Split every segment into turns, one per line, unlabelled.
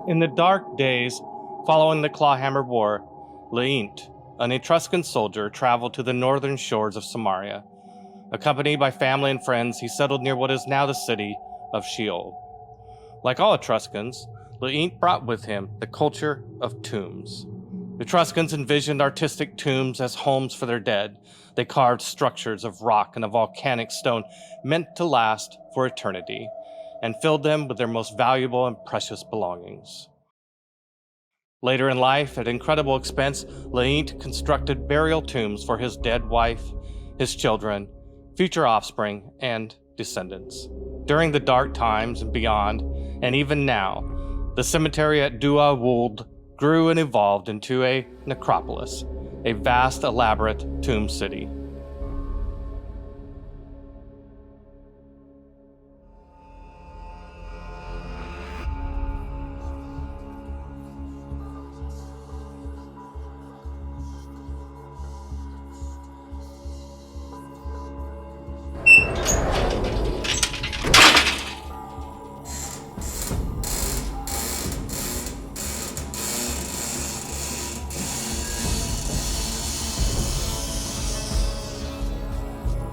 In the dark days following the Clawhammer War, Leint, an Etruscan soldier, traveled to the northern shores of Samaria. Accompanied by family and friends, he settled near what is now the city of Sheol. Like all Etruscans, Leint brought with him the culture of tombs. Etruscans envisioned artistic tombs as homes for their dead. They carved structures of rock and a volcanic stone meant to last for eternity, and filled them with their most valuable and precious belongings. Later in life, at incredible expense, Leint constructed burial tombs for his dead wife, his children, future offspring, and descendants. During the dark times and beyond, and even now, the cemetery at Dua Wold grew and evolved into a necropolis, a vast, elaborate tomb city.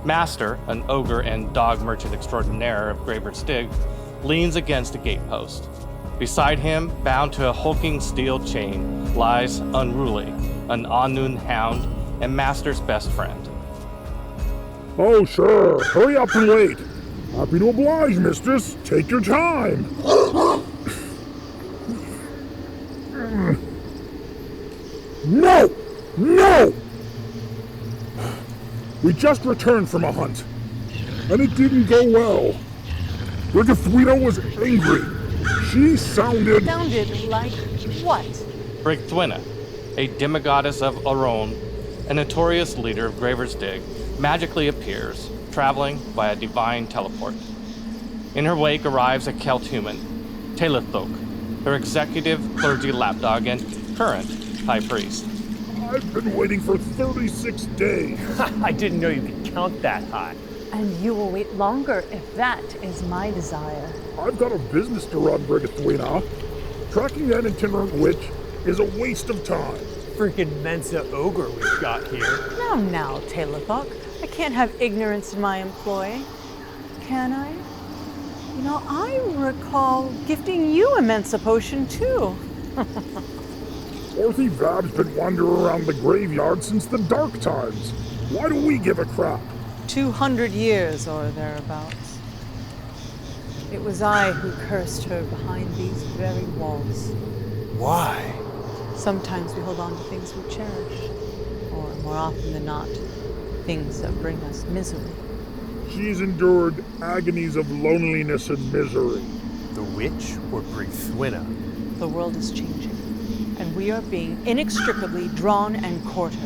Master, an ogre and dog merchant extraordinaire of Graver Stig, leans against a gatepost. Beside him, bound to a hulking steel chain, lies Unruly, an Annwn hound and Master's best friend.
Oh, sure. Hurry up and wait. Happy to oblige, mistress. Take your time. No! No! We just returned from a hunt, and it didn't go well. Brigathwina was angry. She sounded
like what?
Brigathwina, a demigoddess of Aron, a notorious leader of Graver's Dig, magically appears, traveling by a divine teleport. In her wake arrives a Celt human, Actoroke, her executive clergy lapdog and current high priest.
I've been waiting for 36 days.
I didn't know you could count that high.
And you will wait longer if that is my desire.
I've got a business to run, Brigathwina. Tracking that itinerant witch is a waste of time.
Freaking Mensa ogre we've got here.
Now, Actoroke. I can't have ignorance in my employ. Can I? You know, I recall gifting you a Mensa potion, too.
Orthy Vab's been wandering around the graveyard since the dark times. Why do we give a crap?
200 years or thereabouts. It was I who cursed her behind these very walls.
Why?
Sometimes we hold on to things we cherish, or more often than not, things that bring us misery.
She's endured agonies of loneliness and misery.
The witch or Brigathwina?
The world is changing, and we are being inextricably drawn and quartered.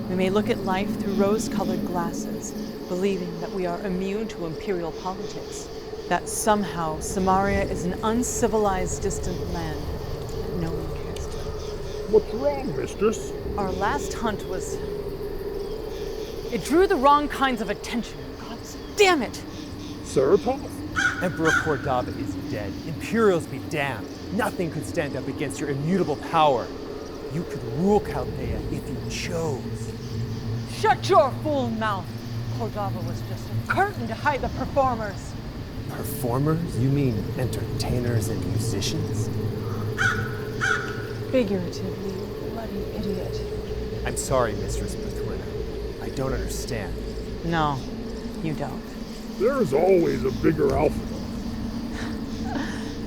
We may look at life through rose-colored glasses, believing that we are immune to imperial politics, that somehow Samaria is an uncivilized, distant land that no one cares about.
What's wrong, mistress?
Our last hunt was... it drew the wrong kinds of attention. God damn it!
Ceratov?
Emperor Cordova is dead. Imperials be damned. Nothing could stand up against your immutable power. You could rule Chaldea if you chose.
Shut your fool mouth! Cordova was just a curtain to hide the performers.
Performers? You mean entertainers and musicians?
Figuratively, you bloody idiot.
I'm sorry, Mistress Brigathwina. I don't understand.
No, you don't.
There's always a bigger alpha.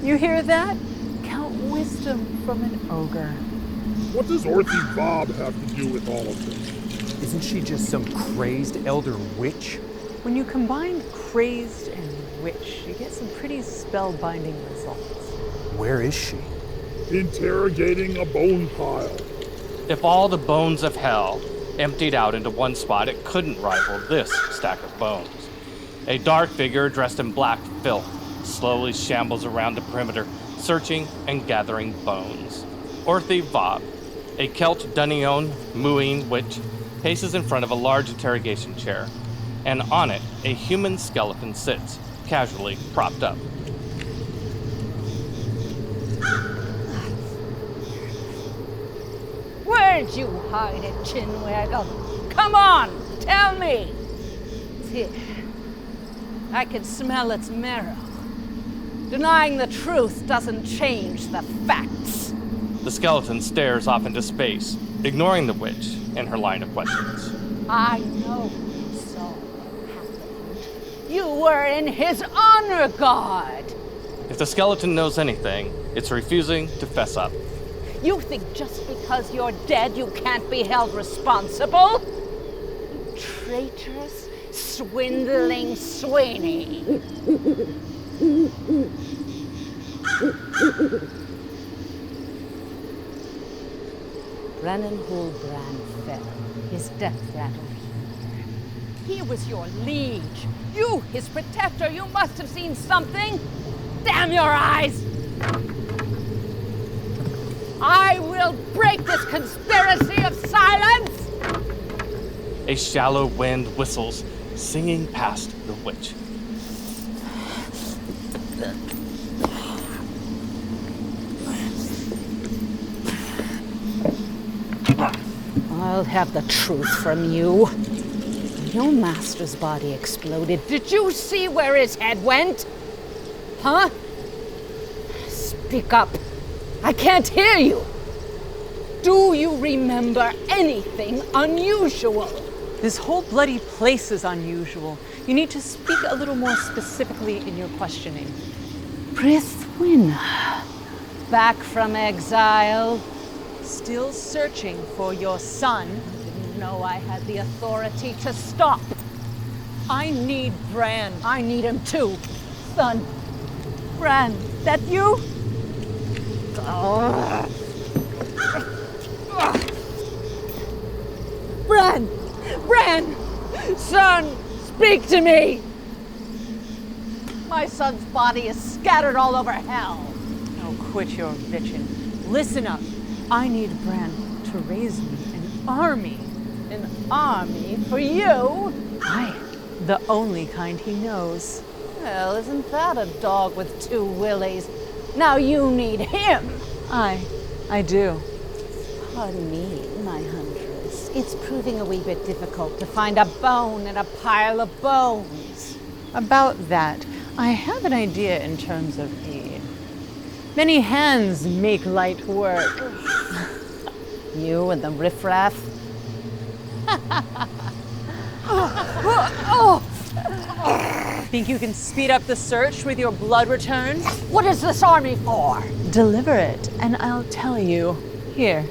You hear that? Count wisdom from an ogre.
What does Orthy Vab have to do with all of this?
Isn't she just some crazed elder witch?
When you combine crazed and witch, you get some pretty spellbinding results.
Where is she?
Interrogating a bone pile.
If all the bones of hell emptied out into one spot, it couldn't rival this stack of bones. A dark figure dressed in black filth slowly shambles around the perimeter, searching and gathering bones. Orthy Vab, a Celt Dunnion mooing witch, paces in front of a large interrogation chair, and on it, a human skeleton sits, casually propped up.
did you hide it, Chinwaggle? Come on, tell me. It's here. I can smell its marrow. Denying the truth doesn't change the facts.
The skeleton stares off into space, ignoring the witch and her line of questions.
I know you saw what happened. You were in his honor guard.
If the skeleton knows anything, it's refusing to fess up.
You think just because you're dead you can't be held responsible? You traitorous, swindling Sweeney. Brennan Huldbrand fell. His death rattle here. He was your liege. You, his protector, you must have seen something. Damn your eyes! I will break this conspiracy of silence!
A shallow wind whistles, singing past the witch.
I'll have the truth from you. Your master's body exploded. Did you see where his head went? Huh? Speak up. I can't hear you. Do you remember anything unusual?
This whole bloody place is unusual. You need to speak a little more specifically in your questioning.
Prithwina. Back from exile.
Still searching for your son.
Didn't know I had the authority to stop.
I need Bran.
I need him too. Son. Bran, that you? Bran! Bran! Son, speak to me! My son's body is scattered all over hell.
Oh, quit your bitching. Listen up. I need Bran to raise me an army.
An army for you?
Aye, the only kind he knows.
Well, isn't that a dog with two willies? Now you need him.
Aye, I do.
Pardon me, my huntress. It's proving a wee bit difficult to find a bone in a pile of bones.
About that, I have an idea in terms of aid. Many hands make light work.
You and the riffraff?
Think you can speed up the search with your blood return?
What is this army for?
Deliver it, and I'll tell you. Here.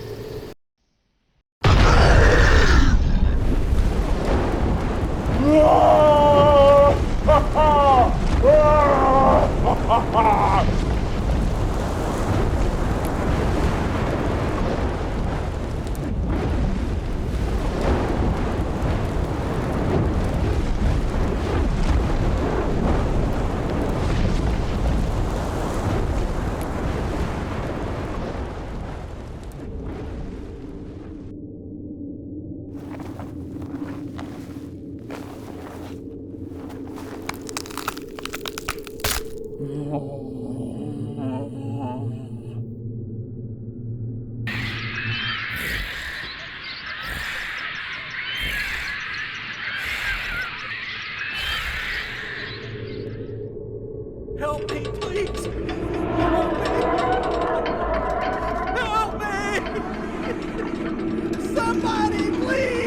Help me, please! Help me! Help me! Somebody, please!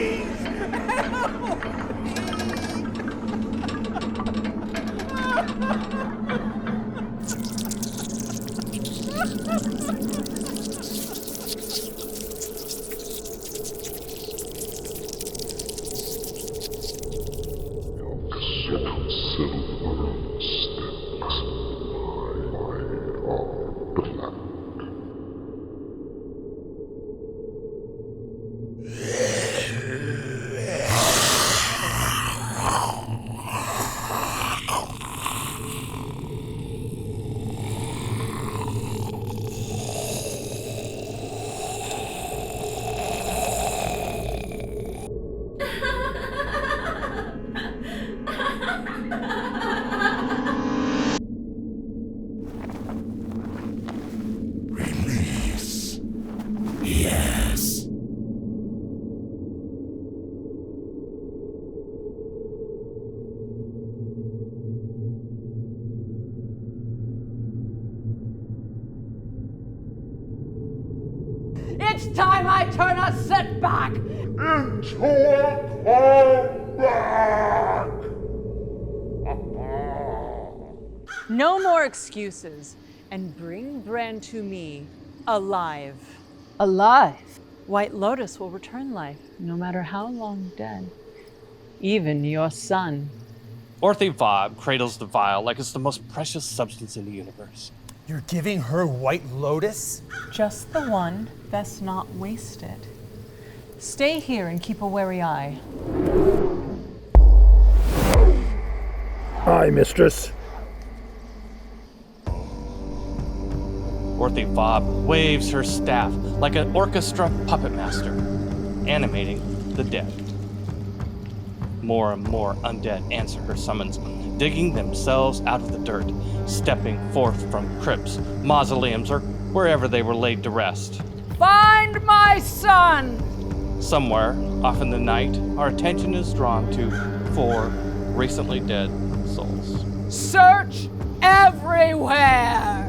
It's time I turn a setback!
Into a comeback!
No more excuses, and bring Bran to me alive.
Alive?
White Lotus will return life, no matter how long dead. Even your son.
Orthy Vob cradles the vial like it's the most precious substance in the universe.
You're giving her White Lotus?
Just the one that's not wasted. Stay here and keep a wary eye.
Aye, mistress.
Orthy Vob waves her staff like an orchestra puppet master, animating the dead. More and more undead answer her summons, digging themselves out of the dirt, stepping forth from crypts, mausoleums, or wherever they were laid to rest.
Find my son!
Somewhere, off in the night, our attention is drawn to 4 recently dead souls.
Search everywhere!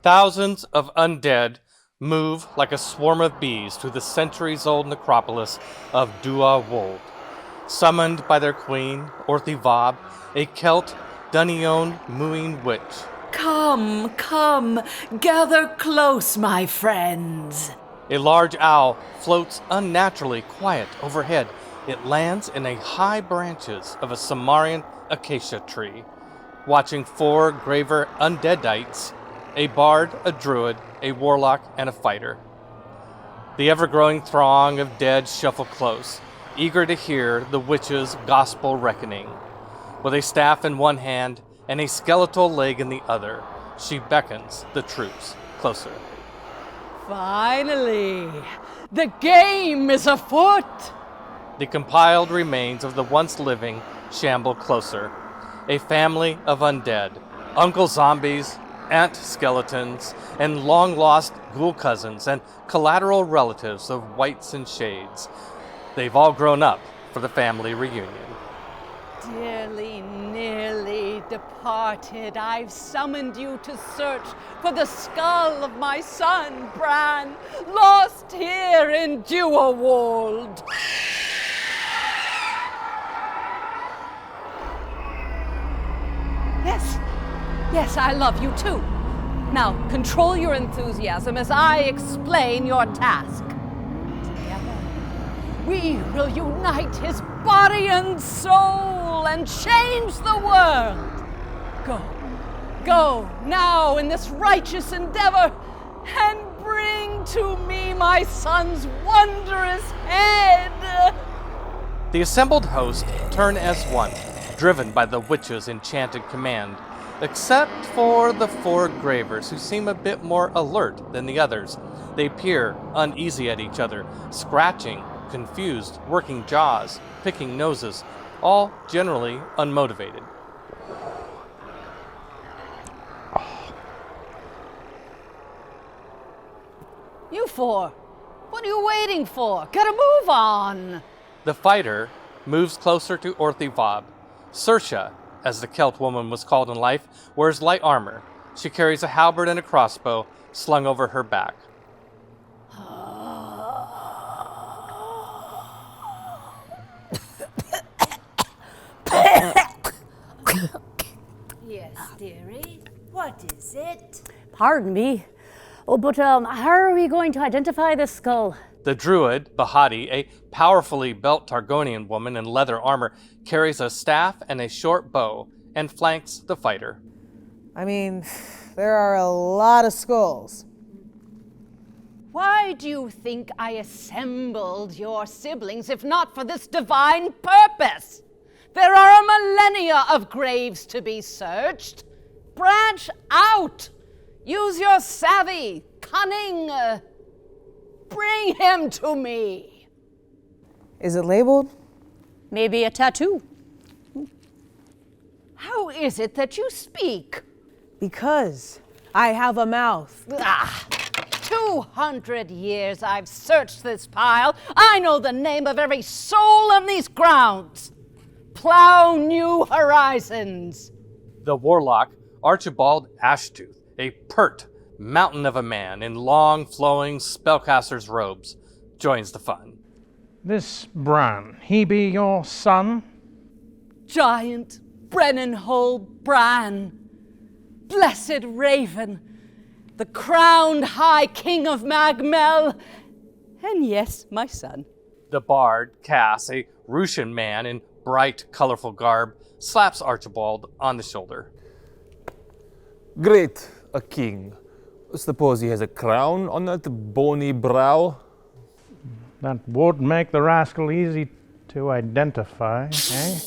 Thousands of undead move like a swarm of bees through the centuries-old necropolis of Dua Wold. Summoned by their queen, Orthy Vob, a Celt Dunnion mooing witch.
Come, come, gather close, my friends.
A large owl floats unnaturally quiet overhead. It lands in the high branches of a Samarian acacia tree, watching 4 graver undeadites, a bard, a druid, a warlock, and a fighter. The ever-growing throng of dead shuffle close, eager to hear the witch's gospel reckoning. With a staff in one hand and a skeletal leg in the other, she beckons the troops closer.
Finally, the game is afoot!
The compiled remains of the once living shamble closer. A family of undead, uncle zombies, aunt skeletons, and long-lost ghoul cousins and collateral relatives of whites and shades. They've all grown up for the family reunion.
Dearly, nearly departed, I've summoned you to search for the skull of my son, Bran, lost here in Duawold. Yes, I love you too. Now, control your enthusiasm as I explain your task. Together, we will unite his body and soul and change the world. Go now in this righteous endeavor and bring to me my son's wondrous head.
The assembled host turn as one, driven by the witch's enchanted command. except for the 4 gravers, who seem a bit more alert than the others. They peer uneasy at each other, scratching, confused, working jaws, picking noses, all generally unmotivated.
You 4, what are you waiting for? Gotta move on!
The fighter moves closer to Orthy Vob. Saoirse, as the Celt woman was called in life, wears light armor. She carries a halberd and a crossbow slung over her back.
Yes, dearie. What is it?
Pardon me. Oh, but how are we going to identify this skull?
The druid, Bahati, a powerfully built Targonian woman in leather armor, carries a staff and a short bow and flanks the fighter.
I mean, there are a lot of skulls.
Why do you think I assembled your siblings if not for this divine purpose? There are a millennia of graves to be searched. Branch out! Use your savvy, cunning. Bring him to me.
Is it labeled?
Maybe a tattoo.
How is it that you speak?
Because I have a mouth.
200 years I've searched this pile. I know the name of every soul on these grounds. Plow new horizons.
The warlock, Archibald Ashtooth, a pert mountain of a man in long, flowing spellcaster's robes, joins the fun.
This Bran, he be your son?
Giant Brennenhole Bran, blessed raven, the crowned high king of Magmel, and yes, my son.
The bard, Cass, a Rushan man in bright, colorful garb, slaps Archibald on the shoulder.
Great, a king. Suppose he has a crown on that bony brow?
That would make the rascal easy to identify, eh?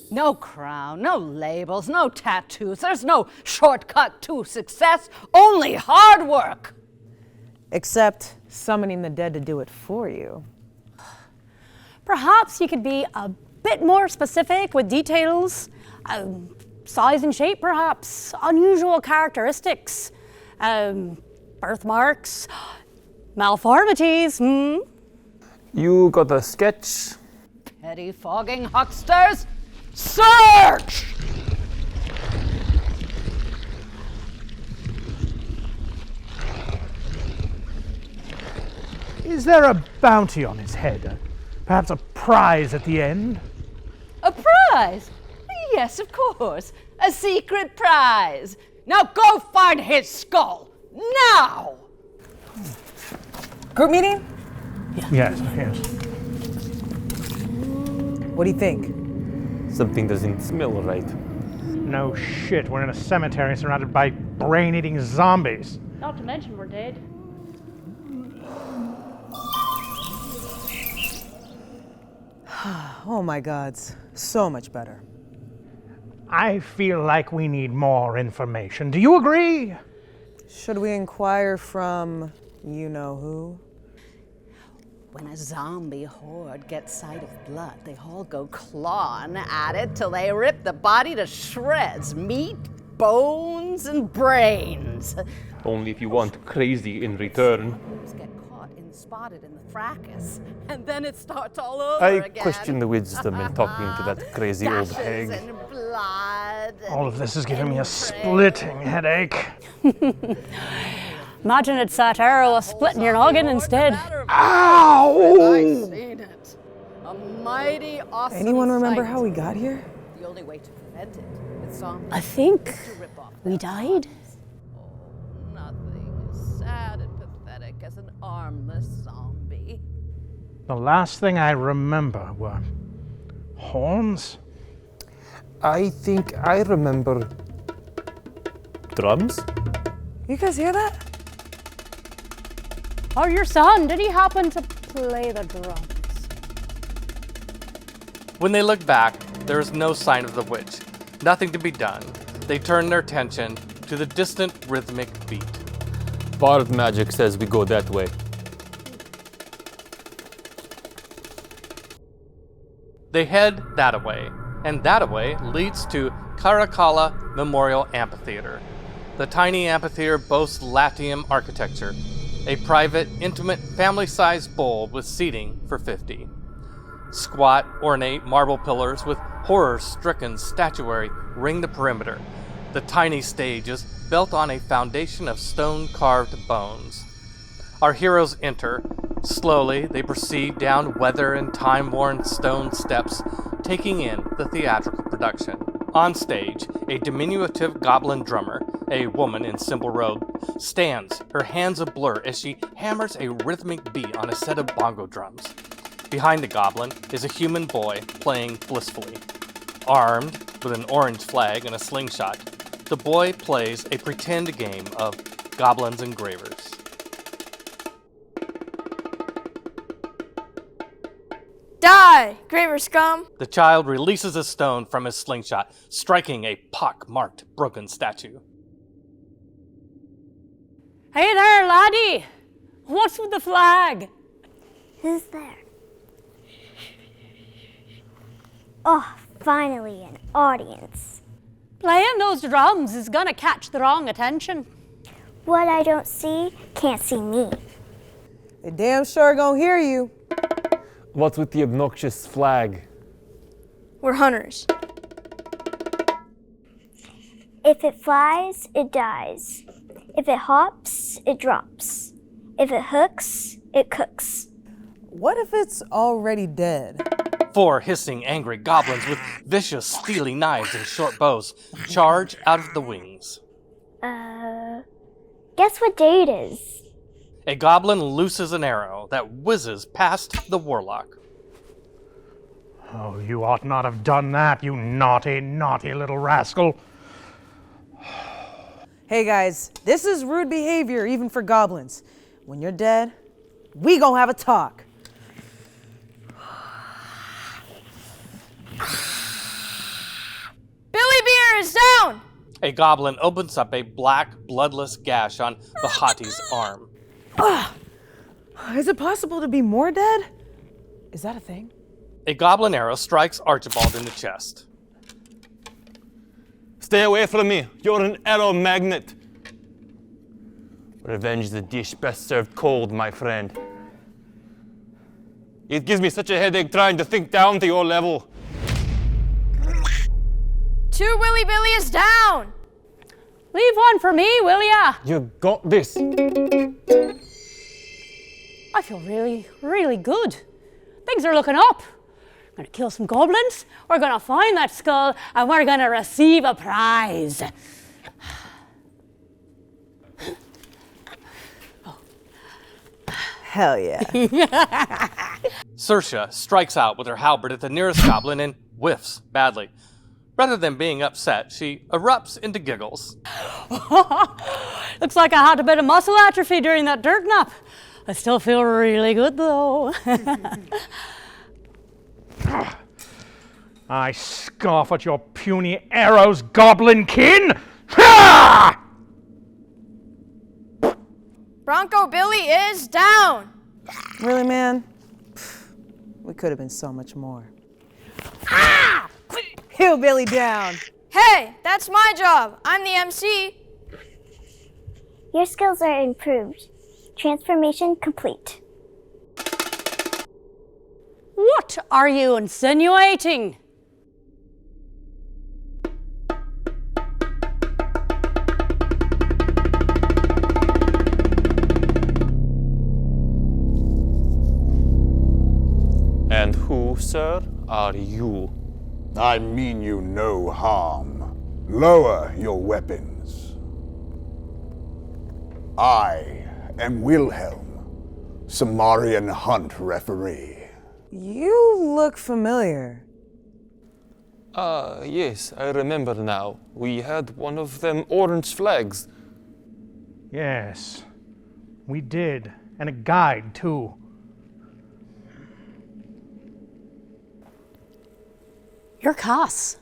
No crown, no labels, no tattoos. There's no shortcut to success, only hard work.
Except summoning the dead to do it for you.
Perhaps you could be a bit more specific with details. Size and shape, perhaps. Unusual characteristics. Birthmarks. Malformities,
You got a sketch?
Petty-fogging hucksters, search!
Is there a bounty on his head? Perhaps a prize at the end?
A prize? Yes, of course. A secret prize. Now go find his skull. Now!
Group meeting?
Yes.
What do you think?
Something doesn't smell right.
No shit, we're in a cemetery surrounded by brain-eating zombies.
Not to mention we're dead.
Oh my gods, so much better.
I feel like we need more information. Do you agree?
Should we inquire from you-know-who?
When a zombie horde gets sight of blood, they all go clawing at it till they rip the body to shreds. Meat, bones, and brains.
Only if you want crazy in return.
Wolves get caught and spotted in the fracas, and then it starts all over
I
again.
question the wisdom in talking to that crazy old
Gashes
hag.
and blood.
All of this is giving me a splitting headache.
Imagine it's that arrow was splitting your noggin instead.
Ow!
I've seen it. A mighty awesome
Anyone remember
sight.
how we got here?
The only way to prevent it with zombies
I think
is to rip off
we
their
died.
bodies. Oh, nothing is sad and pathetic as an armless zombie.
The last thing I remember were horns.
I think I remember drums?
You guys hear that?
Or your son, did he happen to play the drums?
When they look back, there is no sign of the witch. Nothing to be done. they turn their attention to the distant rhythmic beat.
Bard magic says we go that way.
They head that-a-way, and that-a-way leads to Caracalla Memorial Amphitheater. The tiny amphitheater boasts Latium architecture, a private, intimate, family-sized bowl with seating for 50. Squat, ornate marble pillars with horror-stricken statuary ring the perimeter. The tiny stage is built on a foundation of stone-carved bones. Our heroes enter. Slowly, they proceed down weather and time-worn stone steps, taking in the theatrical production. On stage, a diminutive goblin drummer, a woman in simple robe, stands, her hands a blur as she hammers a rhythmic beat on a set of bongo drums. Behind the goblin is a human boy playing blissfully. Armed with an orange flag and a slingshot, the boy plays a pretend game of goblins and gravers.
Die, graver scum!
The child releases a stone from his slingshot, striking a pock-marked broken statue.
Hey there, laddie! What's with the flag?
Who's there? Oh, finally an audience.
Playing those drums is gonna catch the wrong attention.
What I don't see can't see me.
They damn sure gonna hear you.
What's with the obnoxious flag?
We're hunters.
If it flies, it dies. If it hops, it drops. If it hooks, it cooks.
What if it's already dead?
4 hissing, angry goblins with vicious, steely knives and short bows charge out of the wings.
Guess what day it is?
A goblin looses an arrow that whizzes past the warlock.
Oh, you ought not have done that, you naughty, naughty little rascal.
Hey guys, this is rude behavior even for goblins. When you're dead, we gonna have a talk.
Billy Beer is down!
A goblin opens up a black, bloodless gash on the hottie's arm.
Is it possible to be more dead? Is that a thing?
A goblin arrow strikes Archibald in the chest.
Stay away from me. You're an arrow magnet. Revenge is a dish best served cold, my friend. It gives me such a headache trying to think down to your level.
2 Willy Billy is down!
Leave one for me, will ya?
You got this.
I feel really, really good. Things are looking up. We're gonna kill some goblins, we're gonna find that skull, and we're gonna receive a prize.
Hell yeah.
Saoirse strikes out with her halberd at the nearest goblin and whiffs badly. Rather than being upset, she erupts into giggles.
Looks like I had a bit of muscle atrophy during that dirt nap. I still feel really good though.
I scoff at your puny arrows, goblin kin! Ha!
Bronco Billy is down!
Really, man? We could have been so much more. Hillbilly down!
Hey, that's my job. I'm the MC.
Your skills are improved. Transformation complete.
What are you insinuating?
And who, sir, are you?
I mean you no harm. Lower your weapons. I am Wilhelm, Samarian Hunt referee.
You look familiar.
Yes, I remember now. We had one of them orange flags.
Yes, we did. And a guide, too.
You're Cass.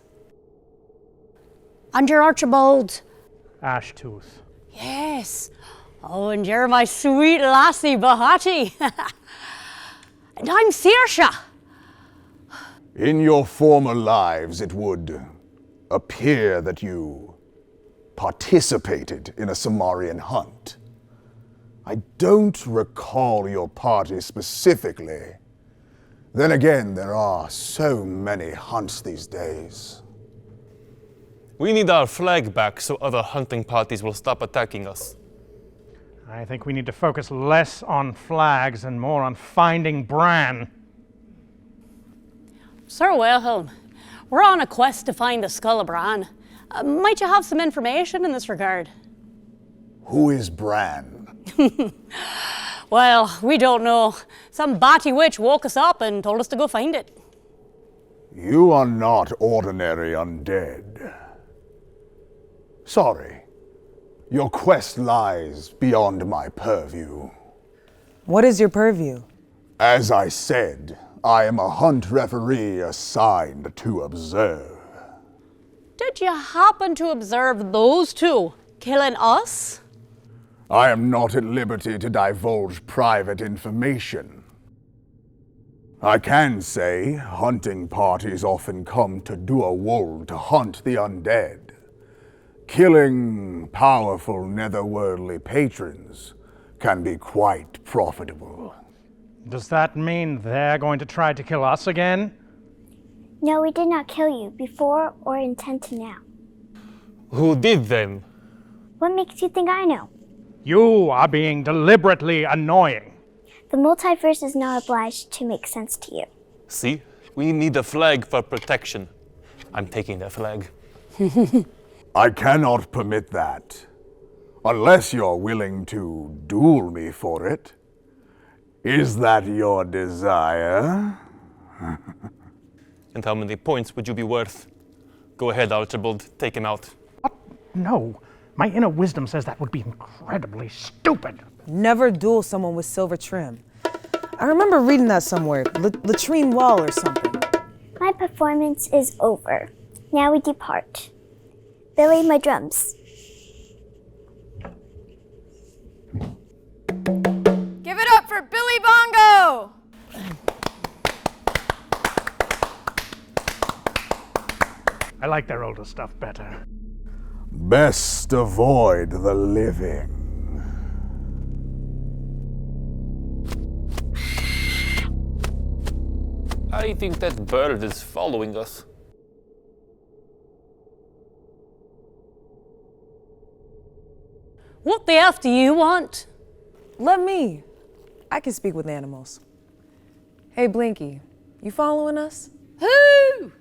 And you're Archibald?
Ashtooth.
Yes. Oh, and you're my sweet lassie, Bahati. And I'm Saoirse.
In your former lives, it would appear that you participated in a Samarian hunt. I don't recall your party specifically. Then again, there are so many hunts these days.
We need our flag back so other hunting parties will stop attacking us.
I think we need to focus less on flags and more on finding Bran.
Sir Wilhelm, we're on a quest to find the skull of Bran. Might you have some information in this regard?
Who is Bran?
Well, we don't know. Some batty witch woke us up and told us to go find it.
You are not ordinary undead. Sorry. Your quest lies beyond my purview.
What is your purview?
As I said, I am a hunt referee assigned to observe.
Did you happen to observe those two killing us?
I am not at liberty to divulge private information. I can say hunting parties often come to Duawold to hunt the undead. Killing powerful netherworldly patrons can be quite profitable.
Does that mean they're going to try to kill us again?
No, we did not kill you before or intend to now.
Who did then?
What makes you think I know?
You are being deliberately annoying.
The multiverse is not obliged to make sense to you.
See? We need a flag for protection. I'm taking the flag.
I cannot permit that. Unless you're willing to duel me for it. Is that your desire?
And how many points would you be worth? Go ahead, Archibald. Take him out.
What? No. My inner wisdom says that would be incredibly stupid.
Never duel someone with silver trim. I remember reading that somewhere. Latrine wall or something.
My performance is over. Now we depart. Billy, my drums.
Give it up for Billy Bongo!
I like their older stuff better.
Best avoid the living.
I think that bird is following us.
What the F do you want?
Let me. I can speak with animals. Hey, Blinky, you following us?
Who?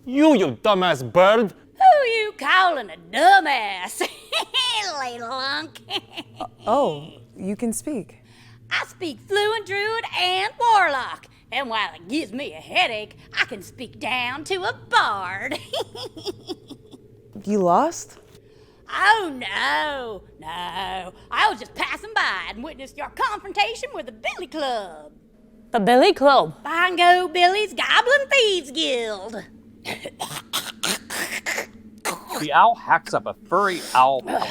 You dumbass bird!
Who you calling a dumbass? Little hunk.
Oh, you can speak.
I speak fluent druid and warlock. And while it gives me a headache, I can speak down to a bard.
You lost?
Oh, no. I was just passing by and witnessed your confrontation with the Billy Club. The Billy Club? Bongo Billy's Goblin Thieves Guild.
The owl hacks up a furry owl pellet.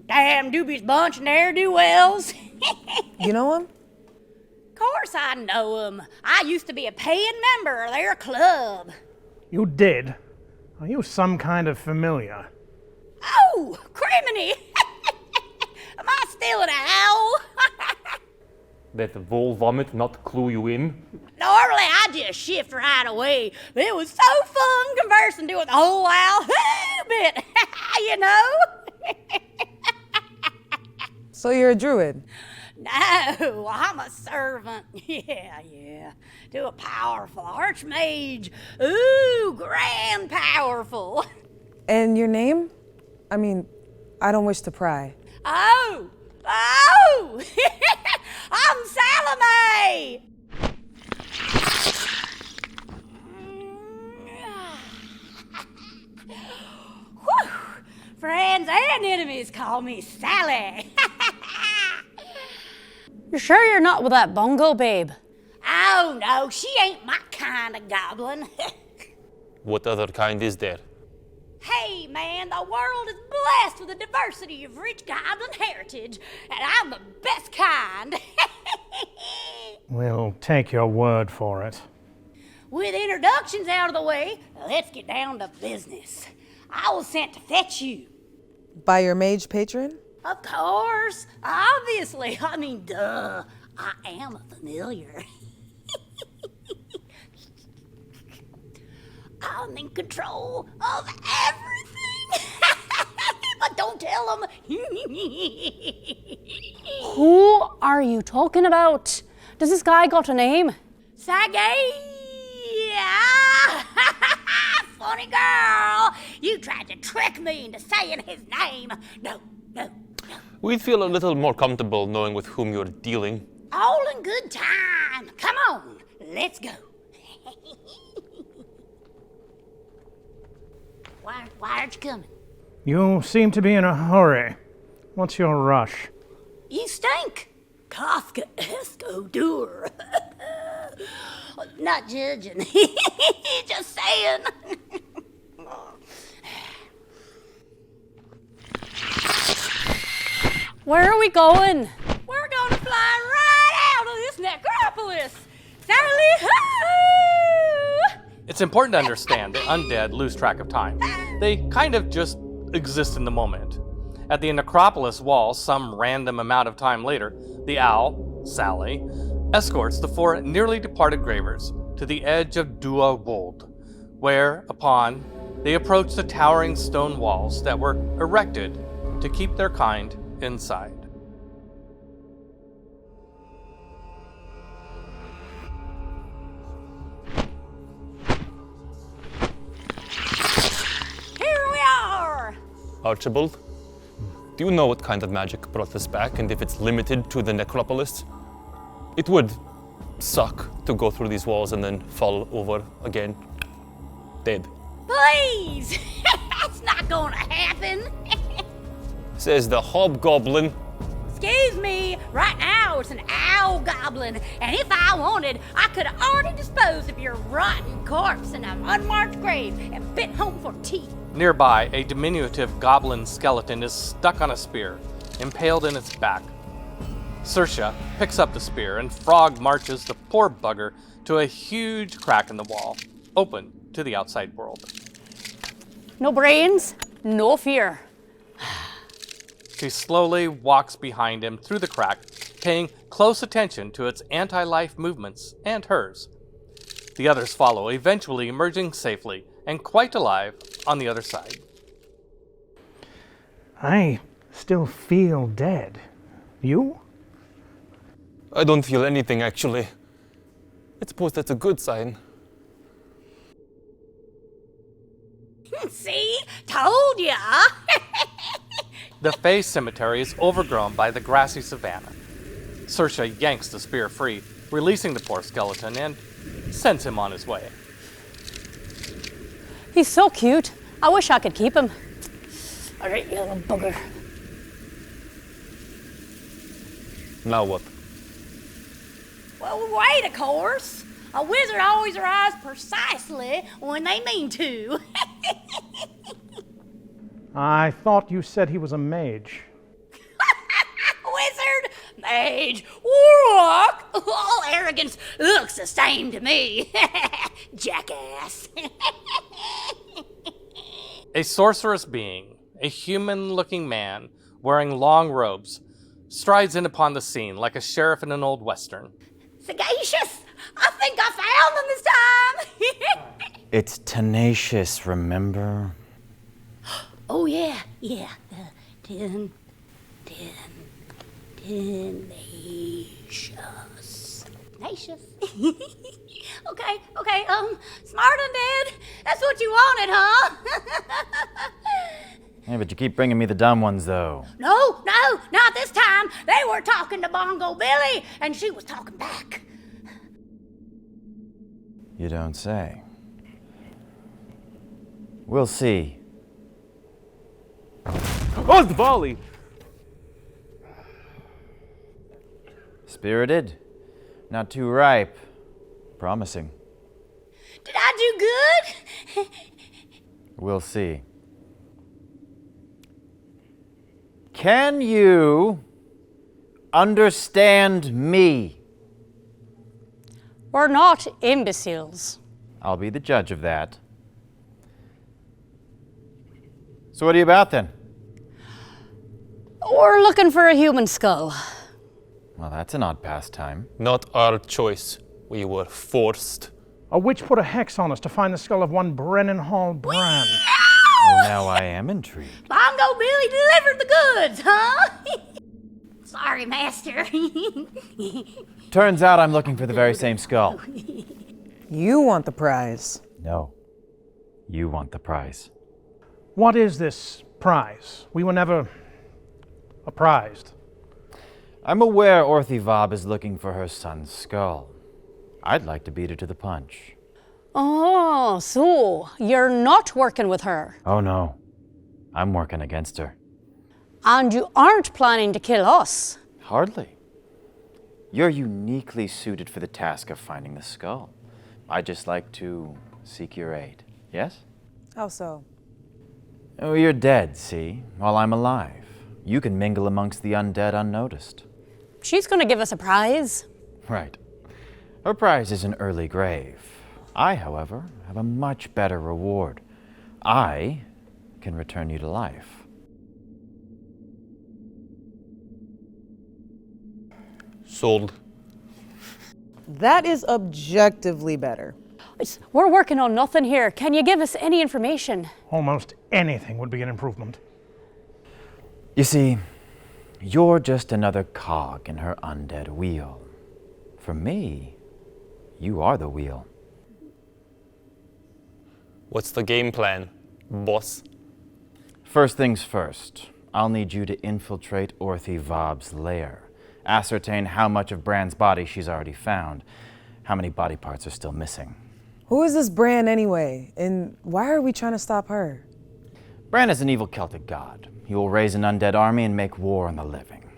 Damn dubious bunch of ne'er-do-wells.
You know him?
Of course I know him. I used to be a paying member of their club.
You did? Are you some kind of familiar?
Oh, criminy! Am I still an owl?
Did the vole vomit not clue you in?
Normally I just shift right away, but it was so fun conversing with the whole owl bit, you know?
So you're a druid?
No, I'm a servant. Yeah. To a powerful archmage. Ooh, grand powerful.
And your name? I mean, I don't wish to pry.
Oh! I'm Salome! Whew. Friends and enemies call me Sally. You sure you're not with that bongo babe? Oh, no, she ain't my kind of goblin.
What other kind is there?
Hey, man, the world is blessed with a diversity of rich goblin heritage, and I'm the best kind.
We'll take your word for it.
With introductions out of the way, let's get down to business. I was sent to fetch you.
By your mage patron?
Of course. Obviously. I mean, duh. I am a familiar. I'm in control of everything. But don't tell them.
Who are you talking about? Does this guy got a name?
Sagay. Funny girl. You tried to trick me into saying his name. No.
We'd feel a little more comfortable knowing with whom you're dealing.
All in good time. Come on, let's go. Why aren't you coming?
You seem to be in a hurry. What's your rush?
You stink. Kafka-esque odor. Not judging. Just saying.
Where are we going?
We're gonna fly right out of this necropolis. Sally-ho!
It's important to understand that undead lose track of time. They kind of just exist in the moment. At the necropolis wall, some random amount of time later, the owl, Sally, escorts the four nearly departed gravers to the edge of Dua Wold, where, upon, they approach the towering stone walls that were erected to keep their kind inside.
Here we are!
Archibald, do you know what kind of magic brought us back and if it's limited to the necropolis? It would suck to go through these walls and then fall over again, dead.
Please! That's not gonna happen.
Says the hobgoblin.
Excuse me, right now it's an owl goblin, and if I wanted, I could have already disposed of your rotten corpse in an unmarked grave and bent home for tea.
Nearby, a diminutive goblin skeleton is stuck on a spear, impaled in its back. Saoirse picks up the spear and Frog marches the poor bugger to a huge crack in the wall, open to the outside world.
No brains, no fear.
She slowly walks behind him through the crack, paying close attention to its anti-life movements and hers. The others follow, eventually emerging safely and quite alive on the other side.
I still feel dead. You?
I don't feel anything, actually. I suppose that's a good sign.
See? Told ya!
The Fae cemetery is overgrown by the grassy savanna. Saoirse yanks the spear free, releasing the poor skeleton, and sends him on his way.
He's so cute. I wish I could keep him. All right, you little bugger.
Now what?
Well, wait, of course. A wizard always arrives precisely when they mean to.
I thought you said he was a mage.
Wizard, mage, warlock, all arrogance looks the same to me. Jackass.
A sorcerous being, a human-looking man wearing long robes, strides in upon the scene like a sheriff in an old western.
Sagacious, I think I found them this time.
It's tenacious, remember?
Oh, yeah. Tenacious. Tenacious. Okay, smart undead. That's what you wanted, huh?
Yeah, but you keep bringing me the dumb ones, though.
No, not this time. They were talking to Bongo Billy, and she was talking back.
You don't say. We'll see.
Oh, the volley!
Spirited, not too ripe. Promising.
Did I do good?
We'll see. Can you understand me?
We're not imbeciles.
I'll be the judge of that. So what are you about then?
We're looking for a human skull.
Well, that's an odd pastime.
Not our choice. We were forced.
A witch put a hex on us to find the skull of one Brennan Hall Brand.
Well, now I am intrigued.
Bongo Billy delivered the goods, huh? Sorry, Master.
Turns out I'm looking for the very same skull.
You want the prize.
No. You want the prize.
What is this prize? We were never apprised.
I'm aware Orthy Vob is looking for her son's skull. I'd like to beat her to the punch.
Oh, so you're not working with her.
Oh no. I'm working against her.
And you aren't planning to kill us.
Hardly. You're uniquely suited for the task of finding the skull. I'd just like to seek your aid. Yes?
How so?
Oh, you're dead, see? While I'm alive. You can mingle amongst the undead unnoticed.
She's gonna give us a prize.
Right. Her prize is an early grave. I, however, have a much better reward. I can return you to life.
Sold.
That is objectively better.
We're working on nothing here. Can you give us any information?
Almost anything would be an improvement.
You see, you're just another cog in her undead wheel. For me, you are the wheel.
What's the game plan, boss?
First things first, I'll need you to infiltrate Orthy Vob's lair. Ascertain how much of Bran's body she's already found. How many body parts are still missing.
Who is this Bran anyway? And why are we trying to stop her?
Bran is an evil Celtic god. He will raise an undead army and make war on the living.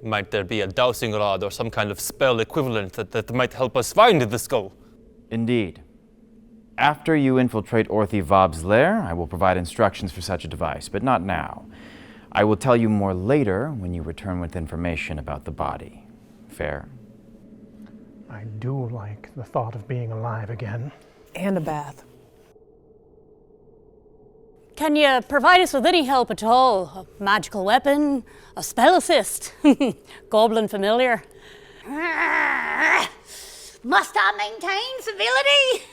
Might there be a dowsing rod or some kind of spell equivalent that might help us find the skull?
Indeed. After you infiltrate Orthy Vob's lair, I will provide instructions for such a device, but not now. I will tell you more later when you return with information about the body. Fair?
I do like the thought of being alive again.
And a bath.
Can you provide us with any help at all? A magical weapon? A spell assist? Goblin familiar?
Must I maintain civility?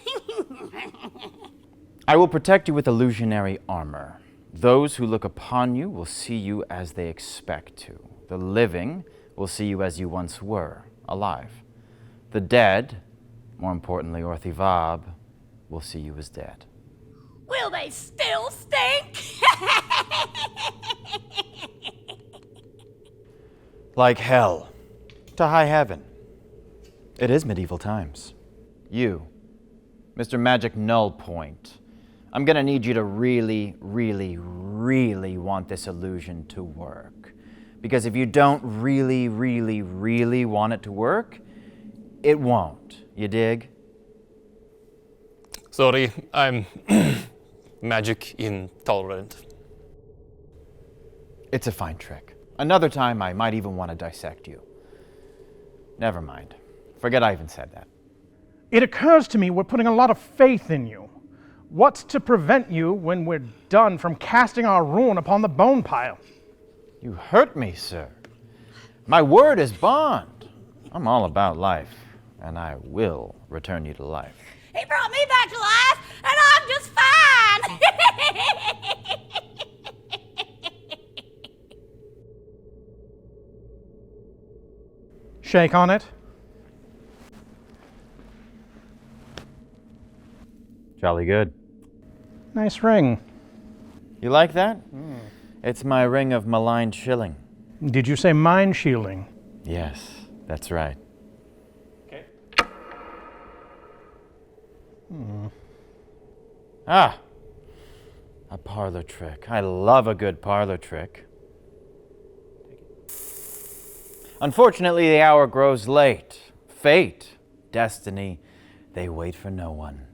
I will protect you with illusionary armor. Those who look upon you will see you as they expect to. The living will see you as you once were, alive. The dead, more importantly Orthy Vob, will see you as dead.
Will they still stink?
Like hell, to high heaven. It is medieval times. You, Mr. Magic Null Point, I'm gonna need you to really, really, really want this illusion to work. Because if you don't really, really, really want it to work, it won't. You dig?
Sorry, I'm magic intolerant.
It's a fine trick. Another time I might even want to dissect you. Never mind. Forget I even said that.
It occurs to me we're putting a lot of faith in you. What's to prevent you, when we're done, from casting our ruin upon the bone pile?
You hurt me, sir. My word is bond. I'm all about life, and I will return you to life.
He brought me back to life, and I'm just fine.
Shake on it.
Jolly good.
Nice ring.
You like that? It's my ring of maligned shilling.
Did you say mind shielding?
Yes, that's right.
Okay.
Ah, a parlor trick. I love a good parlor trick. Unfortunately, the hour grows late. Fate, destiny, they wait for no one.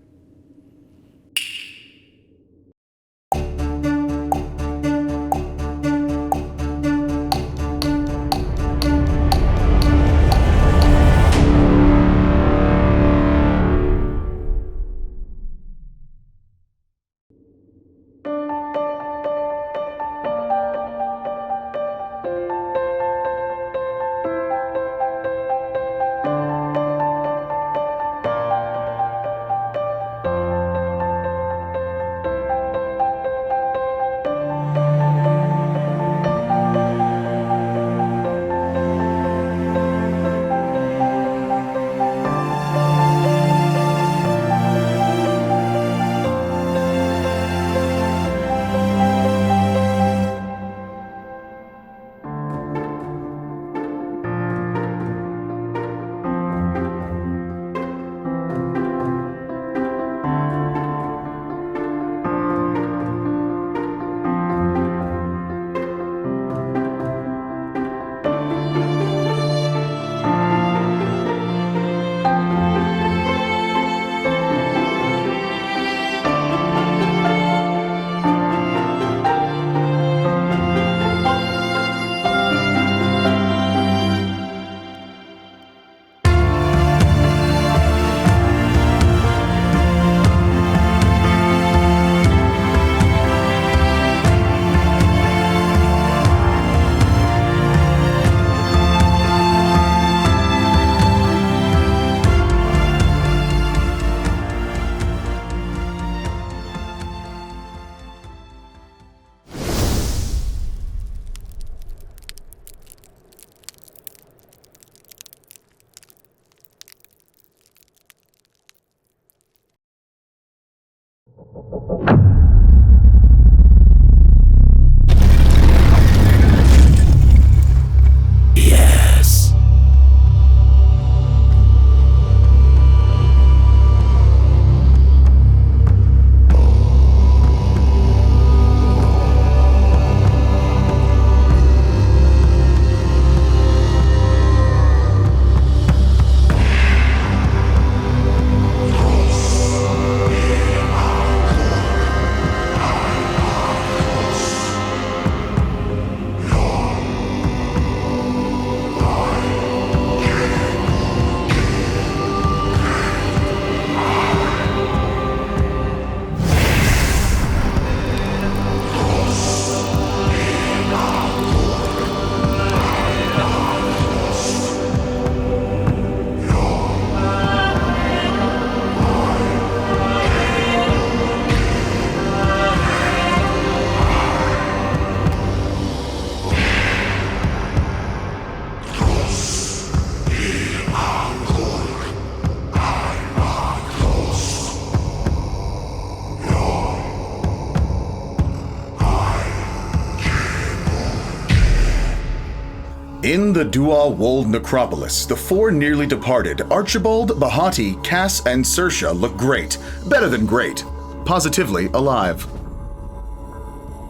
In the Dua-Wold necropolis, the four nearly departed Archibald, Bahati, Cass, and Sersha look great. Better than great. Positively alive.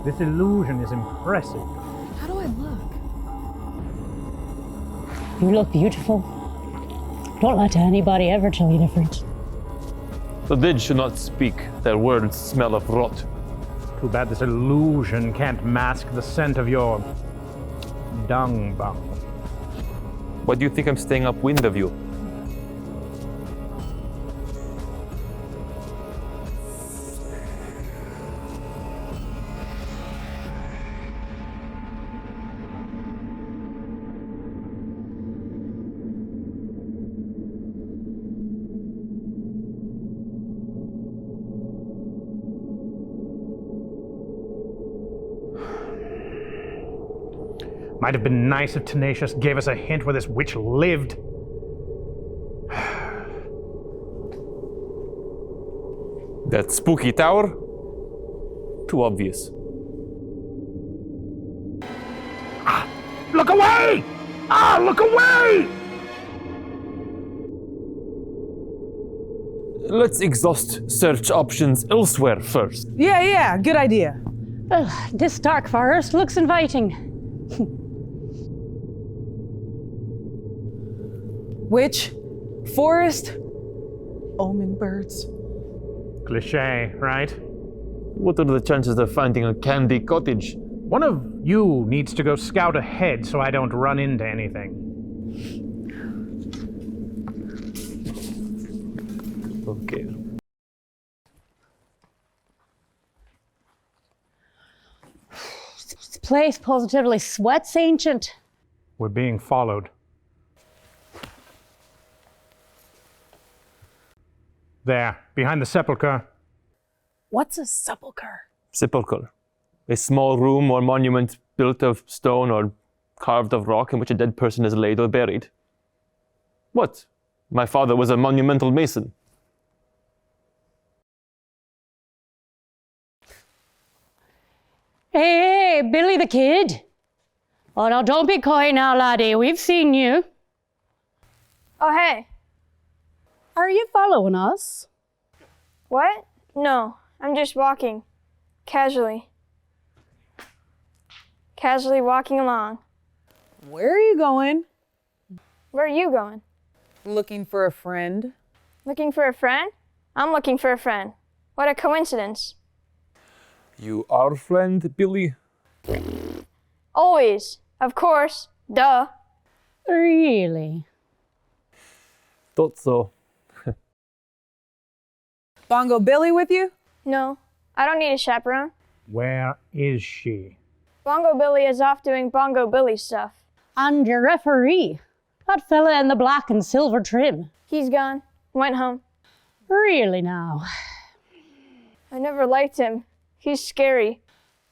This illusion is impressive.
How do I look?
You look beautiful. Don't let anybody ever tell you different.
The dead should not speak. Their words smell of rot.
Too bad this illusion can't mask the scent of your dung bung.
Why do you think I'm staying upwind of you?
Might have been nice if Tenacious gave us a hint where this witch lived.
That spooky tower? Too obvious.
Look away! Look away!
Let's exhaust search options elsewhere first.
Yeah, good idea.
Well, this dark forest looks inviting.
Witch, forest, omen birds.
Cliché, right?
What are the chances of finding a candy cottage?
One of you needs to go scout ahead so I don't run into anything.
Okay.
This place positively sweats, Ancient.
We're being followed. There, behind the sepulchre.
What's a sepulcher?
Sepulchre. A small room or monument built of stone or carved of rock in which a dead person is laid or buried. What? My father was a monumental mason.
Hey, Billy the Kid. Oh, now don't be coy now, laddie. We've seen you.
Oh, hey.
Are you following us?
What? No, I'm just walking. Casually. Casually walking along.
Where are you going?
Where are you going?
Looking for a friend.
Looking for a friend? I'm looking for a friend. What a coincidence.
You our friend, Billy?
Always. Of course. Duh.
Really?
Thought so.
Bongo Billy with you?
No, I don't need a chaperone.
Where is she?
Bongo Billy is off doing Bongo Billy stuff.
And your referee, that fella in the black and silver trim.
He's gone. Went home.
Really now?
I never liked him. He's scary.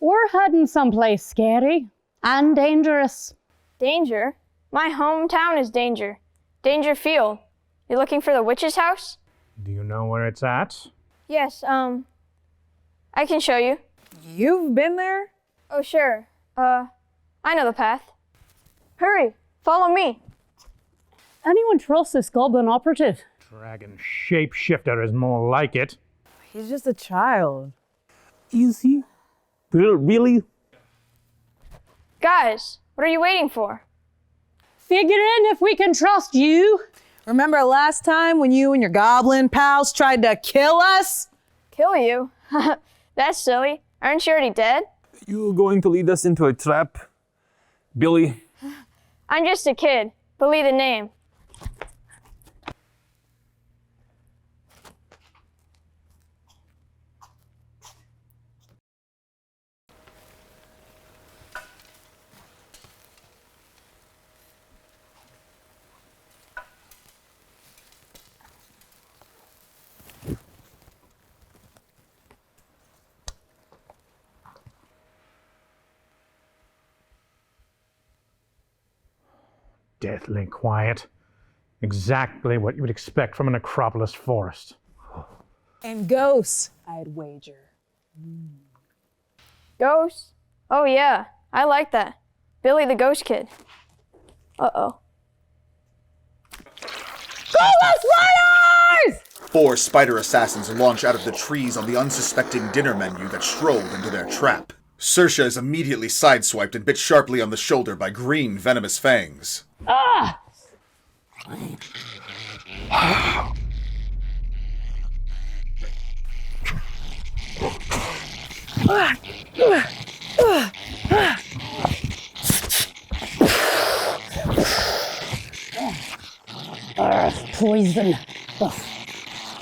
We're heading someplace scary and dangerous.
Danger? My hometown is Danger. Dangerfield. You looking for the witch's house?
Do you know where it's at?
Yes, I can show you.
You've been there?
Oh, sure. I know the path. Hurry, follow me.
Anyone trust this goblin operative?
Dragon shapeshifter is more like it.
He's just a child.
Is he? Really?
Guys, what are you waiting for?
Figuring if we can trust you.
Remember last time when you and your goblin pals tried to kill us?
Kill you? That's silly. Aren't you already dead?
You going to lead us into a trap, Billy?
I'm just a kid. Believe the name.
Deathly quiet. Exactly what you would expect from a necropolis forest.
And ghosts, I'd wager.
Ghosts? Oh yeah, I like that. Billy the Ghost Kid. Uh-oh.
Spiders!
4 spider assassins launch out of the trees on the unsuspecting dinner menu that strolled into their trap. Saoirse is immediately sideswiped and bit sharply on the shoulder by green, venomous fangs.
Ah! Poison.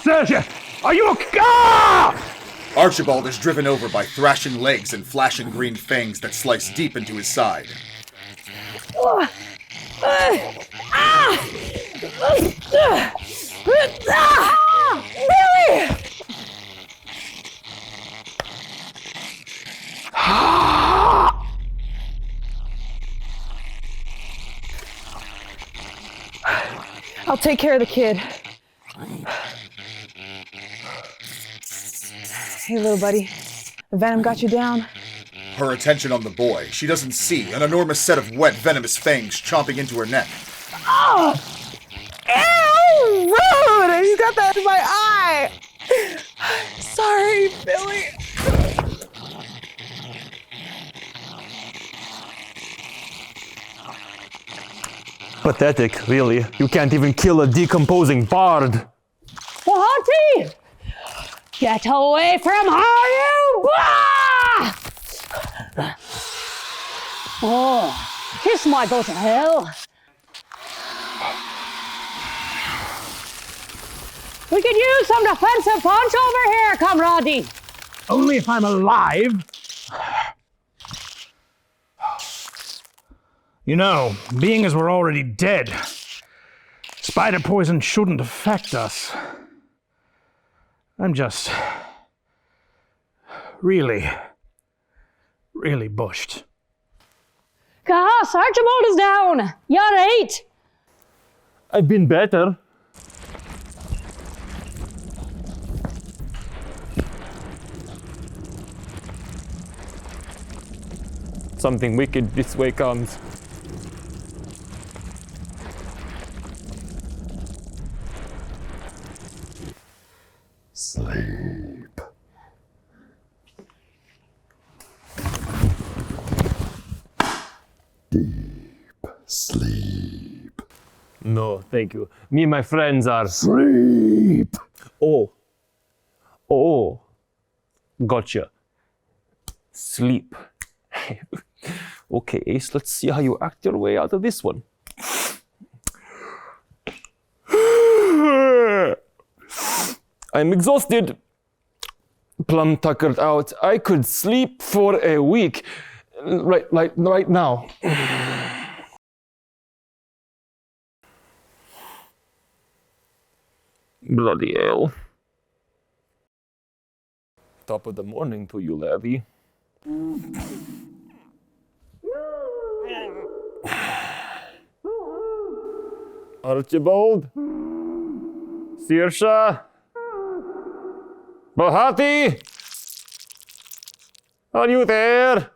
Saoirse, are you okay? Ah!
Archibald is driven over by thrashing legs and flashing green fangs that slice deep into his side.
Billy! I'll take care of the kid. Hey, little buddy. The venom got you down?
Her attention on the boy, she doesn't see an enormous set of wet, venomous fangs chomping into her neck.
Oh! Ew! Rude! You got that in my eye! Sorry, Billy.
Pathetic, really. You can't even kill a decomposing bard.
Bahati! Get away from her, you! Bah! Oh, kiss might go to hell. We could use some defensive punch over here, comrade.
Only if I'm alive. You know, being as we're already dead, spider poison shouldn't affect us. I'm just really bushed.
Gosh, Archibald is down. You're right.
I've been better. Something wicked this way comes.
Sleep. Deep sleep.
No, thank you. Me and my friends are...
Sleep.
Oh. Gotcha. Sleep. Okay, Ace, let's see how you act your way out of this one. I'm exhausted. Plum tuckered out. I could sleep for a week. Right now. Bloody hell. Top of the morning to you, laddie. Archibald? Saoirse? Bahati? Are you there?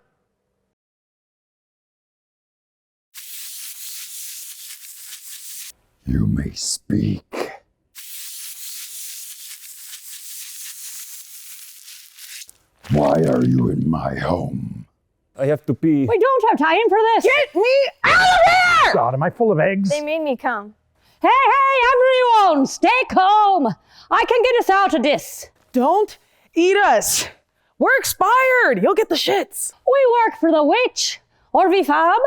You may speak. Why are you in my home?
I have to pee.
We don't have time for this.
Get me out of here!
God, am I full of eggs?
They made me come.
Hey, everyone, stay calm. I can get us out of this.
Don't eat us. We're expired. You'll get the shits.
We work for the witch. Orvy Fob.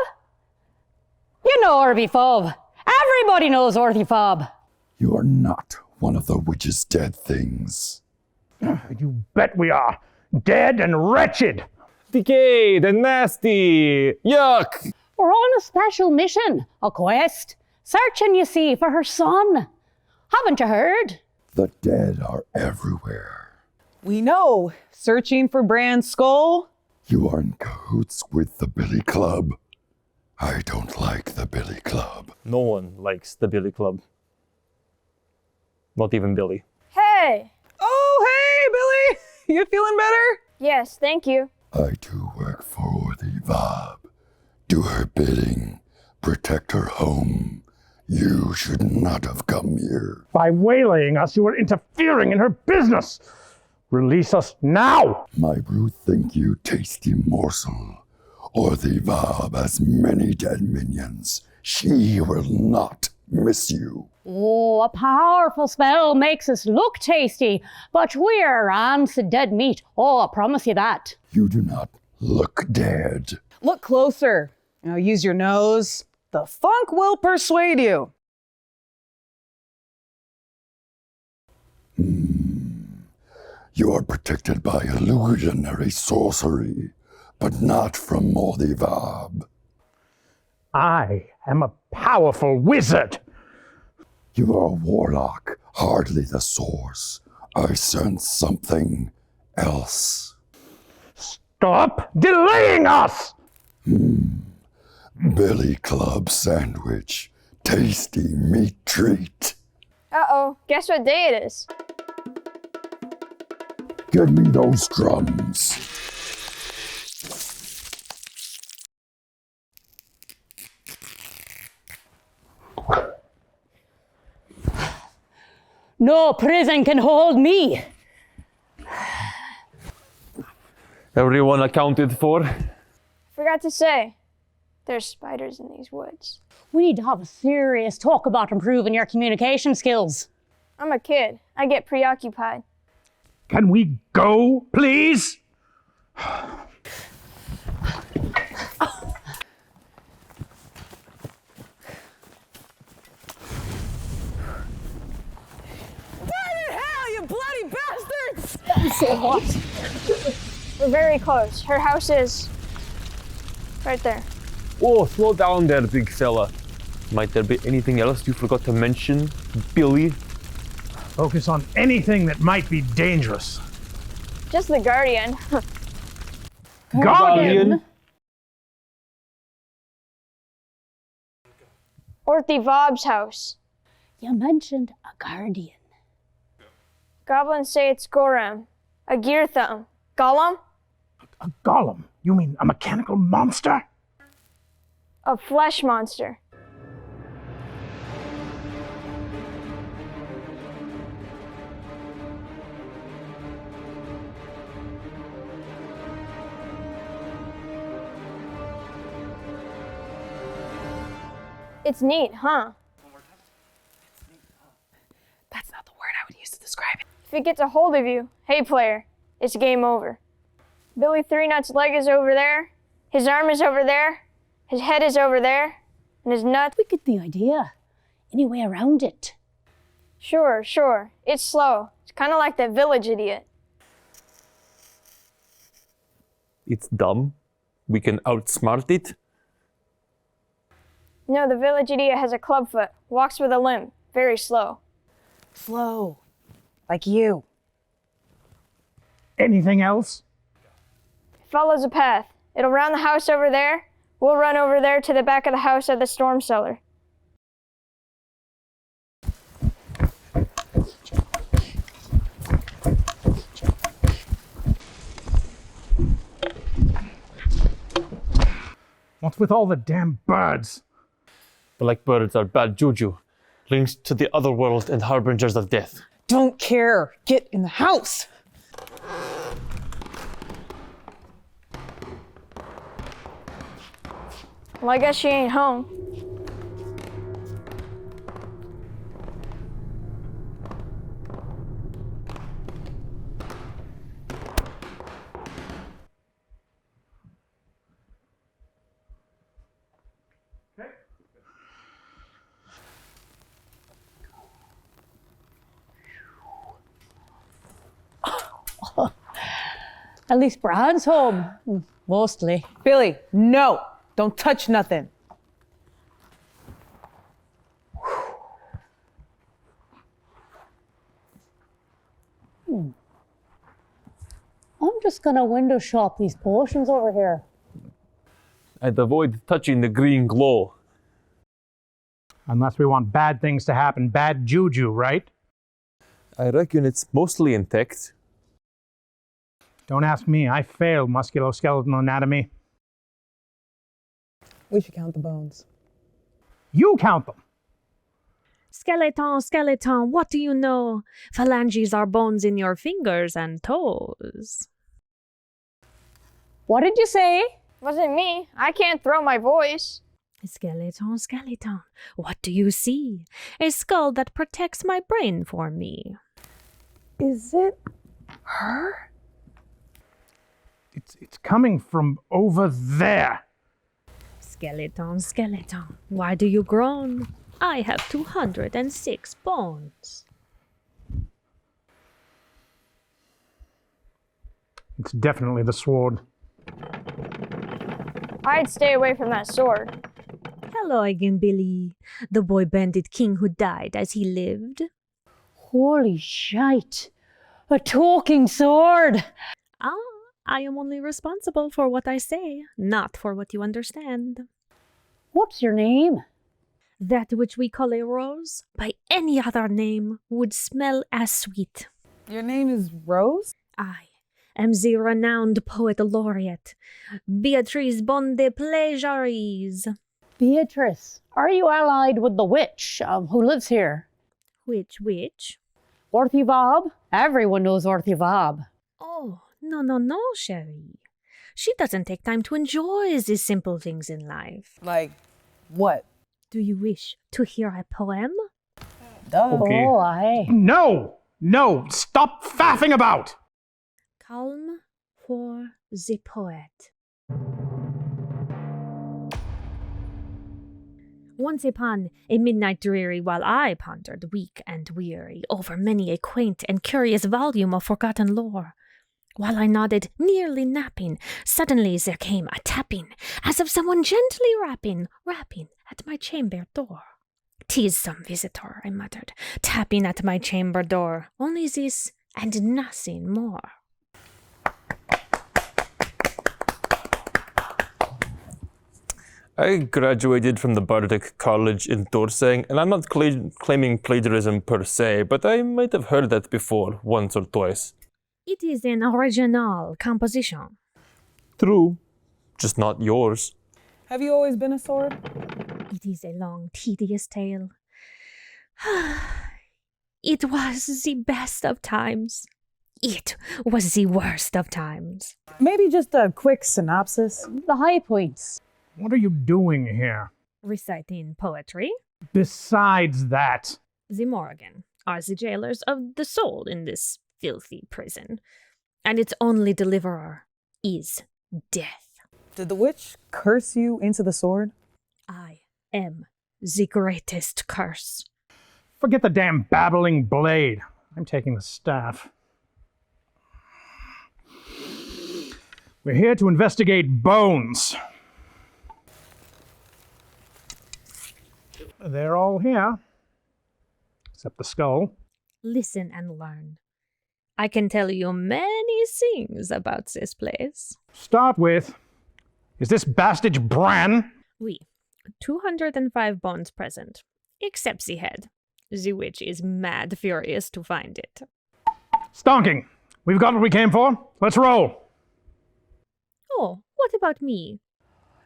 You know Orvy Fob. Everybody knows Orvy Fob.
You are not one of the witch's dead things.
You bet we are. Dead and wretched.
Decayed and nasty. Yuck.
We're on a special mission, a quest. Searching, you see, for her son. Haven't you heard?
The dead are everywhere.
We know. Searching for Bran's skull.
You are in cahoots with the Billy Club. I don't like the Billy Club.
No one likes the Billy Club. Not even Billy.
Hey!
Oh, hey, Billy! You feeling better?
Yes, thank you.
I do work for the Vab. Do her bidding. protect her home. You should not have come here.
By waylaying us, you are interfering in her business. Release us now!
My brood think you tasty morsel, or the Vab has many dead minions. She will not miss you.
Oh, a powerful spell makes us look tasty, but we're ants and dead meat. Oh, I promise you that.
You do not look dead.
Look closer. Now use your nose. The funk will persuade you.
You are protected by illusionary sorcery, but not from Mordivab.
I am a powerful wizard.
You are a warlock, hardly the source. I sense something else.
Stop delaying us!
Billy Club sandwich. Tasty meat treat.
Uh-oh, guess what day it is?
Give me those drums.
No prison can hold me.
Everyone accounted for?
Forgot to say, there's spiders in these woods.
We need to have a serious talk about improving your communication skills.
I'm a kid. I get preoccupied.
Can we go, please?
Say what? We're very close. Her house is right there.
Oh, slow down there, big fella. Might there be anything else you forgot to mention, Billy?
Focus on anything that might be dangerous.
Just the Guardian.
Guardian?
Orthy Vob's house.
You mentioned a Guardian.
Goblins say it's Goram. A gear thumb. Golem?
A golem? You mean a mechanical monster?
A flesh monster. It's neat, huh?
That's not the word I would use to describe it.
If it gets a hold of you, hey player, it's game over. Billy Three Nuts' leg is over there, his arm is over there, his head is over there, and his nut.
We get the idea. Any way around it?
Sure. It's slow. It's kind of like that village idiot.
It's dumb. We can outsmart it.
No, the village idiot has a clubfoot, walks with a limp, very slow.
Slow. Like you.
Anything else?
It follows a path. It'll round the house over there. We'll run over there to the back of the house at the storm cellar.
What's with all the damn birds?
Black birds are bad juju, links to the other world and harbingers of death.
Don't care. Get in the house.
Well, I guess she ain't home.
At least Brad's home. Mostly.
Billy, no. Don't touch nothing.
I'm just gonna window shop these potions over here.
I'd avoid touching the green glow.
Unless we want bad things to happen, bad juju, right?
I reckon it's mostly intact.
Don't ask me, I failed musculoskeletal anatomy.
We should count the bones.
You count them.
Skeleton, skeleton, what do you know? Phalanges are bones in your fingers and toes.
What did you say? Wasn't me. I can't throw my voice.
Skeleton, skeleton, what do you see? A skull that protects my brain for me.
Is it her?
It's coming from over there.
Skeleton, skeleton, why do you groan? I have 206 bones.
It's definitely the sword.
I'd stay away from that sword.
Hello again, Billy, the boy bandit king who died as he lived.
Holy shite! A talking sword!
I am only responsible for what I say, not for what you understand.
What's your name?
That which we call a rose, by any other name, would smell as sweet.
Your name is Rose?
I am the renowned poet laureate, Beatrice Bon de Plagiaries.
Beatrice, are you allied with the witch who lives here?
Which witch?
Orthivob? Everyone knows Orthivob.
Oh, no, Sherry. She doesn't take time to enjoy the simple things in life.
Like, what?
Do you wish to hear a poem?
Okay.
Oh, aye.
No, stop faffing about!
Calm for the poet. Once upon a midnight dreary, while I pondered, weak and weary, over many a quaint and curious volume of forgotten lore, while I nodded, nearly napping, suddenly there came a tapping, as of someone gently rapping at my chamber door. "'Tis some visitor," I muttered, tapping at my chamber door. Only this, and nothing more.
I graduated from the Bardic College in Dorseng, and I'm not claiming plagiarism per se, but I might have heard that before, once or twice.
It is an original composition.
True, just not yours.
Have you always been a sword?
It is a long, tedious tale. It was the best of times. It was the worst of times.
Maybe just a quick synopsis.
The high points.
What are you doing here?
Reciting poetry.
Besides that.
The Morrigan are the jailers of the soul in this filthy prison, and its only deliverer is death.
Did the witch curse you into the sword?
I am the greatest curse.
Forget the damn babbling blade. I'm taking the staff. We're here to investigate bones. They're all here, except the skull.
Listen and learn. I can tell you many things about this place.
Start with, is this bastage Bran?
We, 205 bones present, except the head. The witch is mad furious to find it.
Stonking! We've got what we came for. Let's roll.
Oh, what about me?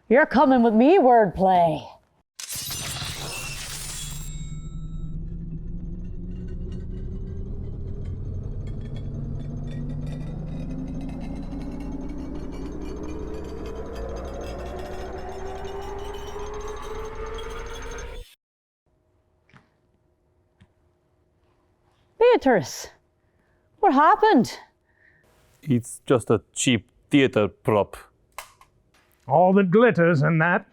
You're coming with me, wordplay. Beatrice, what happened?
It's just a cheap theater prop.
All that glitters and that.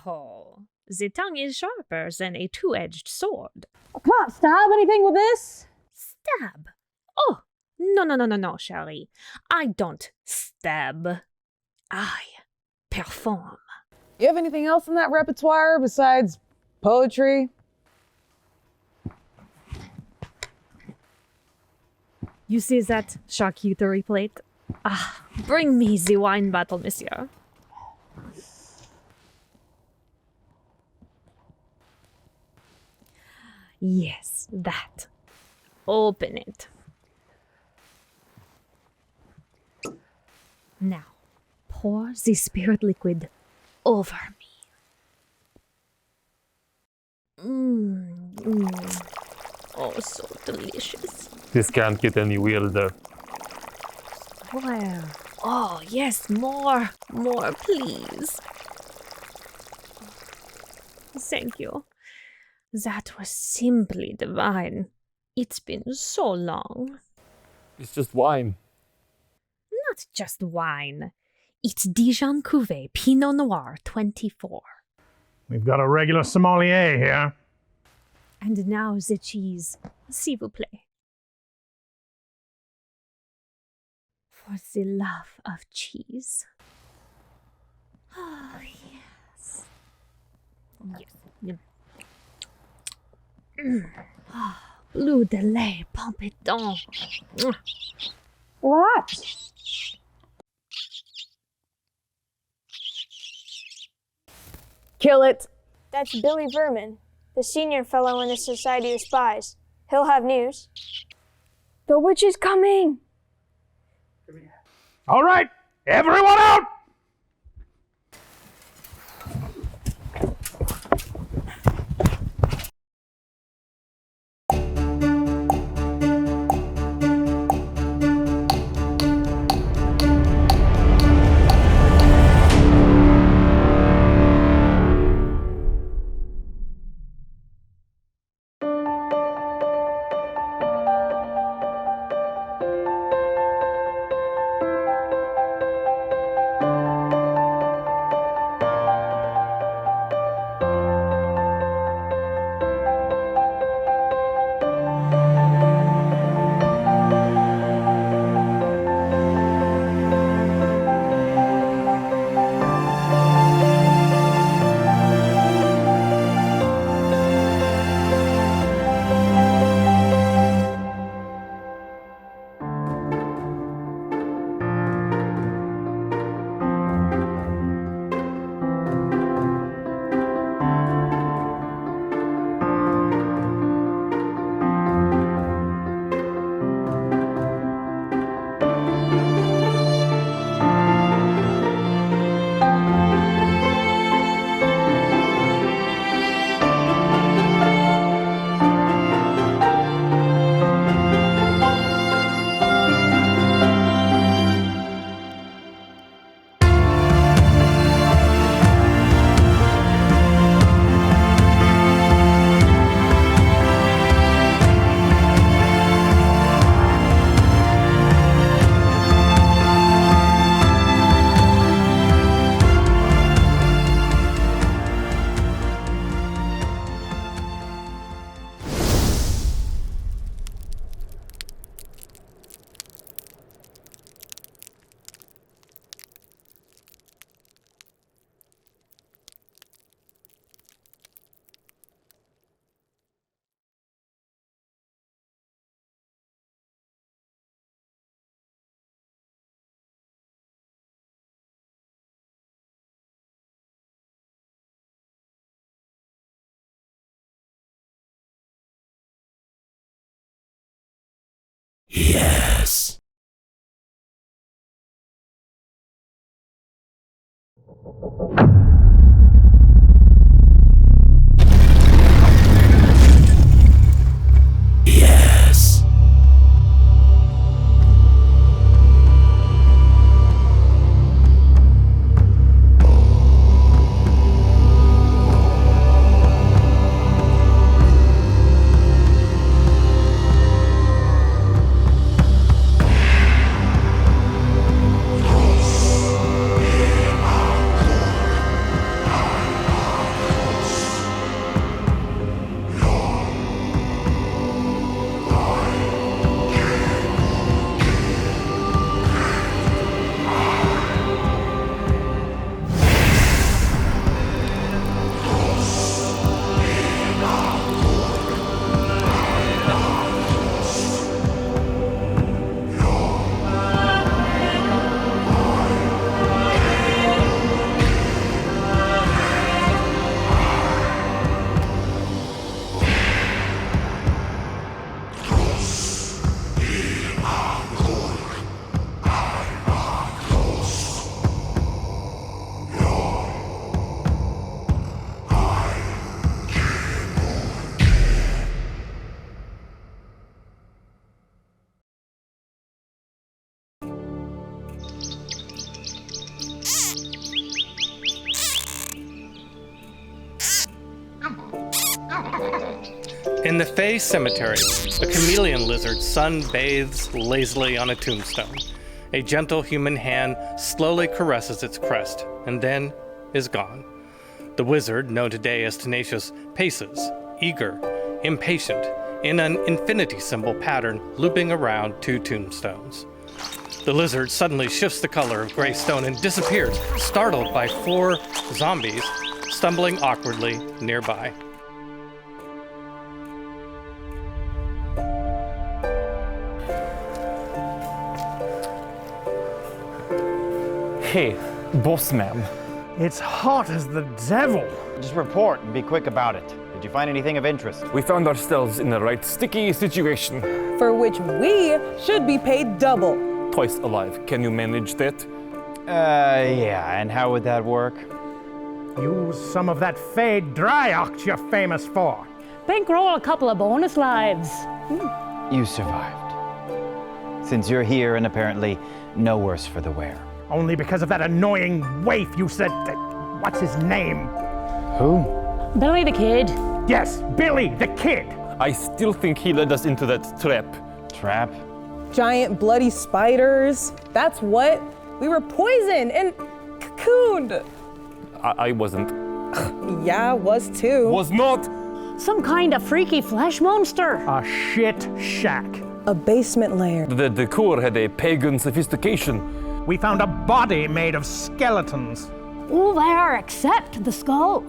Oh, the tongue is sharper than a two-edged sword.
I can't stab anything with this.
Stab? Oh, no, Sherry. I don't stab. I perform.
You have anything else in that repertoire besides poetry?
You see that charcuterie plate? Ah, bring me the wine bottle, monsieur. Yes, that. Open it. Now, pour the spirit liquid over me. Oh, so delicious.
This can't get any weirder.
Where? Oh, yes, more. More, please. Thank you. That was simply divine. It's been so long.
It's just wine.
Not just wine. It's Dijon Cuvée Pinot Noir 24.
We've got a regular sommelier here.
And now the cheese, s'il vous plaît. For the love of cheese. Oh, yes. Yes. Oh, bleu de lait, pompidon.
What?
Kill it.
That's Billy Vermin, the senior fellow in the Society of Spies. He'll have news. The witch is coming!
All right, everyone out!
Yes. Yes.
In the Fey cemetery, a chameleon lizard sunbathes lazily on a tombstone. A gentle human hand slowly caresses its crest, and then is gone. The wizard, known today as Tenacious, paces, eager, impatient, in an infinity symbol pattern looping around 2 tombstones. The lizard suddenly shifts the color of gray stone and disappears, startled by 4 zombies stumbling awkwardly nearby.
Hey, boss man.
It's hot as the devil.
Just report and be quick about it. Did you find anything of interest?
We found ourselves in a right sticky situation.
For which we should be paid double.
Twice alive. Can you manage that?
Yeah, and how would that work?
Use some of that Fade dry oct you're famous for.
Bankroll a couple of bonus lives.
You survived. Since you're here and apparently no worse for the wear.
Only because of that annoying waif you said what's his name?
Who?
Billy the Kid.
Yes, Billy the Kid.
I still think he led us into that trap.
Trap?
Giant bloody spiders. That's what. We were poisoned and cocooned.
I wasn't.
Yeah, was too.
Was not.
Some kind of freaky flesh monster.
A shit shack.
A basement lair.
The decor had a pagan sophistication.
We found a body made of skeletons.
Oh, there, except the skull.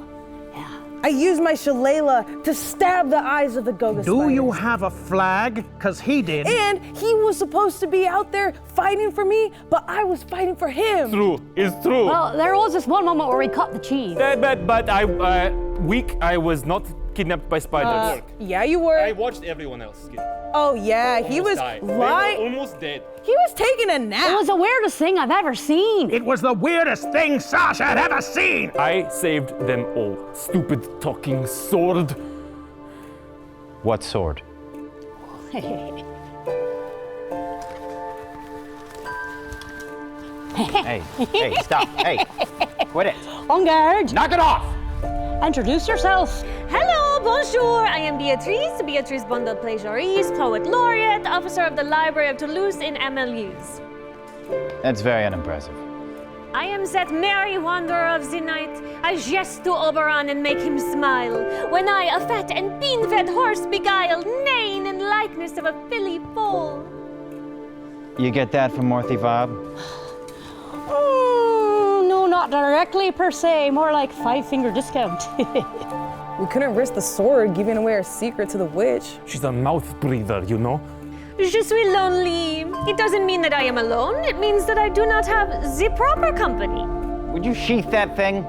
I used my shillelagh to stab the eyes of the Goga
Do
spiders.
you have a flag? 'Cause he did.
And he was supposed to be out there fighting for me, but I was fighting for him.
True, it's true.
Well, there was this one moment where we cut the cheese.
But I was not kidnapped by spiders.
Yeah, you were.
I watched everyone else get
Oh yeah, he was
lying.
lying.
Almost dead.
He was taking a nap.
It was the weirdest thing I've ever seen.
It was the weirdest thing Sasha had ever seen.
I saved them all. Stupid talking sword.
What sword? Hey, stop. Hey, quit it.
On guard.
Knock it off.
Introduce yourself.
Hello, bonjour. I am Beatrice Bondel Plagiaries, Poet Laureate, Officer of the Library of Toulouse in MLUs.
That's very unimpressive.
I am that merry wanderer of the night. I jest to Oberon and make him smile. When I, a fat and bean-fed horse, beguile, neighing in likeness of a filly foal.
You get that from Morthy Vob?
No, not directly per se. More like 5-finger discount.
We couldn't risk the sword giving away our secret to the witch.
She's a mouth breather, you know?
Je suis lonely. It doesn't mean that I am alone. It means that I do not have the proper company.
Would you sheath that thing?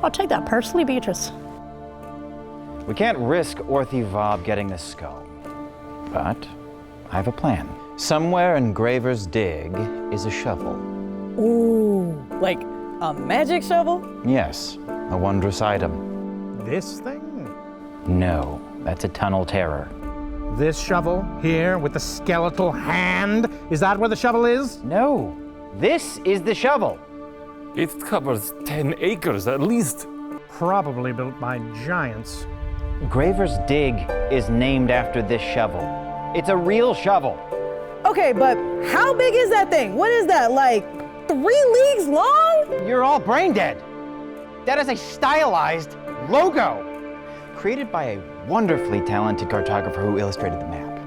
I'll take that personally, Beatrice.
We can't risk Orthy Vob getting the skull. But I have a plan. Somewhere in Graver's Dig is a shovel.
Ooh, like a magic shovel?
Yes, a wondrous item.
This thing?
No, that's a tunnel terror.
This shovel here with the skeletal hand? Is that where the shovel is?
No, this is the shovel.
It covers 10 acres at least.
Probably built by giants.
Graver's Dig is named after this shovel. It's a real shovel.
Okay, but how big is that thing? What is that, like 3 leagues long?
You're all brain dead. That is a stylized logo created by a wonderfully talented cartographer who illustrated the map.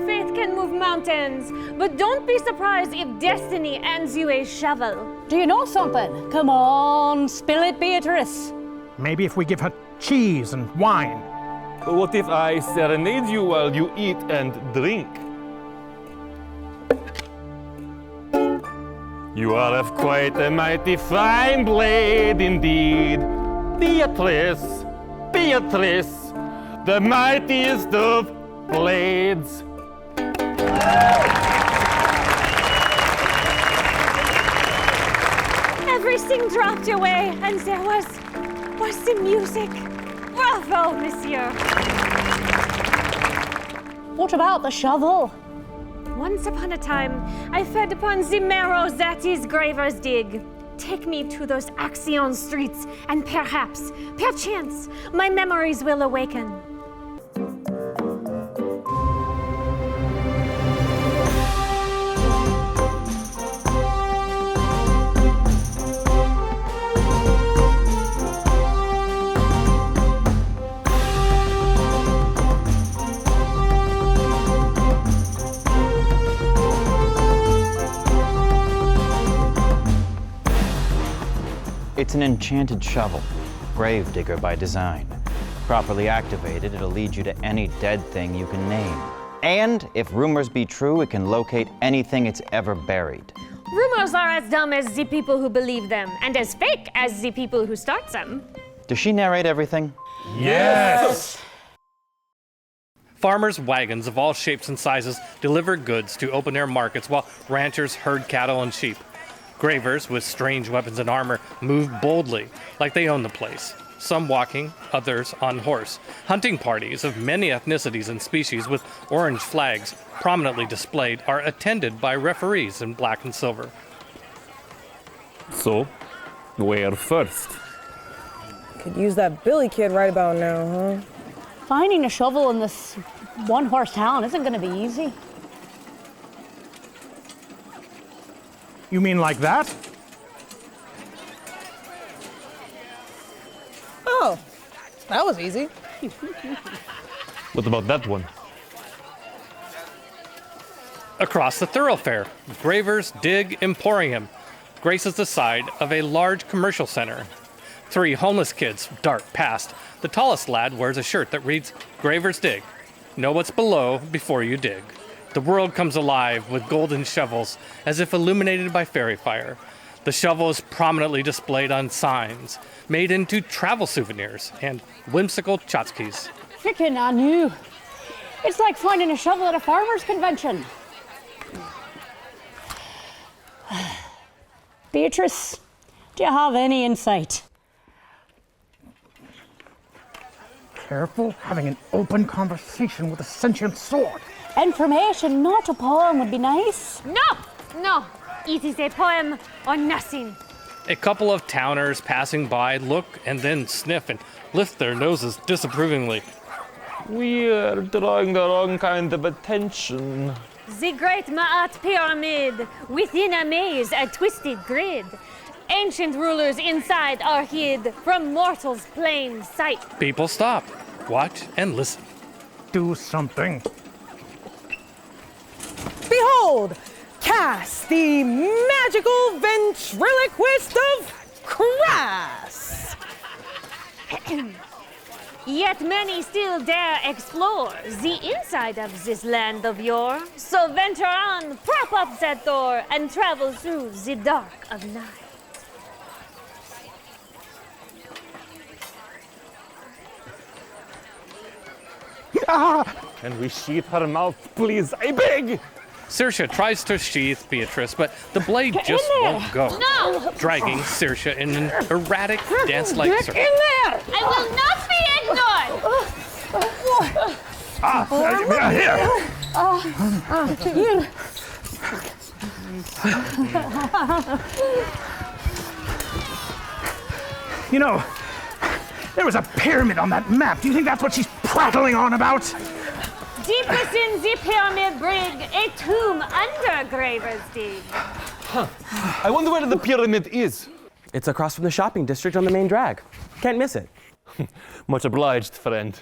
Faith can move mountains, but don't be surprised if destiny hands you a shovel.
Do you know something? Come on, spill it, Beatrice.
Maybe if we give her cheese and wine.
What if I serenade you while you eat and drink? You are of quite a mighty fine blade indeed. Beatrice, Beatrice, the mightiest of blades.
Everything dropped away, and there was the music. Bravo, monsieur.
What about the shovel?
Once upon a time, I fed upon the marrow that is Graver's Dig. Take me to those Axion streets, and perchance, my memories will awaken.
It's an enchanted shovel, gravedigger by design. Properly activated, it'll lead you to any dead thing you can name. And if rumors be true, it can locate anything it's ever buried.
Rumors are as dumb as the people who believe them, and as fake as the people who start them.
Does she narrate everything?
Yes! Farmers' wagons of all shapes and sizes deliver goods to open-air markets while ranchers herd cattle and sheep. Gravers with strange weapons and armor move boldly, like they own the place. Some walking, others on horse. Hunting parties of many ethnicities and species with orange flags prominently displayed are attended by referees in black and silver.
So, where first?
Could use that Billy kid right about now, huh?
Finding a shovel in this one-horse town isn't going to be easy.
You mean like that?
Oh, that was easy.
What about that one?
Across the thoroughfare, Graver's Dig Emporium graces the side of a large commercial center. 3 homeless kids dart past. The tallest lad wears a shirt that reads, Graver's Dig. Know what's below before you dig. The world comes alive with golden shovels, as if illuminated by fairy fire. The shovel is prominently displayed on signs, made into travel souvenirs and whimsical tchotchkes.
Frickin' I knew. It's like finding a shovel at a farmer's convention. Beatrice, do you have any insight?
Careful having an open conversation with a sentient sword.
Information, not a poem, would be nice.
No, it is a poem or nothing.
A couple of towners passing by look and then sniff and lift their noses disapprovingly.
We're drawing the wrong kind of attention.
The Great Ma'at Pyramid, within a maze, a twisted grid. Ancient rulers inside are hid from mortals' plain sight.
People stop, watch, and listen.
Do something.
Behold, cast the magical ventriloquist of Crass.
Yet many still dare explore the inside of this land of yore. So venture on, prop up that door, and travel through the dark of night.
Can we sheath her mouth, please? I beg!
Saoirse tries to sheath Beatrice, but the blade just won't go,
No!
dragging Saoirse in an erratic dance-like circle.
there! I will not be ignored!
Here. You know, there was a pyramid on that map. Do you think that's what she's prattling on about?
Deep within the pyramid brig, a tomb under Graver's Dig.
Huh. I wonder where the pyramid is.
It's across from the shopping district on the main drag. Can't miss it.
Much obliged, friend.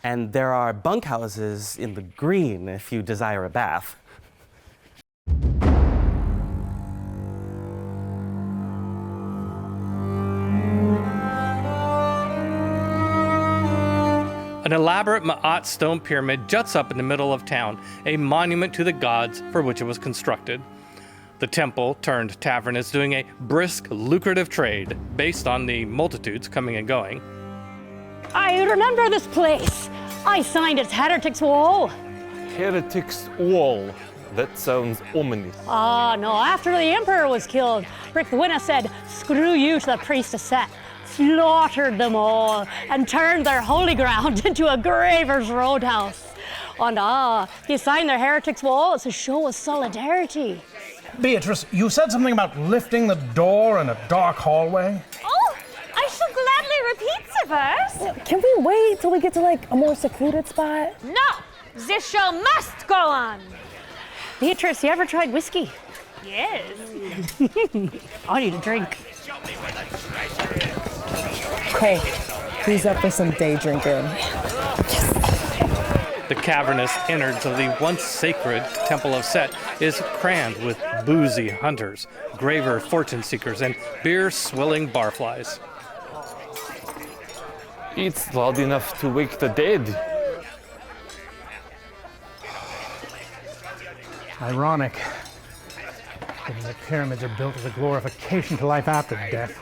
And there are bunkhouses in the green if you desire a bath.
An elaborate Ma'at stone pyramid juts up in the middle of town, a monument to the gods for which it was constructed. The temple turned tavern is doing a brisk, lucrative trade based on the multitudes coming and going.
I remember this place. I signed its Heretic's Wall.
Heretic's Wall. That sounds ominous.
Ah, no, after the Emperor was killed, Rick the Winner said, screw you to the priestess set. Slaughtered them all and turned their holy ground into a graver's roadhouse. And he signed their Heretic's Wall as a show of solidarity.
Beatrice, you said something about lifting the door in a dark hallway?
Oh, I shall gladly repeat the verse.
Can we wait till we get to like a more secluded spot?
No, this show must go on.
Beatrice, you ever tried whiskey?
Yes.
I need a drink.
Cole, he's up for some day drinking.
The cavernous innards of the once sacred Temple of Set is crammed with boozy hunters, graver fortune seekers, and beer-swilling barflies.
It's loud enough to wake the dead.
Ironic. Given the pyramids are built as a glorification to life after death.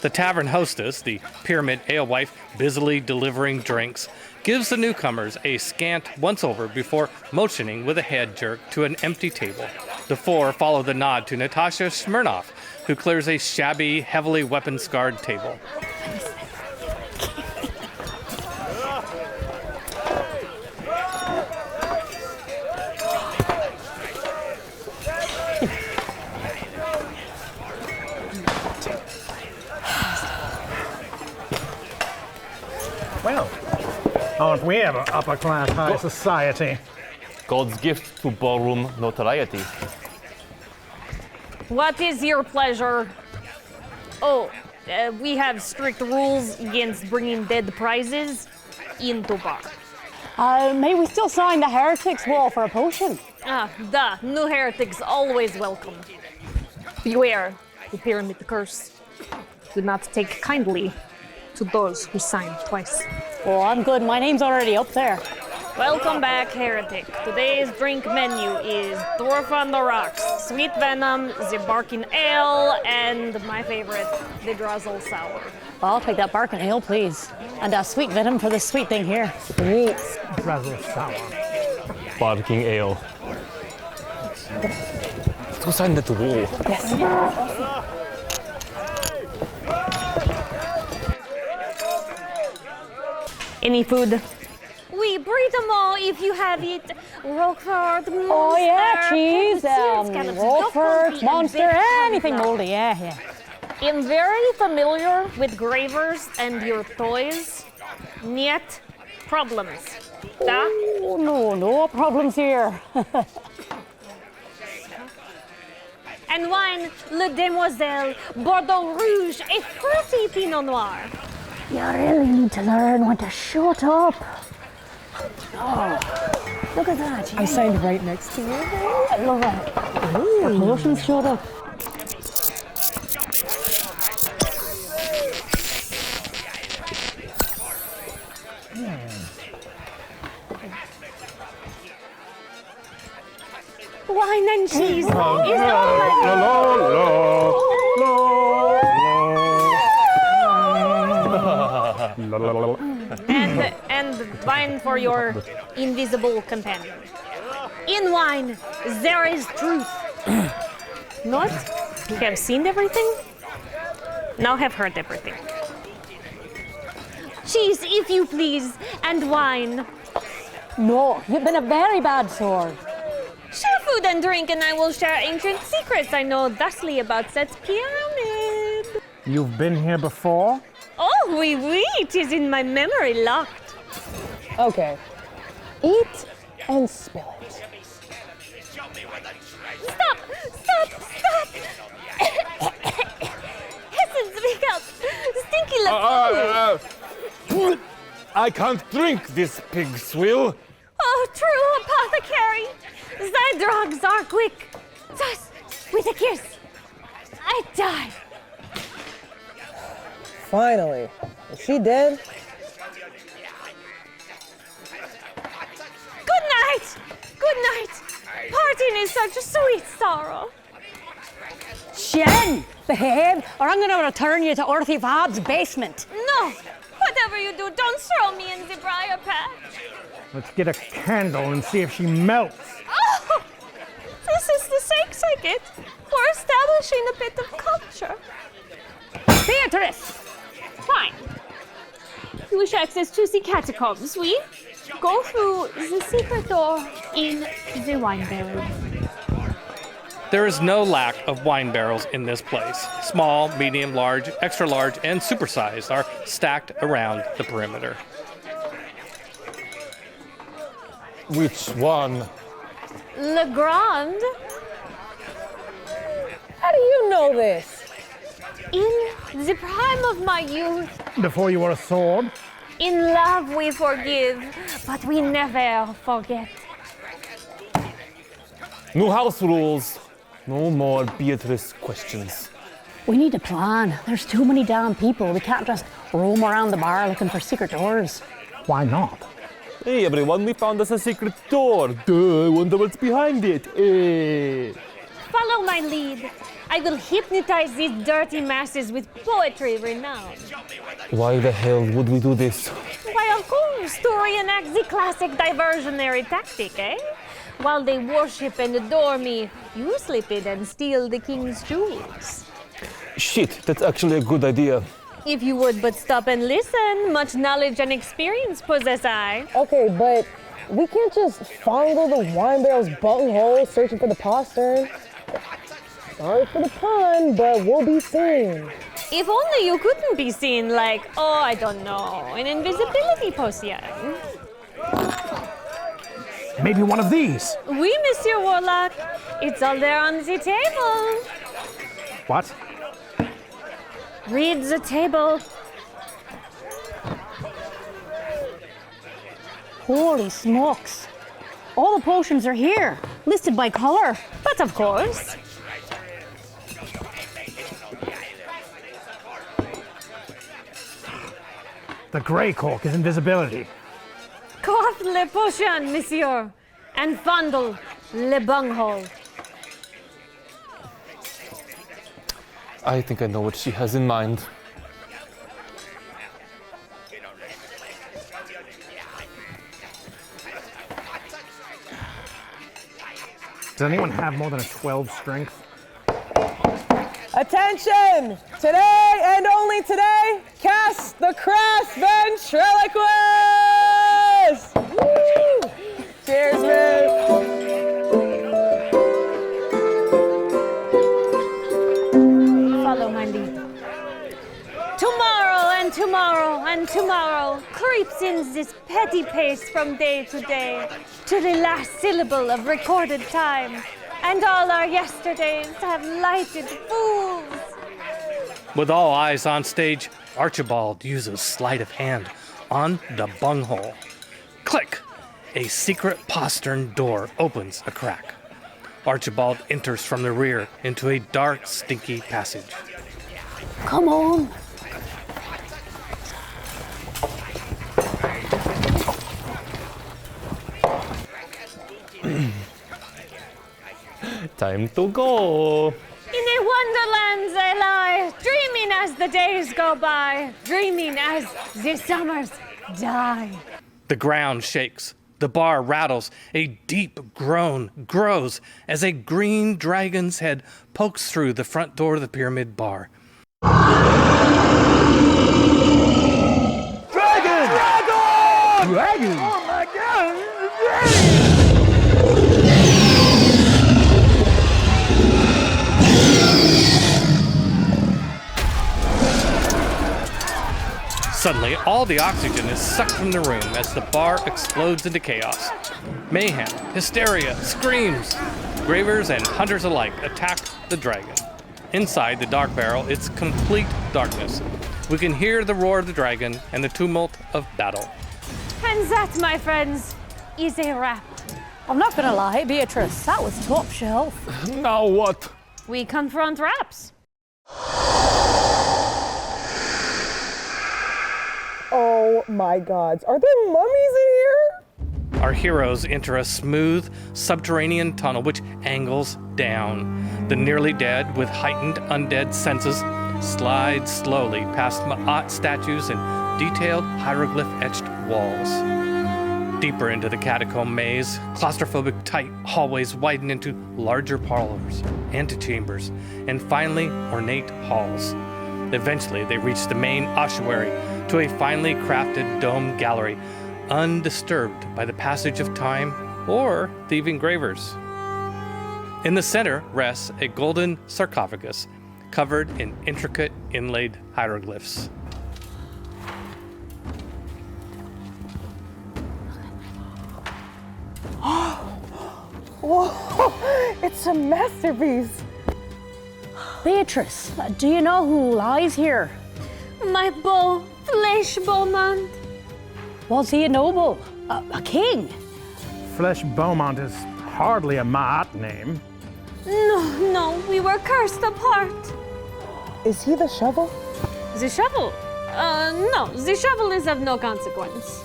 The tavern hostess, the pyramid alewife busily delivering drinks, gives the newcomers a scant once-over before motioning with a head jerk to an empty table. The four follow the nod to Natasha Smirnoff, who clears a shabby, heavily weapon-scarred table.
Well, aren't we ever upper-class high society?
God's gift to ballroom notoriety.
What is your pleasure? Oh, we have strict rules against bringing dead prizes into bar.
May we still sign the heretic's wall for a potion?
New heretics always welcome. Beware the pyramid curse. Do not take kindly to those who sign twice.
Oh, I'm good. My name's already up there.
Welcome back, heretic. Today's drink menu is Dwarf on the Rocks, Sweet Venom, the Barking Ale, and my favorite, the Drizzle Sour.
I'll take that barking ale, please. And sweet venom for this sweet thing here. Sweet.
Drizzle Sour.
Barking ale. Let's go sign that wall.
Yes.
Any food? We breed them all if you have it. Roquefort, Monster.
Oh yeah, cheese, Roquefort, Monster, anything moldy, yeah.
I'm very familiar with gravers and your toys. Niet problems. Da?
Oh, no problems here.
And wine, Le Demoiselle, Bordeaux Rouge, a fruity Pinot Noir.
You really need to learn when to shut up. Oh, look at that.
I signed right next to you.
I love that. Ooh. The Russians showed up.
Wine and cheese is all I and wine for your invisible companion. In wine, there is truth. Not? You have seen everything? Now have heard everything. Cheese, if you please, and wine.
No, you've been a very bad sword.
Share food and drink, and I will share ancient secrets I know thusly about Set's pyramid.
You've been here before?
Oh, oui, it is in my memory locked.
Okay. Eat and spill it.
Stop! Listen, speak up. Stinky food.
I can't drink this pig swill.
Oh, true apothecary. Thy drugs are quick. Thus, with a kiss, I die.
Finally. Is she dead?
Good night. Parting is such a sweet sorrow.
Jen, behave, or I'm going to return you to Orthy Fab's basement.
No, whatever you do, don't throw me in the briar patch.
Let's get a candle and see if she melts.
Oh, this is the thanks I get for establishing a bit of culture.
Beatrice!
Fine. You wish access to the catacombs, we go through the secret door in the wine barrel.
There is no lack of wine barrels in this place. Small, medium, large, extra large, and supersized are stacked around the perimeter.
Which one?
Le Grand.
How do you know this?
In the prime of my youth.
Before you were a sword?
In love we forgive, but we never forget.
New house rules. No more Beatrice questions.
We need a plan. There's too many damn people. We can't just roam around the bar looking for secret doors.
Why not?
Hey everyone, we found us a secret door. Duh, I wonder what's behind it.
Follow my lead. I will hypnotize these dirty masses with poetry renowned.
Why the hell would we do this?
Why, of course, to reenact the classic diversionary tactic, eh? While they worship and adore me, you slip in and steal the king's jewels.
Shit, that's actually a good idea.
If you would but stop and listen, much knowledge and experience possess I.
Okay, but we can't just fondle the wine barrel's bunghole searching for the postern. Sorry for the pun, but we'll be seen.
If only you couldn't be seen like, oh, I don't know, an invisibility potion.
Maybe one of these.
Oui, Monsieur Warlock. It's all there on the table.
What?
Read the table.
Holy smokes. All the potions are here, listed by color.
But of course.
The gray cork is invisibility.
Quaff le potion, monsieur, and fondle le bunghole.
I think I know what she has in mind.
Does anyone have more than a 12 strength?
Attention! Today and only today, cast the crass ventriloquist! Woo! Cheers, man!
Follow my lead. Tomorrow and tomorrow and tomorrow creeps in this petty pace from day to day, to the last syllable of recorded time. And all our yesterdays have lighted fools.
With all eyes on stage, Archibald uses sleight of hand on the bunghole. Click! A secret postern door opens a crack. Archibald enters from the rear into a dark, stinky passage.
Come on.
Time to go.
In a wonderland they lie, dreaming as the days go by, dreaming as the summers die.
The ground shakes. The bar rattles. A deep groan grows as a green dragon's head pokes through the front door of the Pyramid Bar.
Dragon!
Dragon!
Dragon!
Oh my god!
Suddenly, all the oxygen is sucked from the room as the bar explodes into chaos. Mayhem, hysteria, screams. Gravers and hunters alike attack the dragon. Inside the dark barrel, it's complete darkness. We can hear the roar of the dragon and the tumult of battle.
And that, my friends, is a wrap.
I'm not gonna lie, Beatrice, that was top shelf.
Now what?
We confront raps.
Oh my gods, are there mummies in here?
Our heroes enter a smooth subterranean tunnel which angles down. The nearly dead, with heightened undead senses, slide slowly past Ma'at statues and detailed hieroglyph-etched walls. Deeper into the catacomb maze, claustrophobic tight hallways widen into larger parlors, antechambers, and finally ornate halls. Eventually, they reach the main ossuary, to a finely crafted dome gallery, undisturbed by the passage of time or thieving gravers. In the center rests a golden sarcophagus covered in intricate inlaid hieroglyphs.
Whoa, it's a masterpiece.
Beatrice, do you know who lies here?
My beau, Flesh Beaumont.
Was he a noble? A king?
Flesh Beaumont is hardly a Ma'at name.
No, we were cursed apart.
Is he the shovel?
The shovel? No, the shovel is of no consequence.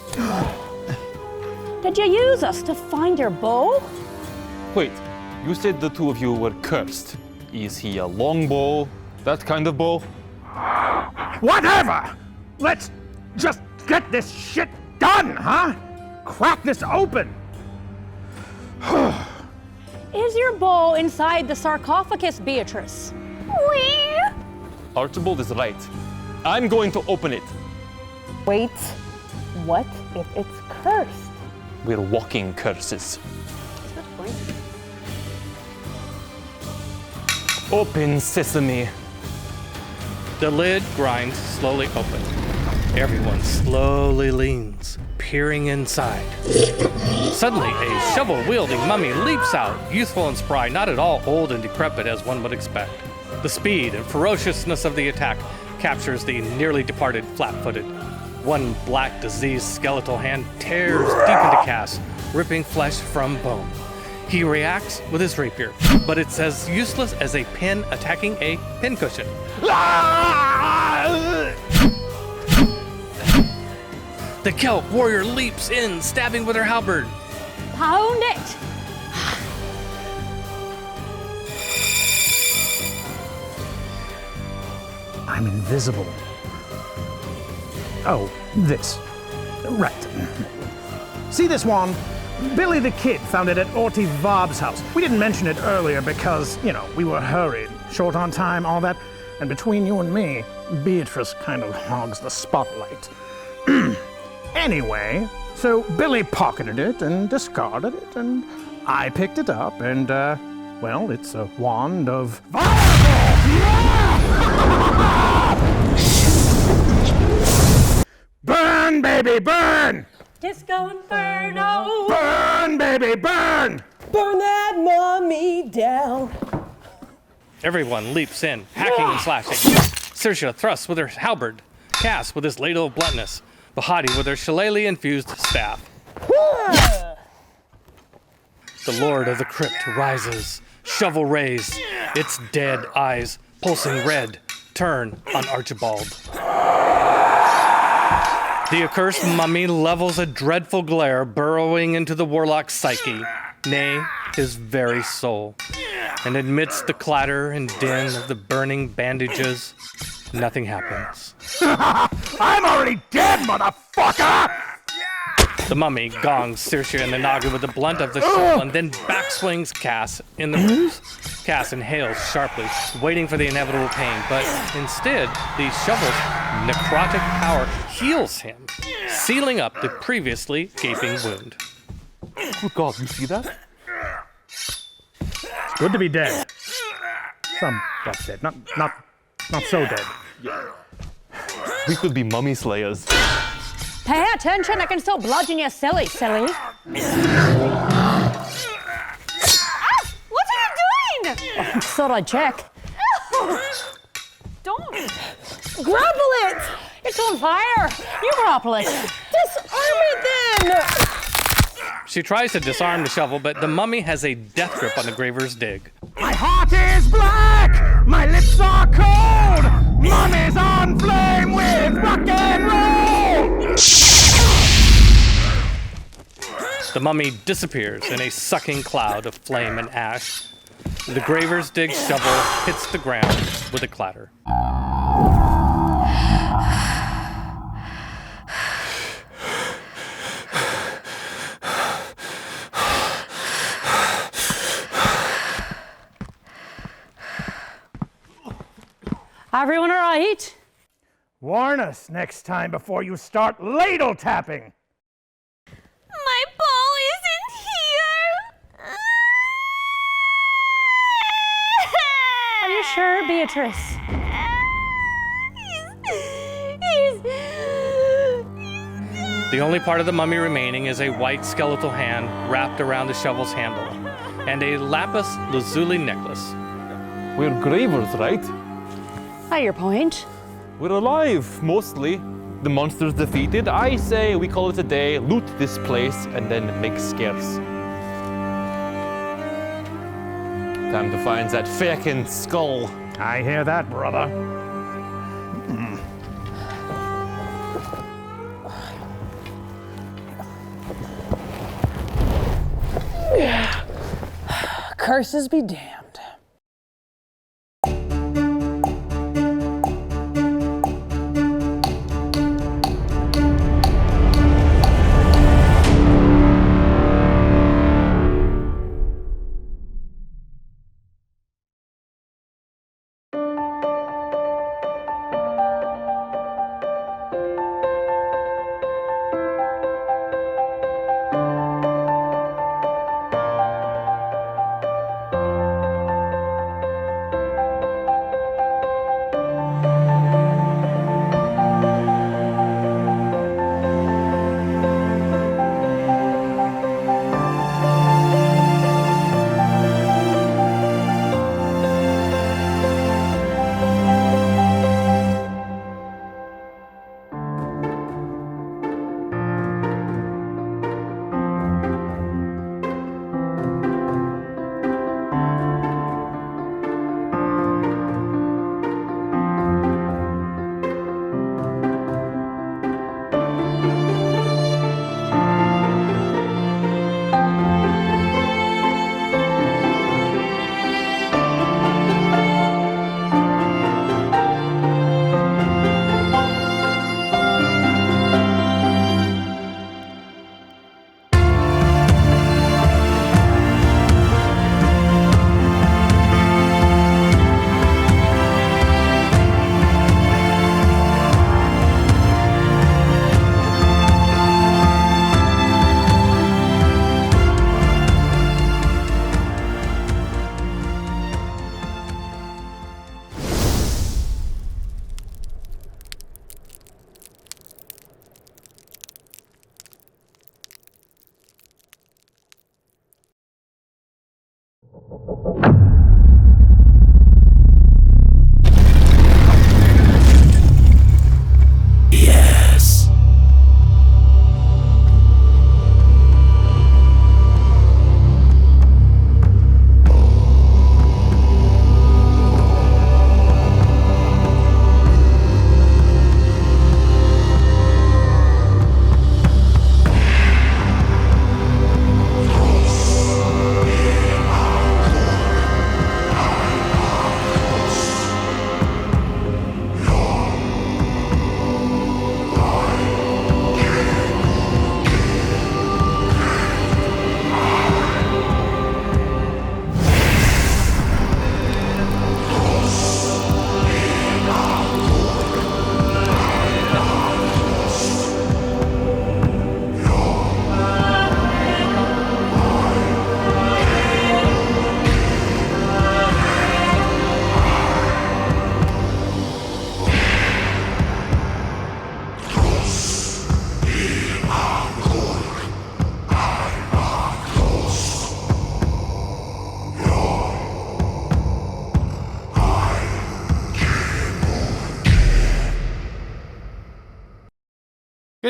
Did you use us to find your bow?
Wait, you said the two of you were cursed. Is he a longbow? That kind of bow?
Whatever! Let's just get this shit done, huh? Crack this open!
Is your bow inside the sarcophagus, Beatrice?
Archibald is right. I'm going to open it.
Wait, what if it's cursed?
We're walking curses. Open sesame.
The lid grinds slowly open. Everyone slowly leans, peering inside. Suddenly, a shovel-wielding mummy leaps out, youthful and spry, not at all old and decrepit as one would expect. The speed and ferociousness of the attack captures the nearly departed flat-footed. One black, diseased skeletal hand tears deep into Cass, ripping flesh from bone. He reacts with his rapier, but it's as useless as a pin attacking a pincushion. The Celt warrior leaps in, stabbing with her halberd.
Pound it!
I'm invisible. Oh, this. Right. See this wand? Billy the Kid found it at Orty Vob's house. We didn't mention it earlier because, we were hurried, short on time, all that. And between you and me, Beatrice kind of hogs the spotlight. Anyway, so Billy pocketed it and discarded it, and I picked it up, and, well, it's a wand of burn, baby, burn!
Disco Inferno!
Burn, baby, burn!
Burn that mummy down.
Everyone leaps in, hacking and slashing. Saoirse thrusts with her halberd, Cass with his ladle of bluntness, Bahati with her shillelagh-infused staff. The Lord of the Crypt rises, shovel raised, its dead eyes pulsing red, turn on Archibald. The accursed mummy levels a dreadful glare burrowing into the warlock's psyche, nay, his very soul. And amidst the clatter and din of the burning bandages, nothing happens.
I'm already dead, motherfucker!
The mummy gongs Saoirse in the noggin with the blunt of the shovel and then backswings Cass in the ribs. Cass inhales sharply, waiting for the inevitable pain, but instead, the shovel's necrotic power heals him, sealing up the previously gaping wound.
Oh God, you see that?
Good to be dead. Some got dead, not so dead.
We could be mummy slayers.
Pay attention, I can still bludgeon you silly.
Ah! What are you doing?
I thought I'd check.
Don't.
Grapple it! It's on fire! You grapple it!
Disarm it then!
She tries to disarm the shovel, but the mummy has a death grip on the graver's dig.
My heart is black! My lips are cold! Mummy's on flame with rock and roll!
The mummy disappears in a sucking cloud of flame and ash. The graver's dig shovel hits the ground with a clatter.
Everyone all right?
Warn us next time before you start ladle tapping.
My ball isn't here.
Are you sure, Beatrice?
The only part of the mummy remaining is a white skeletal hand wrapped around the shovel's handle, and a lapis lazuli necklace.
We're gravers, right?
At your point.
We're alive, mostly. The monster's defeated. I say we call it a day, loot this place, and then make scarce. Time to find that feckin' skull.
I hear that, brother.
Curses be damned.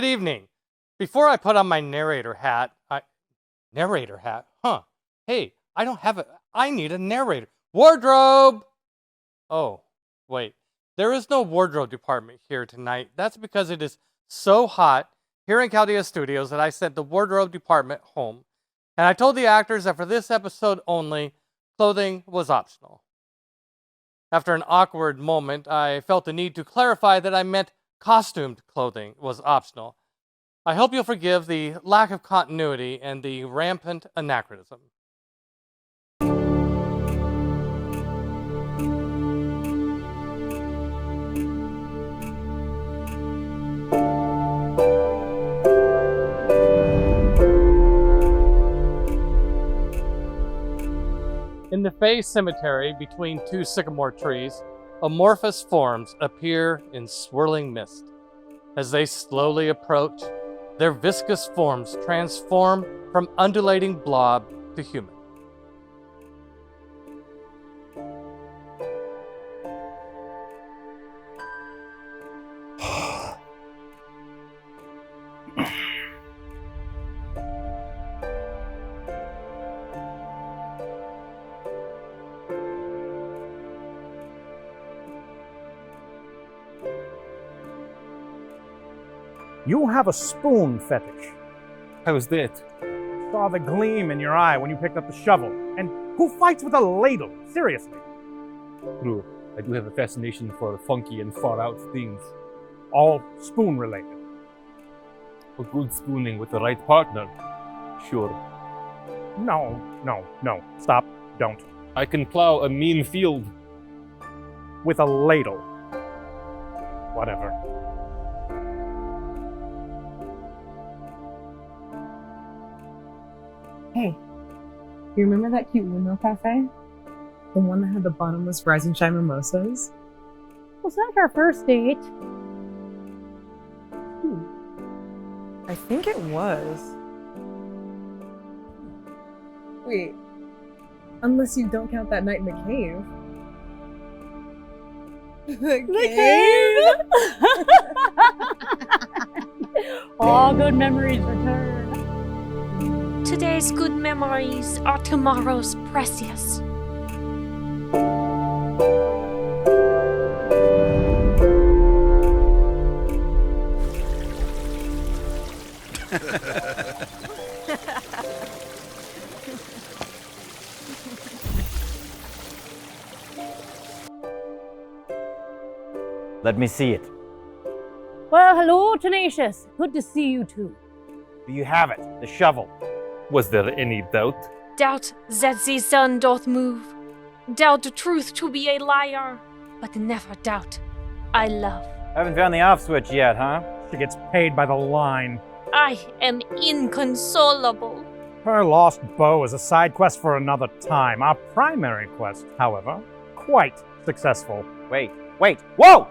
Good evening. Before I put on my narrator hat, Narrator hat? Huh. Hey, I don't have I need a narrator. Wardrobe! Oh, wait. There is no wardrobe department here tonight. That's because it is so hot here in Chaldea Studios that I sent the wardrobe department home. And I told the actors that for this episode only, clothing was optional. After an awkward moment, I felt the need to clarify that I meant costumed clothing was optional. I hope you'll forgive the lack of continuity and the rampant anachronism. In the Fey Cemetery, between two sycamore trees, amorphous forms appear in swirling mist. As they slowly approach, their viscous forms transform from undulating blob to human.
You have a spoon fetish.
How's that?
Saw the gleam in your eye when you picked up the shovel. And who fights with a ladle? Seriously.
True. I do have a fascination for funky and far out things.
All spoon related.
For good spooning with the right partner. Sure.
No. Stop. Don't.
I can plow a mean field.
With a ladle. Whatever.
Hey, you remember that cute window cafe? The one that had the bottomless Rise and Shine mimosas?
Was that our first date?
I think it was. Wait, unless you don't count that night in the cave. The
cave! All good memories return.
Today's good memories are tomorrow's precious.
Let me see it.
Well, hello, Tenacious. Good to see you too.
Do you have it? The shovel.
Was there any doubt?
Doubt that the sun doth move. Doubt the truth to be a liar. But never doubt I love.
Haven't found the off switch yet, huh?
She gets paid by the line.
I am inconsolable.
Her lost bow is a side quest for another time. Our primary quest, however, quite successful.
Wait. Whoa!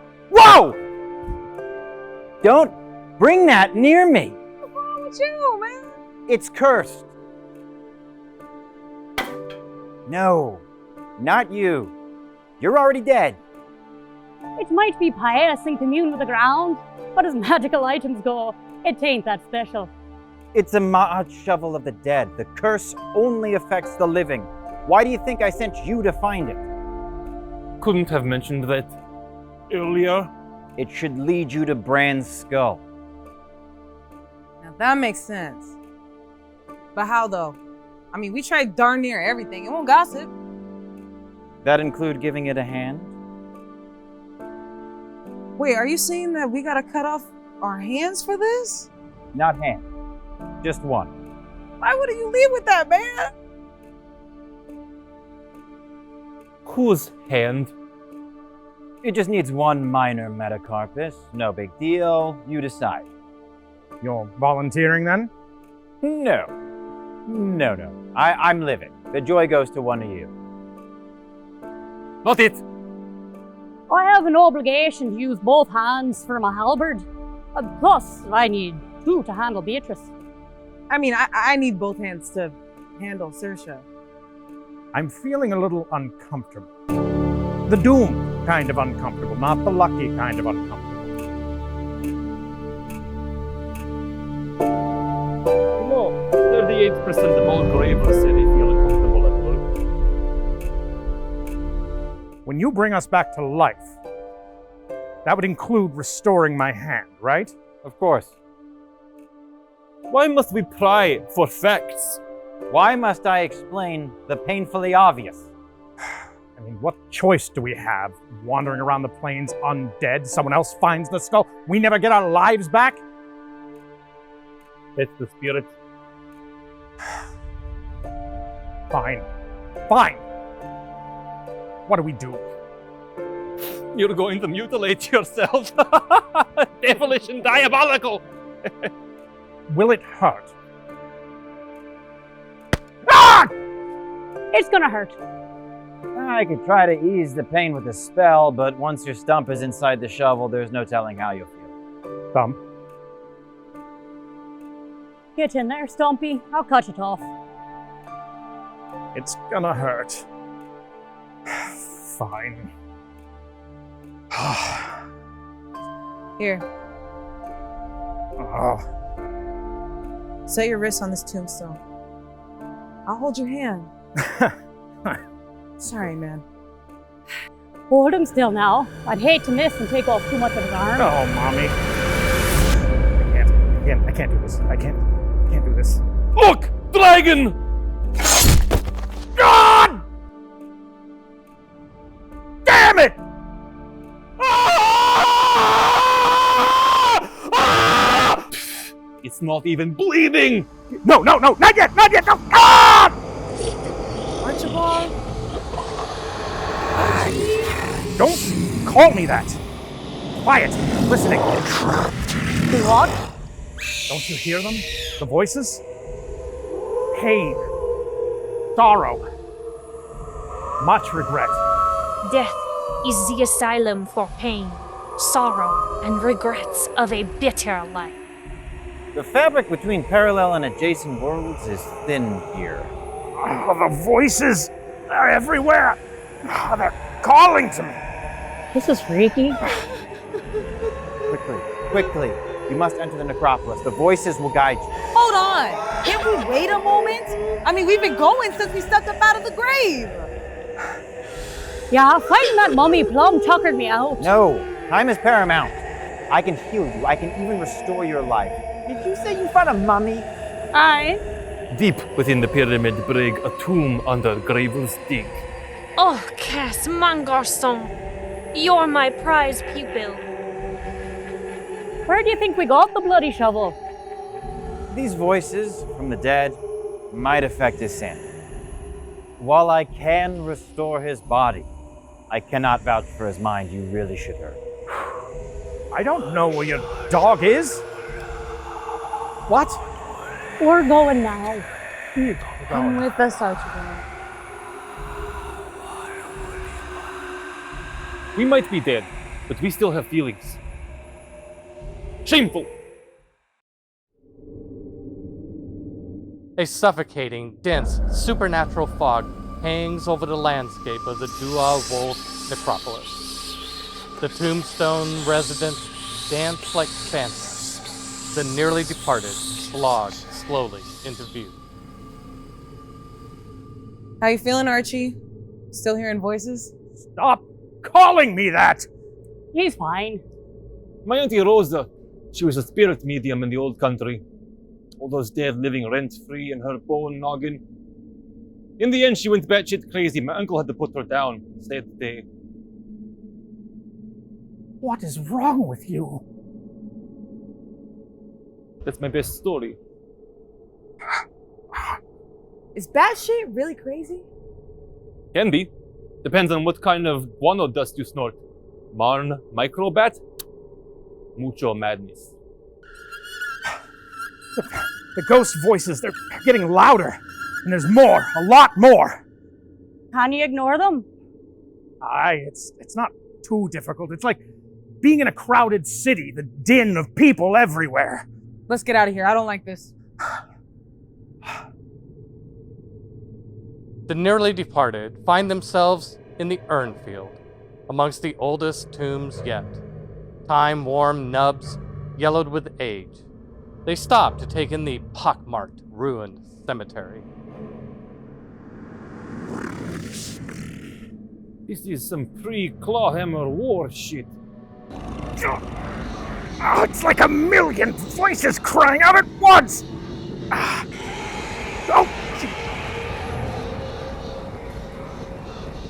Don't bring that near me.
What's wrong with you, man?
It's cursed. No, not you. You're already dead.
It might be pious and commune with the ground, but as magical items go, it ain't that special.
It's a Ma'at shovel of the dead. The curse only affects the living. Why do you think I sent you to find it?
Couldn't have mentioned that earlier.
It should lead you to Bran's skull.
Now that makes sense. But how though? I mean, we tried darn near everything. It won't gossip.
That include giving it a hand?
Wait, are you saying that we gotta cut off our hands for this?
Not hand. Just one.
Why wouldn't you leave with that, man?
Whose hand?
It just needs one minor metacarpus. No big deal. You decide.
You're volunteering then?
No. I'm living. The joy goes to one of you.
Not it!
I have an obligation to use both hands for my halberd. Plus, I need two to handle Beatrice.
I mean, I need both hands to handle Saoirse.
I'm feeling a little uncomfortable. The doomed kind of uncomfortable, not the lucky kind of uncomfortable.
No, 38% of all gravers say they feel uncomfortable at work.
When you bring us back to life, that would include restoring my hand, right?
Of course.
Why must we pry for facts?
Why must I explain the painfully obvious?
I mean, what choice do we have? Wandering around the plains undead, someone else finds the skull, we never get our lives back?
That's the spirit.
Fine. What do we do?
You're going to mutilate yourself. Devilish and diabolical.
Will it hurt?
It's gonna hurt.
I could try to ease the pain with a spell, but once your stump is inside the shovel, there's no telling how you'll feel.
Stump?
Get in there, Stumpy. I'll cut it off.
It's gonna hurt. Fine.
Here.
Oh.
Set your wrist on this tombstone. I'll hold your hand. Sorry, man.
Hold him still now. I'd hate to miss and take off too much of his arm.
Oh, Mommy. I can't. can't do this. I can't do this.
Look! Dragon!
God! Damn it!
It's not even bleeding!
No, not yet, no! Ah!
Archibald?
Don't call me that. Quiet, listening.
What?
Don't you hear them? The voices? Pain. Sorrow. Much regret.
Death is the asylum for pain, sorrow, and regrets of a bitter life.
The fabric between parallel and adjacent worlds is thin here.
Oh, the voices are everywhere. Oh, they're calling to me.
This is freaky.
Quickly. You must enter the necropolis. The voices will guide you.
Hold on. Can't we wait a moment? I mean, we've been going since we stepped up out of the grave.
Yeah, fighting that mummy plum tuckered me out.
No, time is paramount. I can heal you. I can even restore your life. Did you say you found a mummy?
Aye.
Deep within the pyramid brig, a tomb under Gravel's dig.
Oh, Cass, mon garçon, you're my prize pupil.
Where do you think we got the bloody shovel?
These voices from the dead might affect his sanity. While I can restore his body, I cannot vouch for his mind. You really should hurry.
I don't know where your dog is. What?
We're going now.
Come with us, Archibald.
We might be dead, but we still have feelings. Shameful!
A suffocating, dense, supernatural fog hangs over the landscape of the Dua Wolf necropolis. The tombstone residents dance like phantoms. The nearly departed slog slowly into view.
How you feeling, Archie? Still hearing voices?
Stop calling me that!
He's fine.
My Auntie Rosa, she was a spirit medium in the old country. All those dead living rent-free in her bone noggin. In the end, she went batshit crazy. My uncle had to put her down. Sad day.
What is wrong with you?
That's my best story.
Is batshit really crazy?
Can be. Depends on what kind of guano dust you snort. Marn microbat? Mucho madness.
The ghost voices, they're getting louder. And there's more, a lot more.
Can you ignore them?
It's not too difficult. It's like being in a crowded city, the din of people everywhere.
Let's get out of here. I don't like this.
The nearly departed find themselves in the Urnfield, amongst the oldest tombs yet. Time-worn nubs, yellowed with age. They stop to take in the pockmarked, ruined cemetery.
This is some pre-Clawhammer war shit.
Oh, it's like a million voices crying out at once! Oh,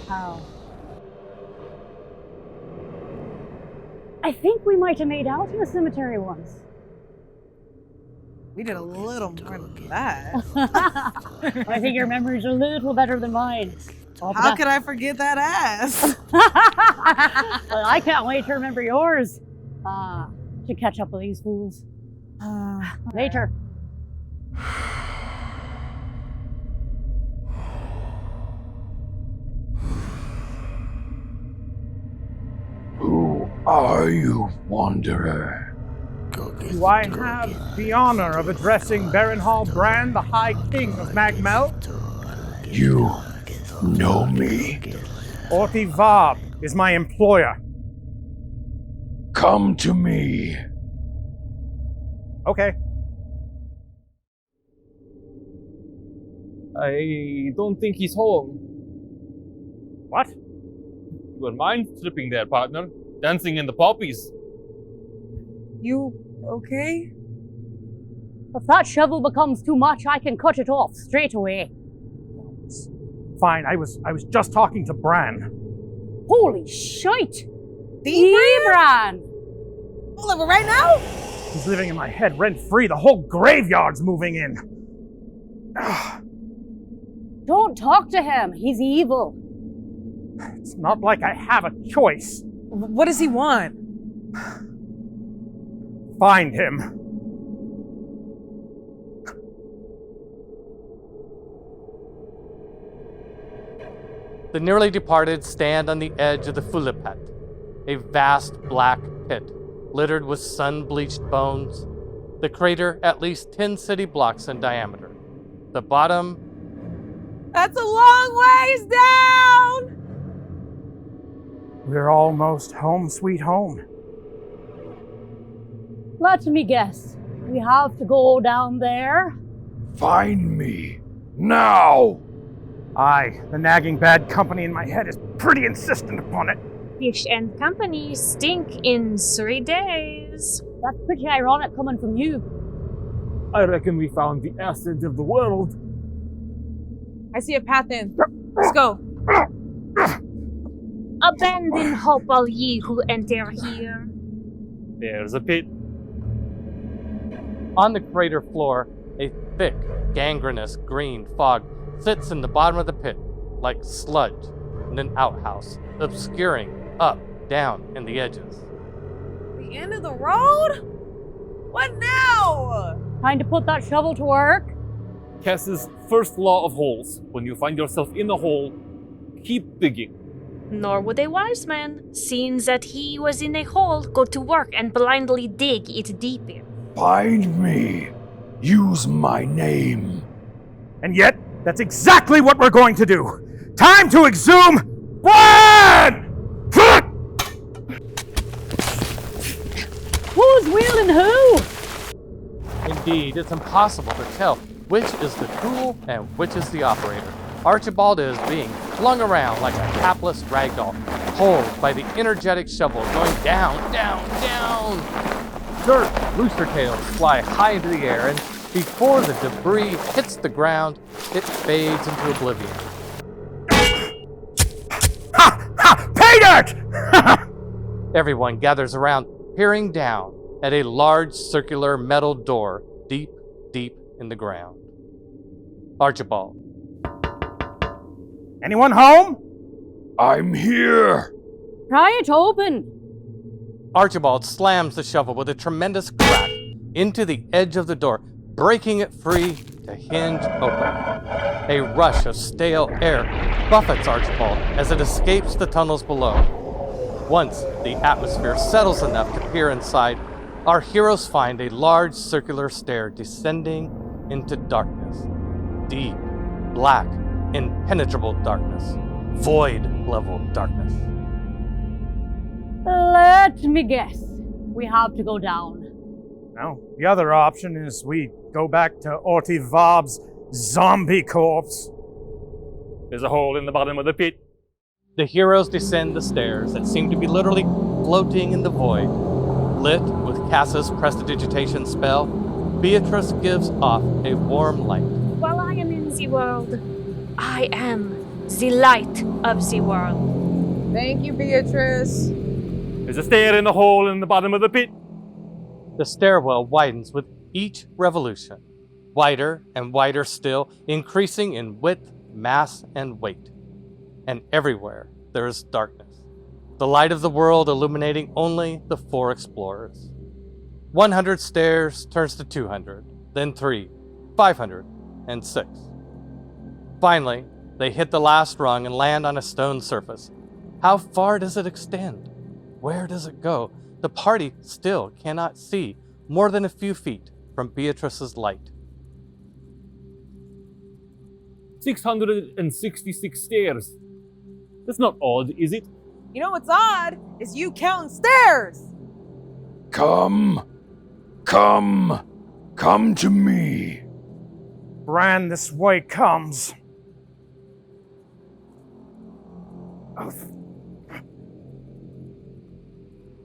How? I think we might have made out in the cemetery once.
We did a little more than that.
I think your memory's a little better than mine.
How could I forget that ass?
Well, I can't wait to remember yours. To catch up with these fools. Later.
Who are you, wanderer?
do I have the honor of addressing Baron Hall Brand, the High King of Magmel?
You know me?
Orti Vab is my employer.
Come to me.
Okay.
I don't think he's home.
What?
You were mind-tripping there, partner. Dancing in the poppies.
You okay?
If that shovel becomes too much, I can cut it off straight away.
Fine, I was just talking to Bran.
Holy shite!
Bran?
Bran!
Right now?
He's living in my head rent-free. The whole graveyard's moving in.
Don't talk to him. He's evil.
It's not like I have a choice.
What does he want?
Find him.
The nearly departed stand on the edge of the SUPERCUT, a vast black pit littered with sun-bleached bones, the crater at least 10 city blocks in diameter. The bottom...
That's a long ways down!
We're almost home, sweet home.
Let me guess. We have to go down there?
Find me. Now!
Aye, the nagging bad company in my head is pretty insistent upon it.
Fish and company stink in 3 days.
That's pretty ironic coming from you.
I reckon we found the essence of the world.
I see a path in. Let's go.
Abandon hope, all ye who enter here.
There's a pit.
On the crater floor, a thick, gangrenous green fog sits in the bottom of the pit, like sludge in an outhouse, obscuring up, down, and the edges.
The end of the road? What now?
Time to put that shovel to work?
Cass's first law of holes. When you find yourself in a hole, keep digging.
Nor would a wise man, seeing that he was in a hole, go to work and blindly dig it deeper.
Find me. Use my name.
And yet, that's exactly what we're going to do. Time to exhume Bran!
Who's wielding who?
Indeed, it's impossible to tell which is the tool and which is the operator. Archibald is being flung around like a hapless ragdoll, pulled by the energetic shovel going down, down, down. Dirt rooster-tails fly high into the air, and before the debris hits the ground, it fades into oblivion.
Pay dirt!
Everyone gathers around, peering down at a large circular metal door deep, deep in the ground. Archibald.
Anyone home?
I'm here.
Pry it open.
Archibald slams the shovel with a tremendous crack into the edge of the door, breaking it free to hinge open. A rush of stale air buffets Archibald as it escapes the tunnels below. Once the atmosphere settles enough to peer inside, our heroes find a large circular stair descending into darkness. Deep, black, impenetrable darkness. Void-level darkness.
Let me guess. We have to go down.
No, the other option is we go back to Orty Vob's zombie corpse.
There's a hole in the bottom of the pit.
The heroes descend the stairs that seem to be literally floating in the void. Lit with Cass's prestidigitation spell, Beatrice gives off a warm light.
While I am in the world, I am the light of the world.
Thank you, Beatrice.
There's a stair in the hole in the bottom of the pit.
The stairwell widens with each revolution, wider and wider still, increasing in width, mass, and weight. And everywhere there is darkness, the light of the world illuminating only the 4 explorers. 100 stairs turns to 200, then 3, 500, and 6. Finally, they hit the last rung and land on a stone surface. How far does it extend? Where does it go? The party still cannot see more than a few feet from Beatrice's light.
666 stairs. That's not odd, is it?
You know what's odd is you counting stairs.
Come to me.
Bran, this way comes.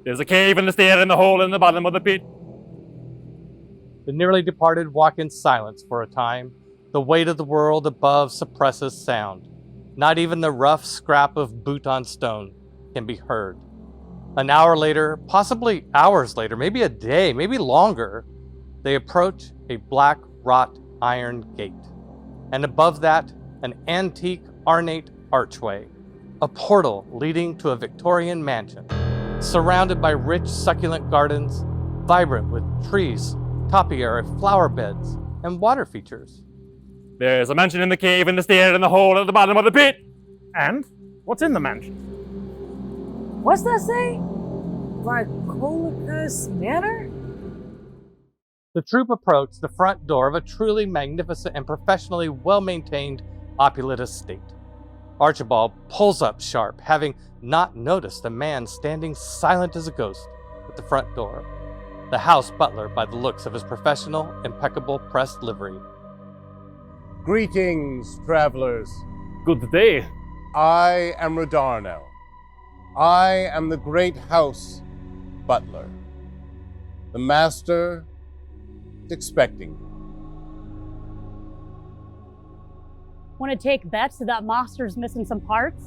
There's a cave in the stair in the hole in the bottom of the pit.
The nearly departed walk in silence for a time. The weight of the world above suppresses sound. Not even the rough scrap of boot on stone can be heard. An hour later, possibly hours later, maybe a day, maybe longer, they approach a black wrought iron gate. And above that, an antique, ornate archway, a portal leading to a Victorian mansion, surrounded by rich, succulent gardens, vibrant with trees, topiary flower beds, and water features.
There's a mansion in the cave, in the stair, in the hole at the bottom of the pit.
And what's in the mansion?
What's that say? Actoroke Manor?
The troop approached the front door of a truly magnificent and professionally well-maintained opulent estate. Archibald pulls up sharp, having not noticed a man standing silent as a ghost at the front door. The house butler by the looks of his professional, impeccable pressed livery.
Greetings, travelers.
Good day.
I am Rodarno. I am the great house butler. The master is expecting you.
Want to take bets that master's missing some parts?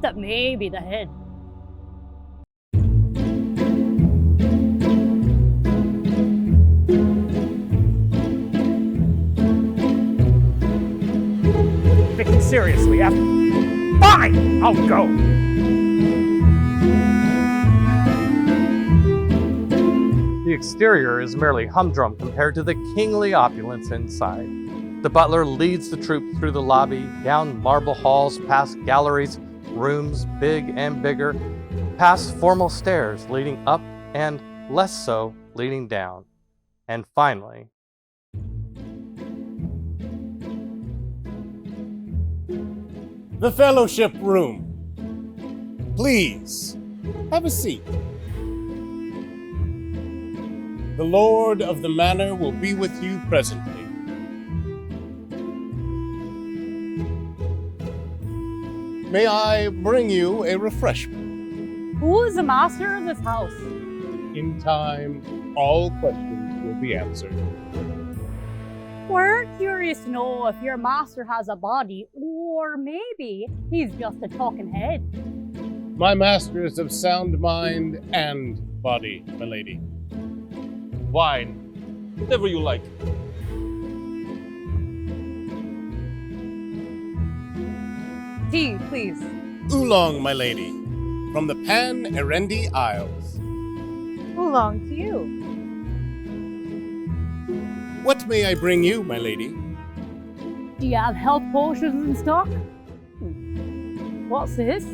That may be the head.
Vicky, seriously, Fine! I'll go!
The exterior is merely humdrum compared to the kingly opulence inside. The butler leads the troop through the lobby, down marble halls, past galleries, rooms big and bigger, past formal stairs leading up and, less so, leading down. And finally,
The fellowship room. Please, have a seat. The lord of the manor will be with you presently. May I bring you a refreshment?
Who is the master of this house?
In time, all questions will be answered.
We're curious to know if your master has a body, or maybe he's just a talking head.
My master is of sound mind and body, my lady.
Wine. Whatever you like.
Tea, please.
Oolong, my lady, from the Pan Erendi Isles.
Oolong to you.
What may I bring you, my lady?
Do you have health potions in stock? What's this?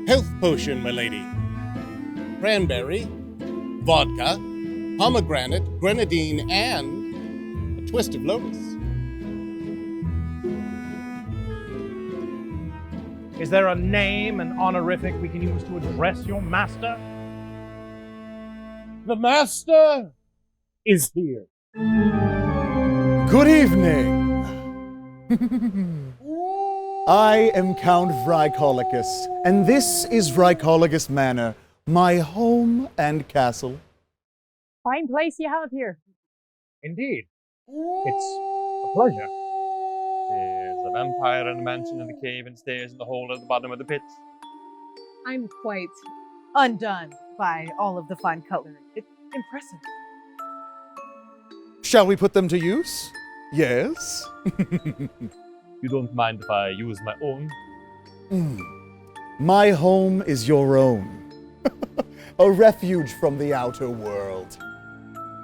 Health potion, my lady. Cranberry, vodka, pomegranate, grenadine, and a twist of lotus.
Is there a name, an honorific we can use to address your master?
The master is here.
Good evening. I am Count Vrykologus, and this is Vrykologus Manor, my home and castle.
Fine place you have here.
Indeed. It's a pleasure.
There's a vampire in a mansion in the cave and stairs in the hole at the bottom of the pit.
I'm quite undone by all of the fine coloring. It's impressive.
Shall we put them to use? Yes?
You don't mind if I use my own?
My home is your own. A refuge from the outer world.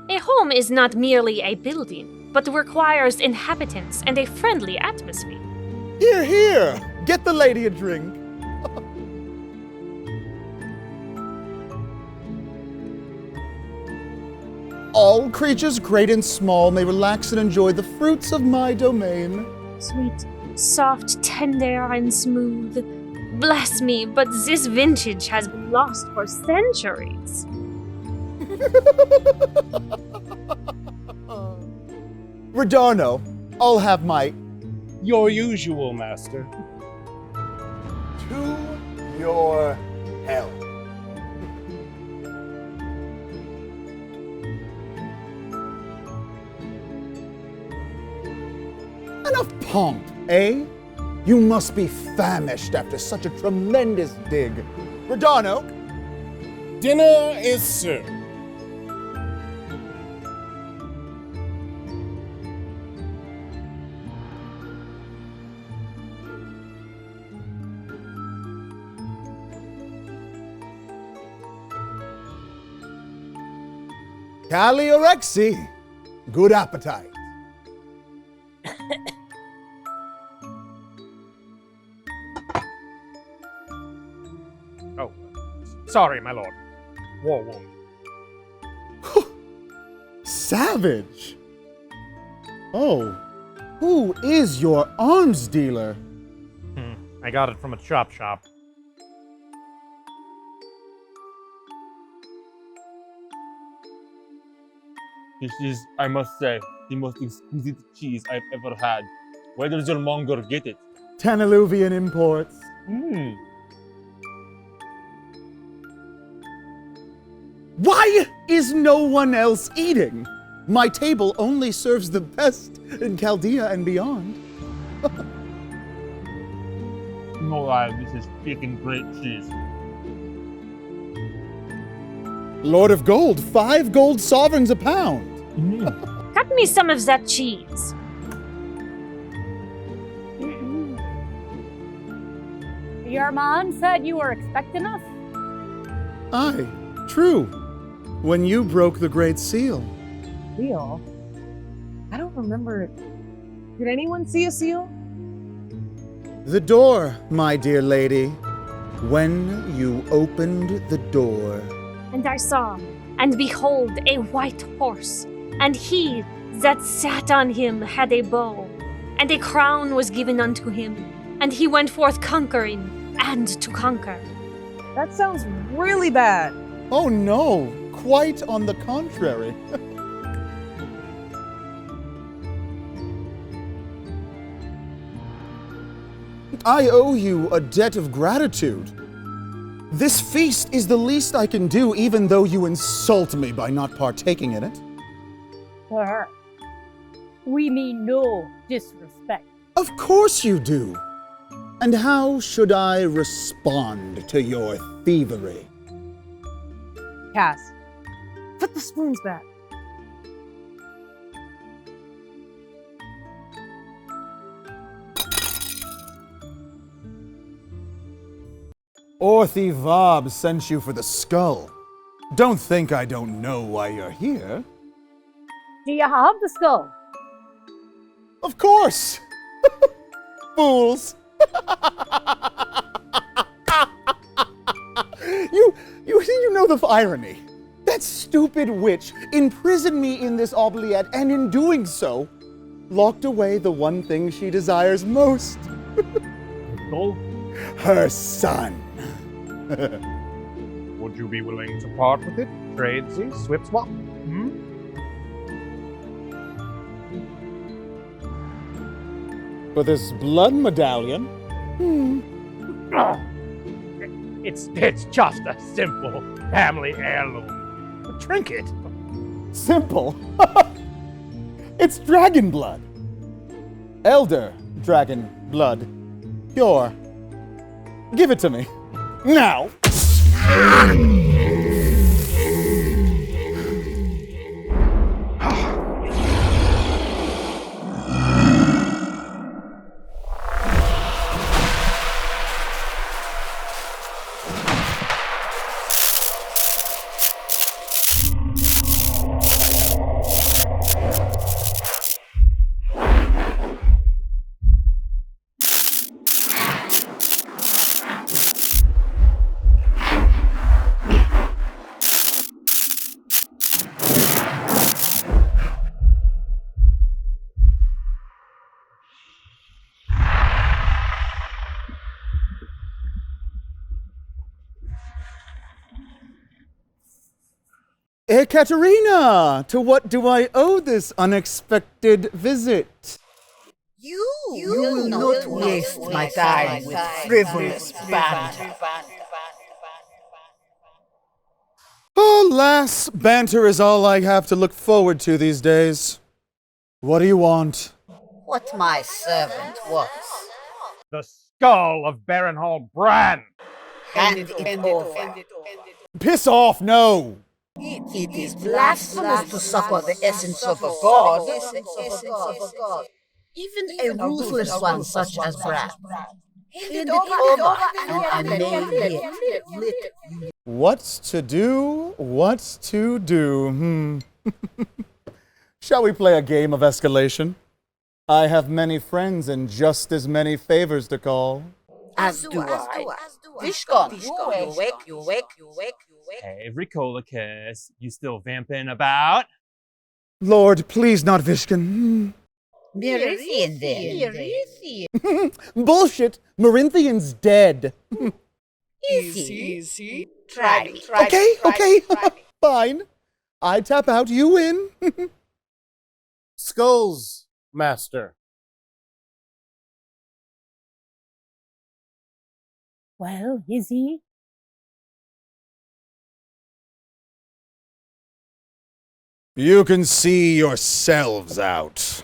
A home is not merely a building, but requires inhabitants and a friendly atmosphere.
Here, here! Get the lady a drink. All creatures, great and small, may relax and enjoy the fruits of my domain.
Sweet, soft, tender, and smooth. Bless me, but this vintage has been lost for centuries.
Rodarno, I'll have my...
Your usual, master.
To your health. Enough pomp, eh? You must be famished after such a tremendous dig. Redano?
Dinner is served.
Caliorexi. Good appetite.
Oh, sorry, my lord. War wound.
Savage. Oh, who is your arms dealer?
I got it from a chop shop.
This is, I must say, the most exquisite cheese I've ever had. Where does your monger get it?
Teneluvian imports. Why is no one else eating? My table only serves the best in Chaldea and beyond.
No lie, this is freaking great cheese.
Lord of Gold, 5 gold sovereigns a pound.
Cut me some of that cheese.
Your man said you were expecting us?
Aye, true. When you broke the Great Seal.
Seal? I don't remember it. Did anyone see a seal?
The door, my dear lady. When you opened the door.
And I saw, and behold, a white horse, and he that sat on him had a bow, and a crown was given unto him, and he went forth conquering and to conquer.
That sounds really bad.
Oh no, quite on the contrary. I owe you a debt of gratitude. This feast is the least I can do, even though you insult me by not partaking in it.
Sir, we mean no disrespect.
Of course you do. And how should I respond to your thievery?
Cass, put the spoons back.
Orthy Vob sent you for the skull. Don't think I don't know why you're here.
Do you have the skull?
Of course! Fools! You know the irony. That stupid witch imprisoned me in this oubliette, and in doing so, locked away the one thing she desires most.
Skull?
Her son.
Would you be willing to part with it? Tradesy? Swip swap?
For this blood medallion?
It's just a simple family heirloom. A trinket.
Simple? It's dragon blood. Elder dragon blood. Pure. Give it to me. Now! Ekaterina! To what do I owe this unexpected visit?
You will not waste my time with frivolous banter.
Alas, banter is all I have to look forward to these days. What do you want?
what my servant wants.
The skull of Baron Hall Bran!
Hand it over.
Piss off, no!
It is blasphemous to succor the essence of a god. Even a ruthless one such as Bran. Hand it over, and I may yet.
What's to do? What's to do? Shall we play a game of escalation? I have many friends and just as many favors to call.
As do I. Vishkon, you wake.
Hey, Ricolicus, you still vamping about?
Lord, please not Vishkan.
Merithian then.
Bullshit! Marinthian's dead.
Easy. Try me.
Okay. Fine. I tap out, you win.
Skulls, Master.
Well, is he?
You can see yourselves out.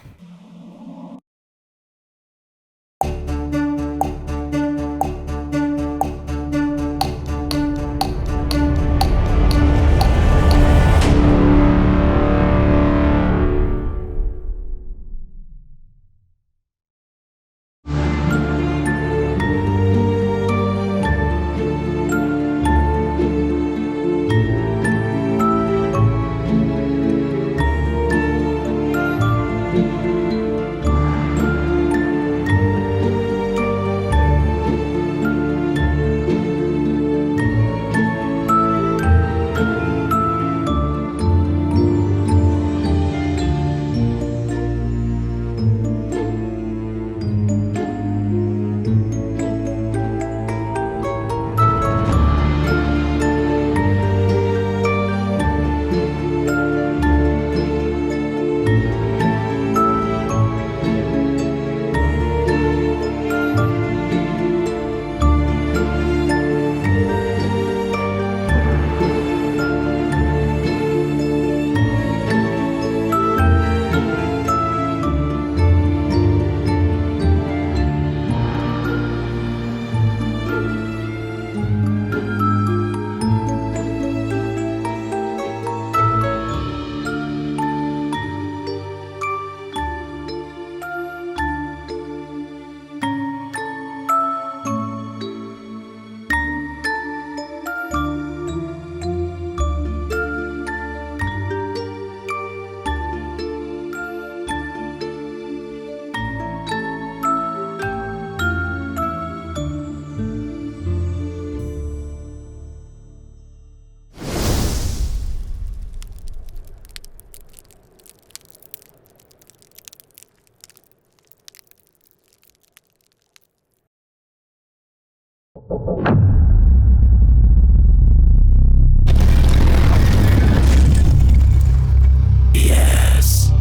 Yes.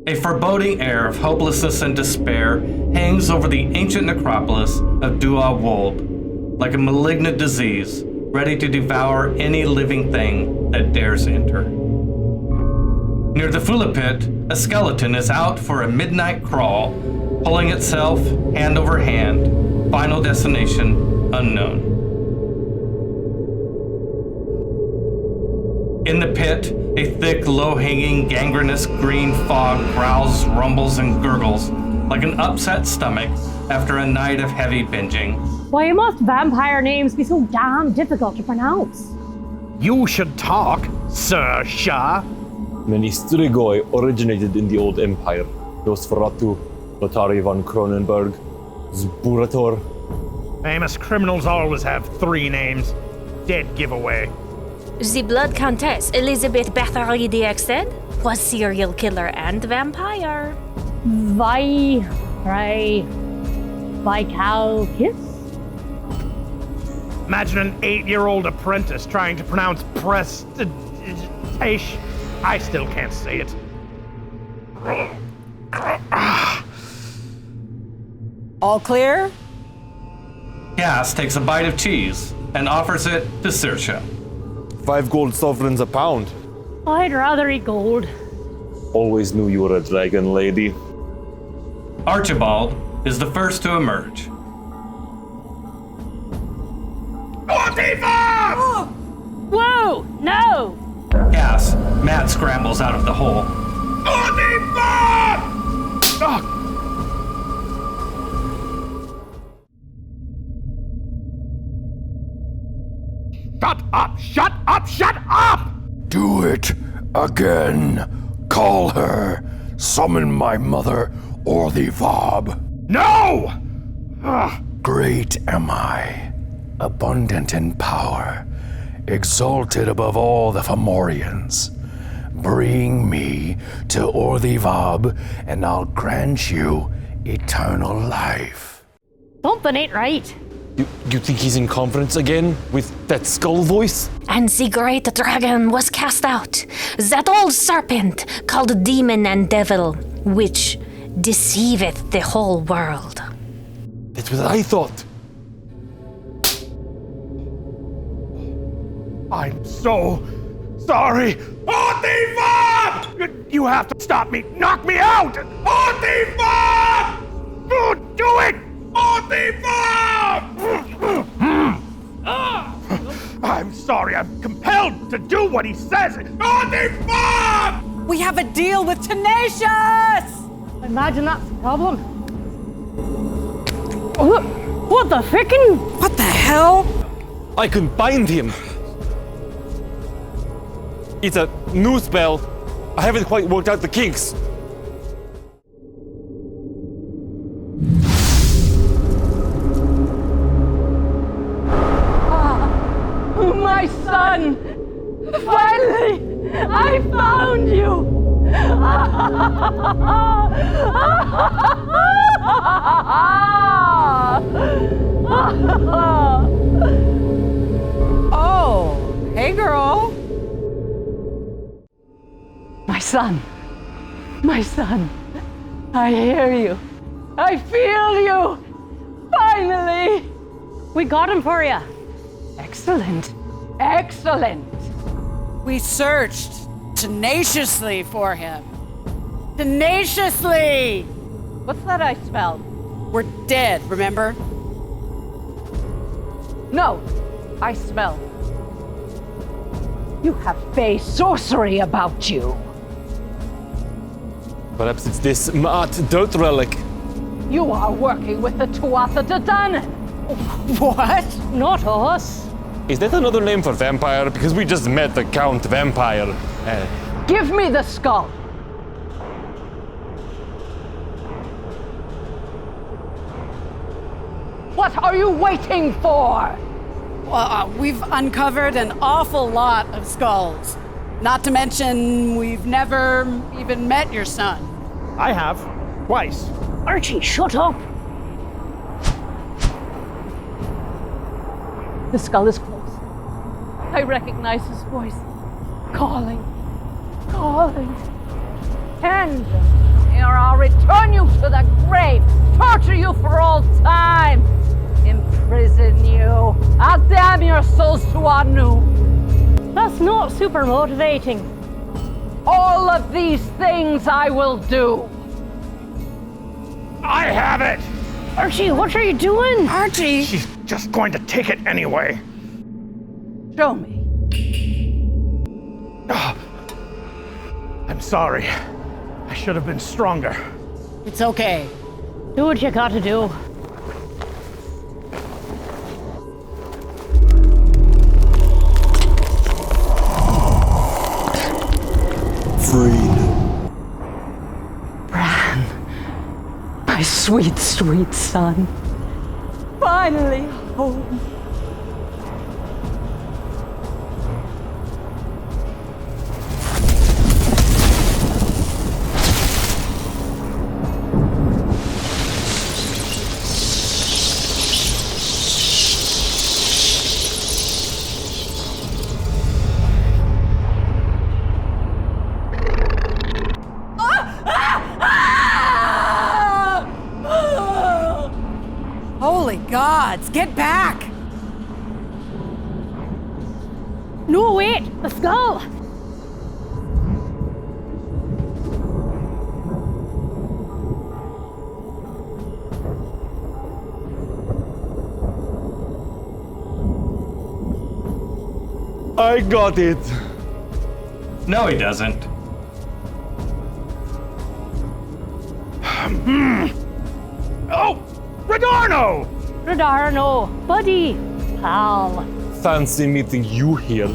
A foreboding air of hopelessness and despair hangs over the ancient necropolis of Dua Wold, like a malignant disease, ready to devour any living thing that dares enter. Near the Fula Pit, a skeleton is out for a midnight crawl, pulling itself hand over hand, final destination unknown. In the pit, a thick, low-hanging, gangrenous green fog growls, rumbles, and gurgles like an upset stomach after a night of heavy binging.
Why must vampire names be so damn difficult to pronounce?
You should talk, Sir Shah.
Many Strigoi originated in the Old Empire. Nosferatu, Lotari von Kronenberg, Zburator.
Famous criminals always have 3 names. Dead giveaway.
The Blood Countess Elizabeth Bathory DXZ was serial killer and vampire.
Vicalkis?
Imagine an 8-year-old apprentice trying to pronounce prestige. I still can't say it.
All clear?
Cass takes a bite of cheese and offers it to Saoirse.
5 gold sovereigns a pound.
I'd rather eat gold.
Always knew you were a dragon lady.
Archibald is the first to emerge.
Whoa! No!
Cass, mad scrambles out of the hole.
Shut up! Shut up! Shut up!
Do it again. Call her. Summon my mother or the Vob.
No!
Great am I, abundant in power, exalted above all the Fomorians. Bring me to Orthivob, and I'll grant you eternal life.
Something ain't right.
You think he's in conference again with that skull voice?
And the great dragon was cast out, that old serpent called demon and devil, which deceiveth the whole world.
That's what I thought.
I'm so sorry. Orthivob! You have to stop me. Knock me out! Orthivob! Do it! Orthivob! I'm sorry. I'm compelled to do what he says. Orthivob!
We have a deal with Tenacious!
Imagine that's the problem. What the frickin'?
What the hell?
I can bind him. It's a new spell. I haven't quite worked out the kinks.
My son! Finally! I found you!
Oh, hey girl.
My son! My son! I hear you! I feel you! Finally! We got him for you. Excellent. Excellent.
We searched tenaciously for him. Tenaciously!
What's that I smell?
We're dead, remember?
No, I smell. You have fey sorcery about you.
Perhaps it's this Ma'at dirt relic.
You are working with the Tuatha De Danann.
What?
Not us.
Is that another name for vampire? Because we just met the Count Vampire.
Give me the skull. What are you waiting for?
We've uncovered an awful lot of skulls. Not to mention, we've never even met your son.
I have. Twice.
Archie, shut up. The skull is close. I recognize his voice. Calling. Calling. Tender. Or I'll return you to the grave. Torture you for all time. Imprison you. I'll damn your souls to Anu. That's not super motivating. All of these things I will do.
I have it!
Archie, what are you doing?
Archie!
She's just going to take it anyway.
Show me.
I'm sorry. I should have been stronger.
It's okay.
Do what you gotta do.
Freed.
Bran, my sweet, sweet son. Finally home.
Holy gods, get back!
No, wait! The skull!
I got it!
No, he doesn't.
Oh! Redarno!
Redarno, buddy, pal.
Fancy meeting you here.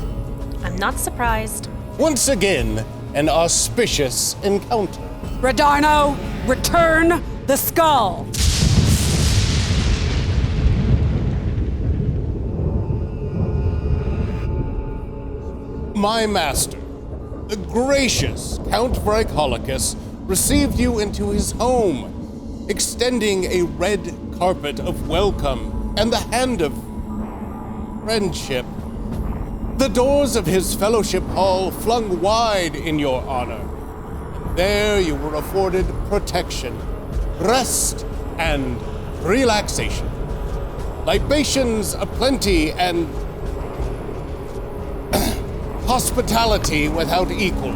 I'm not surprised.
Once again, an auspicious encounter.
Redarno, return the skull!
My master, the gracious Count Vrykholicus, received you into his home, extending a red carpet of welcome and the hand of friendship. The doors of his fellowship hall flung wide in your honor. There you were afforded protection, rest, and relaxation. Libations aplenty and hospitality without equal.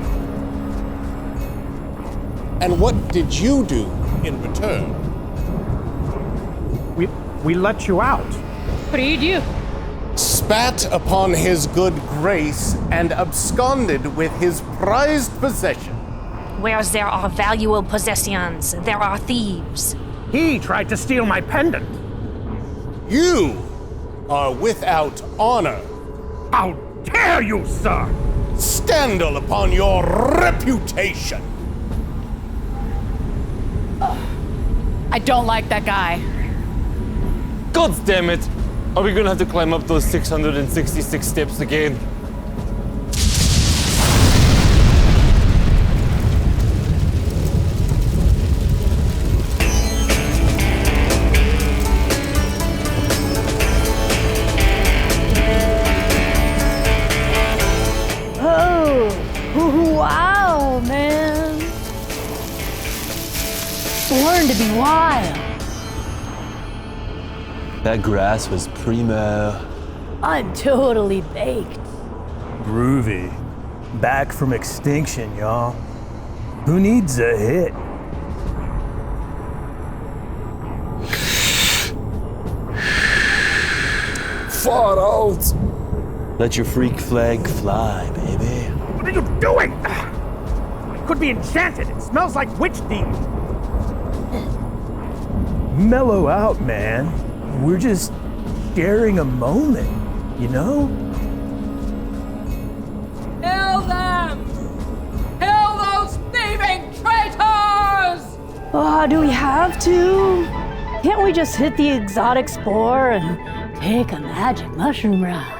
And what did you do in return?
We let you out.
Freed you.
Spat upon his good grace and absconded with his prized possession.
Where there are valuable possessions, there are thieves.
He tried to steal my pendant.
You are without honor.
How dare you, sir!
Scandal upon your reputation!
I don't like that guy.
God damn it! Are we gonna have to climb up those 666 steps again?
Oh, wow, man. Born to be wild.
That grass was primo.
I'm totally baked.
Groovy. Back from extinction, y'all. Who needs a hit?
Far out! Let your freak flag fly, baby.
What are you doing? It could be enchanted. It smells like witch demon.
Mellow out, man. We're just sharing a moment, you know?
Kill them! Kill those thieving traitors!
Oh, do we have to? Can't we just hit the exotic spore and take a magic mushroom ride?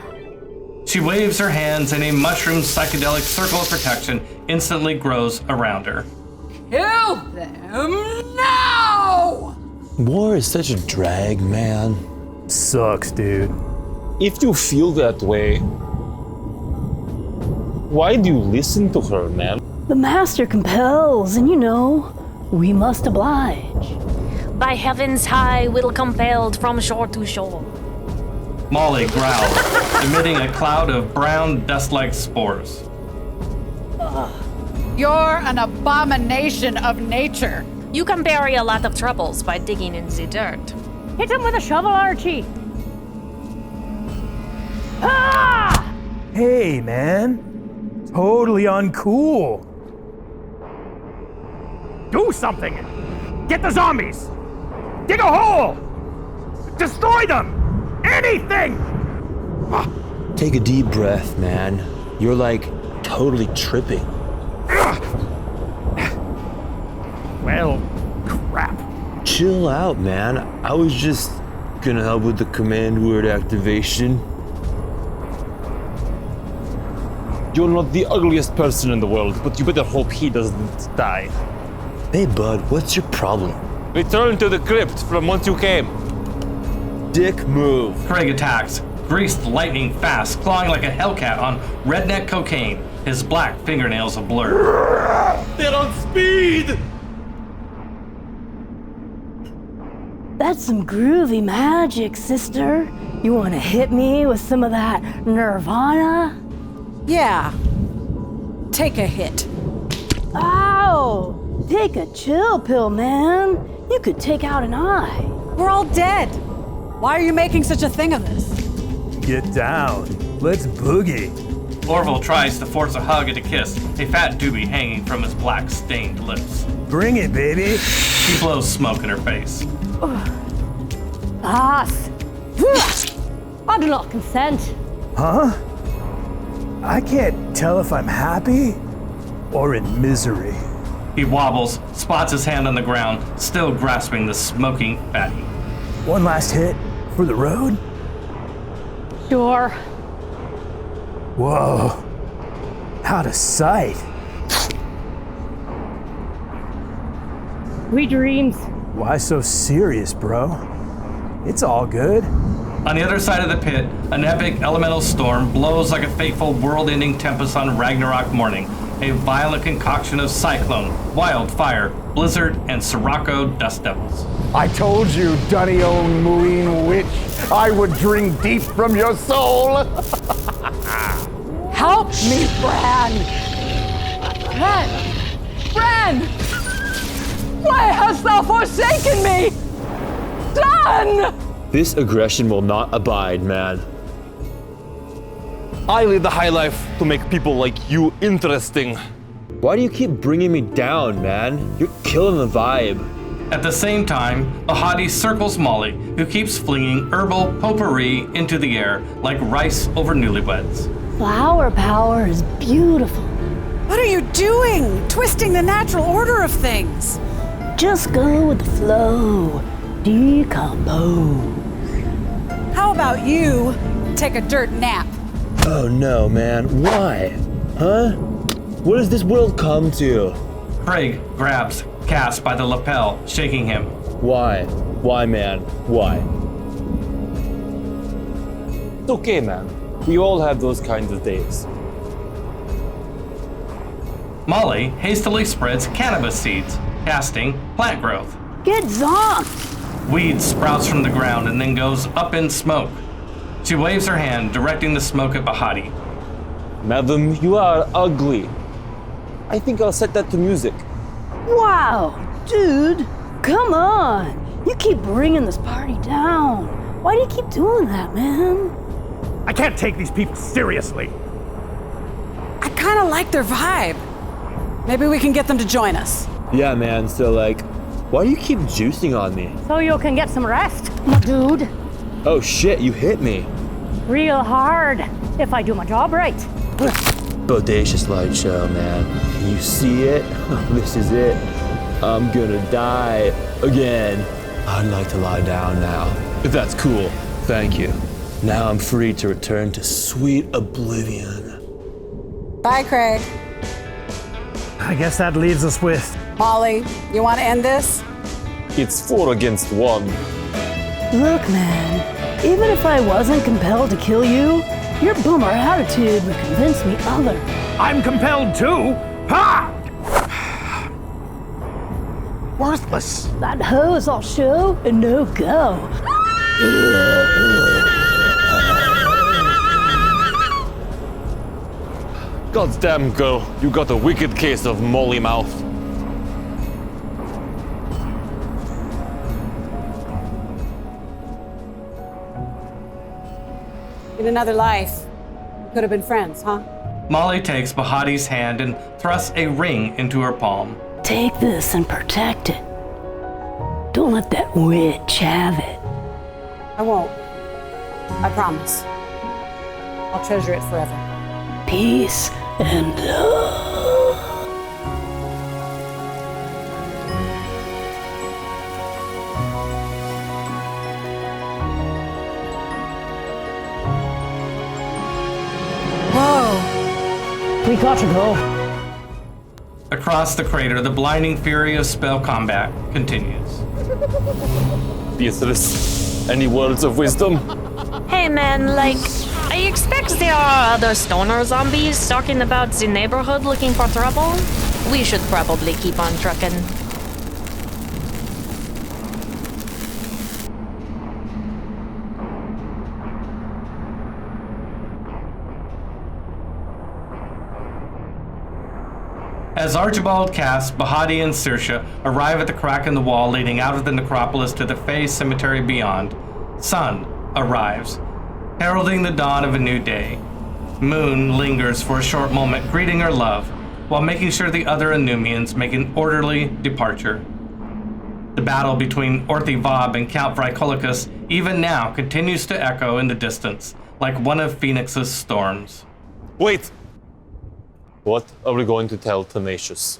She waves her hands and a mushroom psychedelic circle of protection instantly grows around her.
Kill them now!
War is such a drag, man.
Sucks, dude.
If you feel that way, why do you listen to her, man?
The master compels, and you know, we must oblige.
By heavens high, will compelled from shore to shore.
Molly growls, emitting a cloud of brown dust-like spores.
You're an abomination of nature.
You can bury a lot of troubles by digging in the dirt.
Hit him with a shovel, Archie. Ah!
Hey, man. Totally uncool. Do something! Get the zombies! Dig a hole! Destroy them! Anything!
Take a deep breath, man. You're like totally tripping.
Well, crap.
Chill out, man. I was just gonna help with the command word activation.
You're not the ugliest person in the world, but you better hope he doesn't die.
Hey, bud, what's your problem?
Return to the crypt from whence you came.
Dick move.
Craig attacks, greased lightning fast, clawing like a hellcat on redneck cocaine, his black fingernails a blur.
They're on speed!
That's some groovy magic, sister. You want to hit me with some of that Nirvana?
Yeah. Take a hit.
Ow! Take a chill pill, man. You could take out an eye.
We're all dead. Why are you making such a thing of this?
Get down. Let's boogie.
Orville tries to force a hug and a kiss, a fat doobie hanging from his black stained lips.
Bring it, baby.
He blows smoke in her face.
Pass. I do not consent.
Huh? I can't tell if I'm happy or in misery.
He wobbles, spots his hand on the ground, still grasping the smoking fatty.
One last hit for the road?
Sure.
Whoa. Out of sight.
Sweet dreams.
Why so serious, bro? It's all good.
On the other side of the pit, an epic elemental storm blows like a fateful world-ending tempest on Ragnarok morning. A violent concoction of cyclone, wildfire, blizzard, and Sirocco dust devils.
I told you, Dunny-O Moon Witch, I would drink deep from your soul.
Help me, Bran! Bran! Why hast thou forsaken me? Son!
This aggression will not abide, man.
I lead the high life to make people like you interesting.
Why do you keep bringing me down, man? You're killing the vibe.
At the same time, a hottie circles Molly, who keeps flinging herbal potpourri into the air like rice over newlyweds.
Flower power is beautiful.
What are you doing? Twisting the natural order of things.
Just go with the flow. Decompose.
How about you take a dirt nap?
Oh no, man. Why? Huh? What does this world come to?
Craig grabs Cass by the lapel, shaking him.
Why? Why, man? Why?
It's okay, man. We all have those kinds of days.
Molly hastily spreads cannabis seeds, casting plant growth.
Get zonked!
Weed sprouts from the ground and then goes up in smoke. She waves her hand, directing the smoke at Bahati.
Madam, you are ugly. I think I'll set that to music.
Wow, dude, come on. You keep bringing this party down. Why do you keep doing that, man?
I can't take these people seriously.
I kind of like their vibe. Maybe we can get them to join us.
Yeah, man, so like, why do you keep juicing on me?
So you can get some rest, my dude.
Oh shit, you hit me.
Real hard, if I do my job right.
Bodacious light show, man. Can you see it? This is it. I'm gonna die again. I'd like to lie down now. If that's cool, thank you. Now I'm free to return to sweet oblivion.
Bye, Craig.
I guess that leaves us with...
Molly, you want to end this?
It's 4 against 1.
Look, man, even if I wasn't compelled to kill you, your boomer attitude would convince me other.
I'm compelled too. Ha! Worthless.
That hoe's all show and no go.
Goddamn girl, you got a wicked case of molly mouth.
In another life, we could have been friends, huh?
Molly takes Bahati's hand and thrusts a ring into her palm.
Take this and protect it. Don't let that witch have it.
I won't. I promise. I'll treasure it forever.
Peace and love.
Whoa.
We got to go.
Across the crater, the blinding fury of spell combat continues.
Beatrice, any words of wisdom?
Hey man, I expect there are other stoner zombies stalking about the neighborhood looking for trouble. We should probably keep on trucking.
As Archibald, Cass, Bahati, and Saoirse arrive at the crack in the wall leading out of the necropolis to the Fey cemetery beyond, Sun arrives, heralding the dawn of a new day. Moon lingers for a short moment, greeting her love, while making sure the other Anumians make an orderly departure. The battle between Orthy Vob and Count Vrykolikus even now continues to echo in the distance, like one of Phoenix's storms.
Wait! What are we going to tell Tenacious?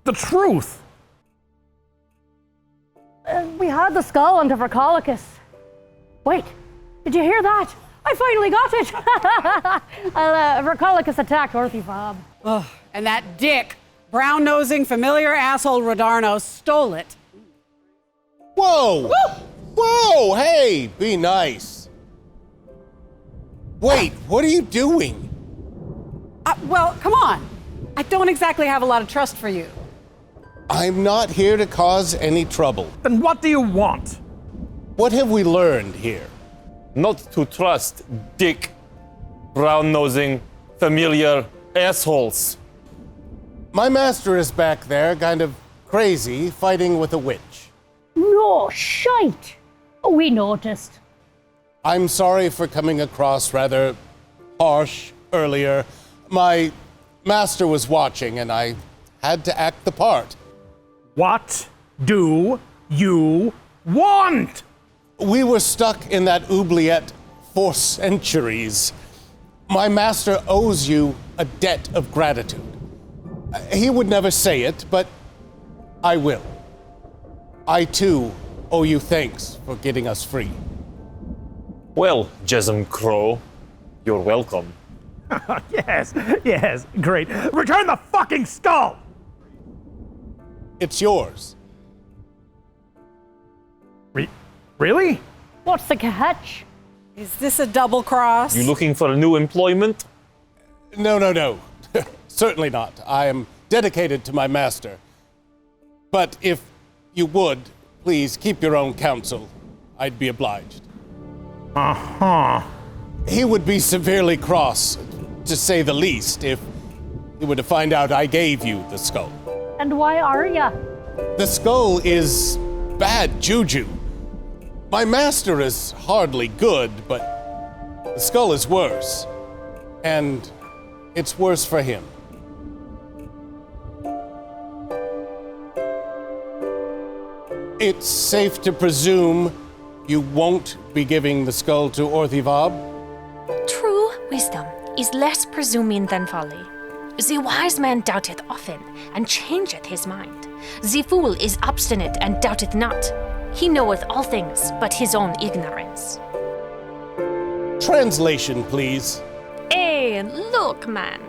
The truth!
We had the skull under Vrykolikus. Wait, did you hear that? I finally got it! Vrykolikus attacked Orthy Vob.
Ugh, and that dick, brown-nosing, familiar asshole Rodarno stole it.
Whoa! Woo! Whoa! Hey, be nice. Wait, what are you doing?
Well, come on. I don't exactly have a lot of trust for you.
I'm not here to cause any trouble.
Then what do you want?
What have we learned here?
Not to trust dick, brown-nosing, familiar assholes.
My master is back there, kind of crazy, fighting with a witch.
No, shite! We noticed.
I'm sorry for coming across rather harsh earlier. My master was watching, and I had to act the part.
What do you want?
We were stuck in that oubliette for centuries. My master owes you a debt of gratitude. He would never say it, but I will. I, too, owe you thanks for getting us free.
Well, Jesm Crow, you're welcome.
Yes, great. Return the fucking skull!
It's yours.
Really?
What's the catch?
Is this a double cross?
You looking for a new employment?
No. Certainly not. I am dedicated to my master. But if you would, please keep your own counsel. I'd be obliged.
Uh-huh.
He would be severely cross, to say the least, if he were to find out I gave you the skull.
And why are ya?
The skull is bad juju. My master is hardly good, but the skull is worse. And it's worse for him. It's safe to presume you won't be giving the skull to Orthy Vob?
True wisdom is less presuming than folly. The wise man doubteth often, and changeth his mind. The fool is obstinate and doubteth not. He knoweth all things, but his own ignorance.
Translation, please.
Hey, look, man.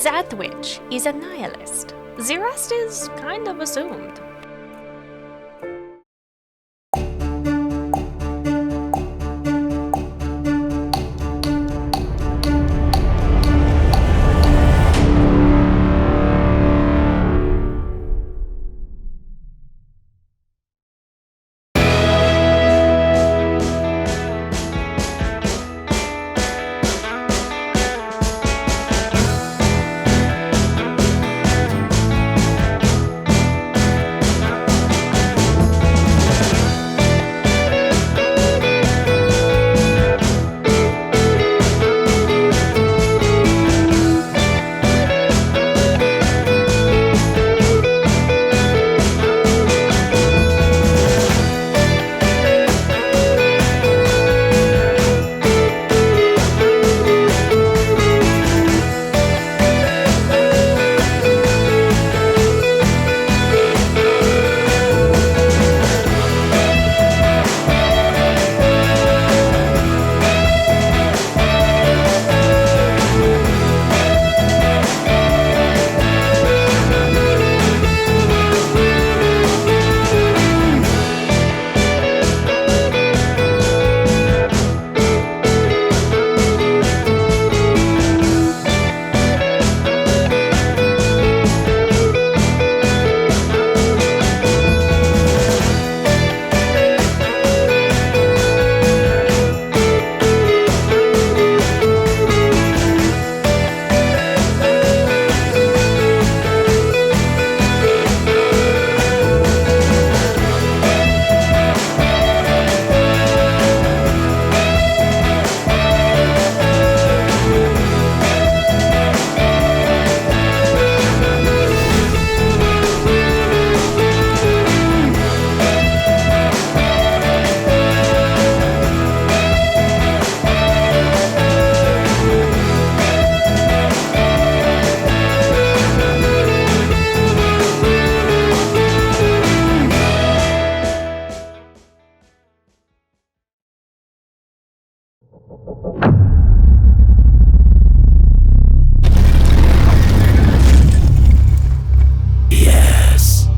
That witch is a nihilist. The rest is kind of assumed.
Yes.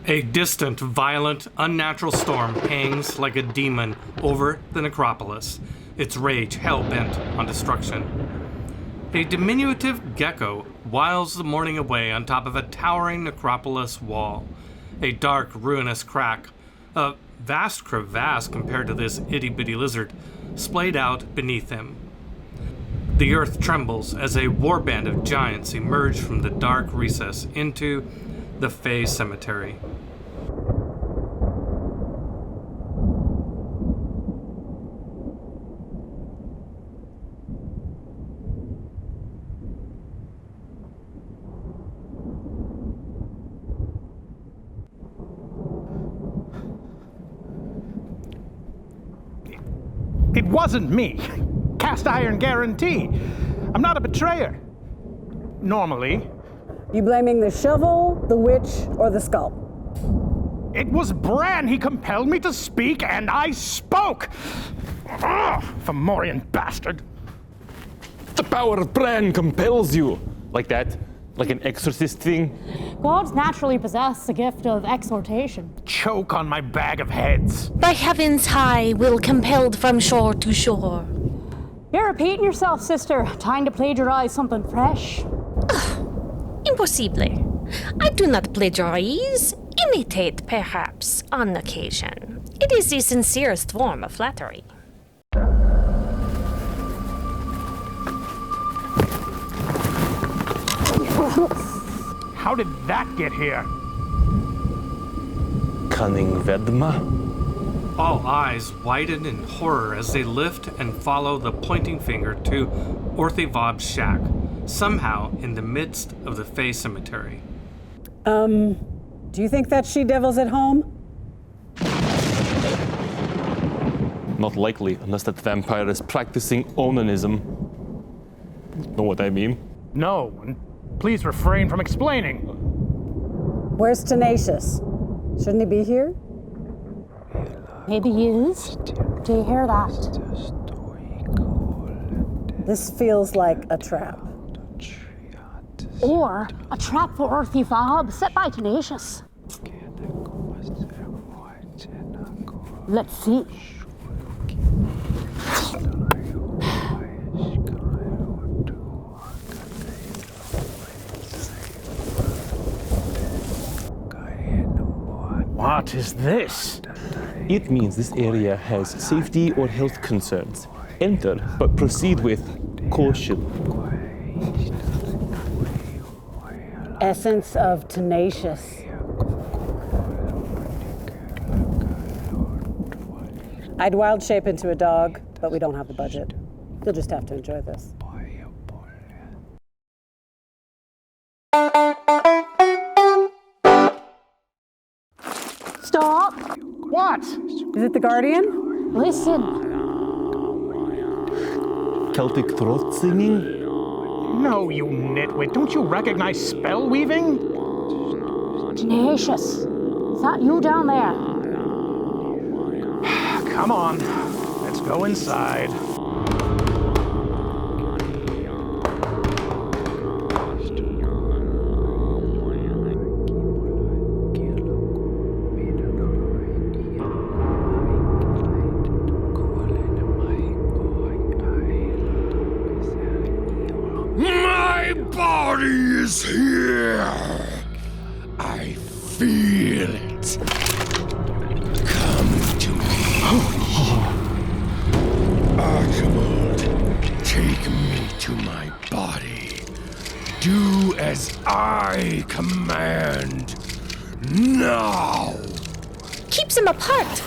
A distant, violent, unnatural storm hangs like a demon over the necropolis, its rage hell-bent on destruction. A diminutive gecko whiles the morning away on top of a towering necropolis wall, a dark, ruinous crack, a vast crevasse compared to this itty-bitty lizard, splayed out beneath him. The earth trembles as a warband of giants emerge from the dark recess into the Fey Cemetery.
It wasn't me. Cast iron guarantee. I'm not a betrayer. Normally.
You blaming the shovel, the witch, or the skull?
It was Bran. He compelled me to speak, and I spoke. Ugh, Fomorian bastard.
The power of Bran compels you. Like that? Like an exorcist thing?
Gods naturally possess the gift of exhortation.
Choke on my bag of heads.
By heavens high, will compelled from shore to shore.
You're repeating yourself, sister. Time to plagiarize something fresh.
Impossible. I do not plagiarize. Imitate, perhaps, on occasion. It is the sincerest form of flattery.
How did that get here?
Cunning Vedma?
All eyes widen in horror as they lift and follow the pointing finger to Orthivob's shack, somehow in the midst of the Fey Cemetery.
Do you think that she-devil's at home?
Not likely, unless that vampire is practicing onanism. Know what I mean?
No, and please refrain from explaining.
Where's Tenacious? Shouldn't he be here?
Maybe he is. Do you hear that?
This feels like a trap.
Or a trap for Orthivob set by Tenacious. Let's see.
What is this?
It means this area has safety or health concerns. Enter, but proceed with caution.
Essence of Tenacious. I'd wild shape into a dog, but we don't have the budget. You'll just have to enjoy this.
Stop!
What?
Is it the Guardian?
Listen.
Celtic throat singing?
No, you nitwit. Don't you recognize spell weaving?
Tenacious. Is that you down there?
Come on. Let's go inside.
body is here. I feel it. Come to me. Archibald, take me to my body. Do as I command. Now!
Keeps them apart.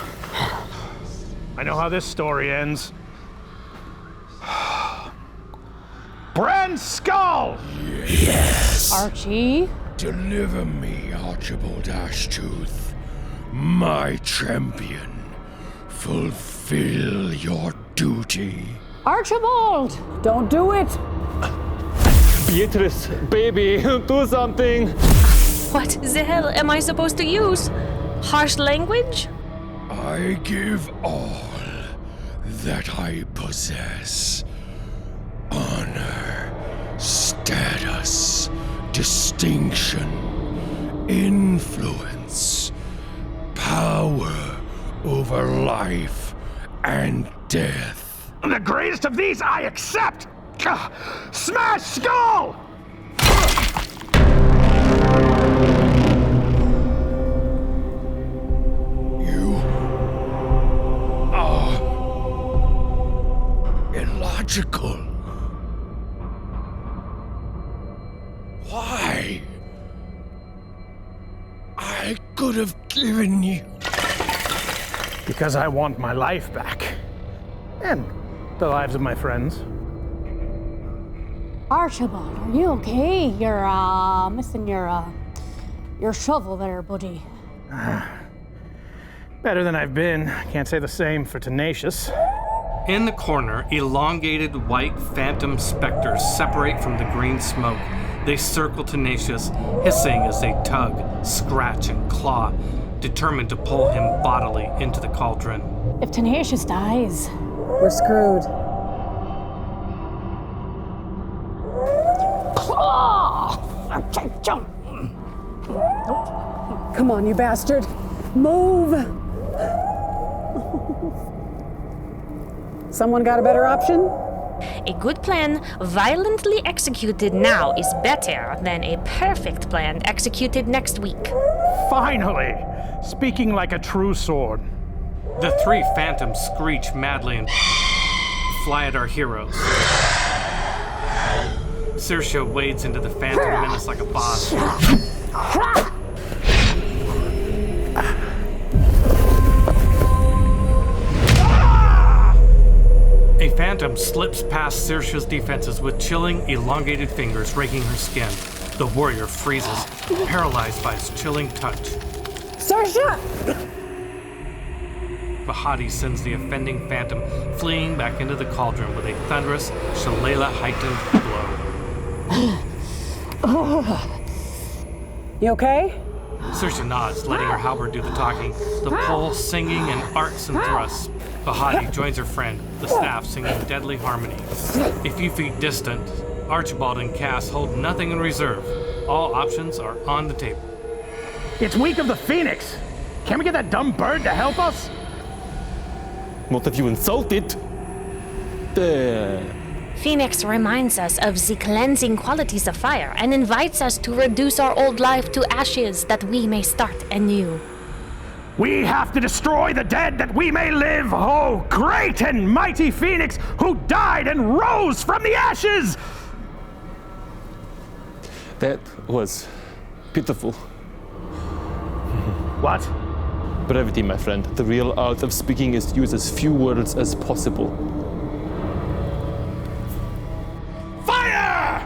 I know how this story ends. Bran Skull!
Yes!
Archie?
Deliver me, Archibald Ashtooth, my champion. Fulfill your duty.
Archibald!
Don't do it!
Beatrice, baby, do something!
What the hell am I supposed to use? Harsh language?
I give all that I possess. Honor, status, distinction, influence, power over life and death.
The greatest of these I accept! Smash Skull!
You are illogical. Why? I could have given you.
Because I want my life back. And the lives of my friends.
Archibald, are you okay? You're, missing your shovel there, buddy.
Better than I've been. Can't say the same for Tenacious.
In the corner, elongated white phantom specters separate from the green smoke. They circle Tenacious, hissing as they tug, scratch, and claw, determined to pull him bodily into the cauldron.
If Tenacious dies,
we're screwed. Come on, you bastard. Move! Someone got a better option?
A good plan violently executed now is better than a perfect plan executed next week.
Finally! Speaking like a true sword.
The three phantoms screech madly and fly at our heroes. Saoirse wades into the phantom menace like a boss. A phantom slips past Saoirse's defenses with chilling, elongated fingers raking her skin. The warrior freezes, paralyzed by its chilling touch.
Saoirse!
Bahati sends the offending phantom fleeing back into the cauldron with a thunderous, shillelagh-heightened blow.
You okay?
Saoirse nods, letting her halberd do the talking. The pole singing in arcs and thrusts. Bahati joins her friend, the staff singing deadly harmony. A few feet distant, Archibald and Cass hold nothing in reserve. All options are on the table.
It's Week of the Phoenix! Can we get that dumb bird to help us?
Not if you insult it.
Phoenix reminds us of the cleansing qualities of fire and invites us to reduce our old life to ashes that we may start anew.
We have to destroy the dead that we may live, oh great and mighty Phoenix who died and rose from the ashes!
That was pitiful.
What?
Brevity, my friend. The real art of speaking is to use as few words as possible.
Fire!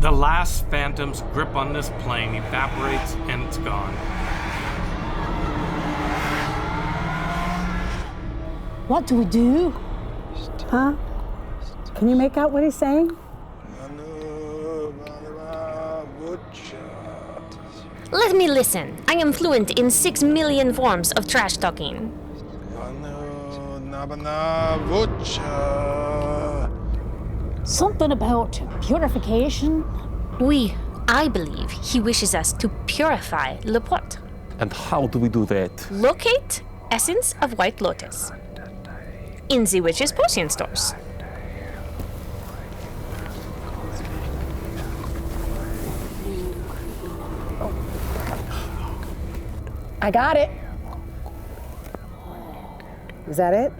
The last phantom's grip on this plane evaporates and it's gone.
what do we do?
Huh? Can you make out what he's saying?
Let me listen. I am fluent in 6 million forms of trash talking.
Something about purification?
I believe he wishes us to purify Le Port.
And how do we do that?
Locate essence of White Lotus in the witch's potion stores.
I got it. Is that it?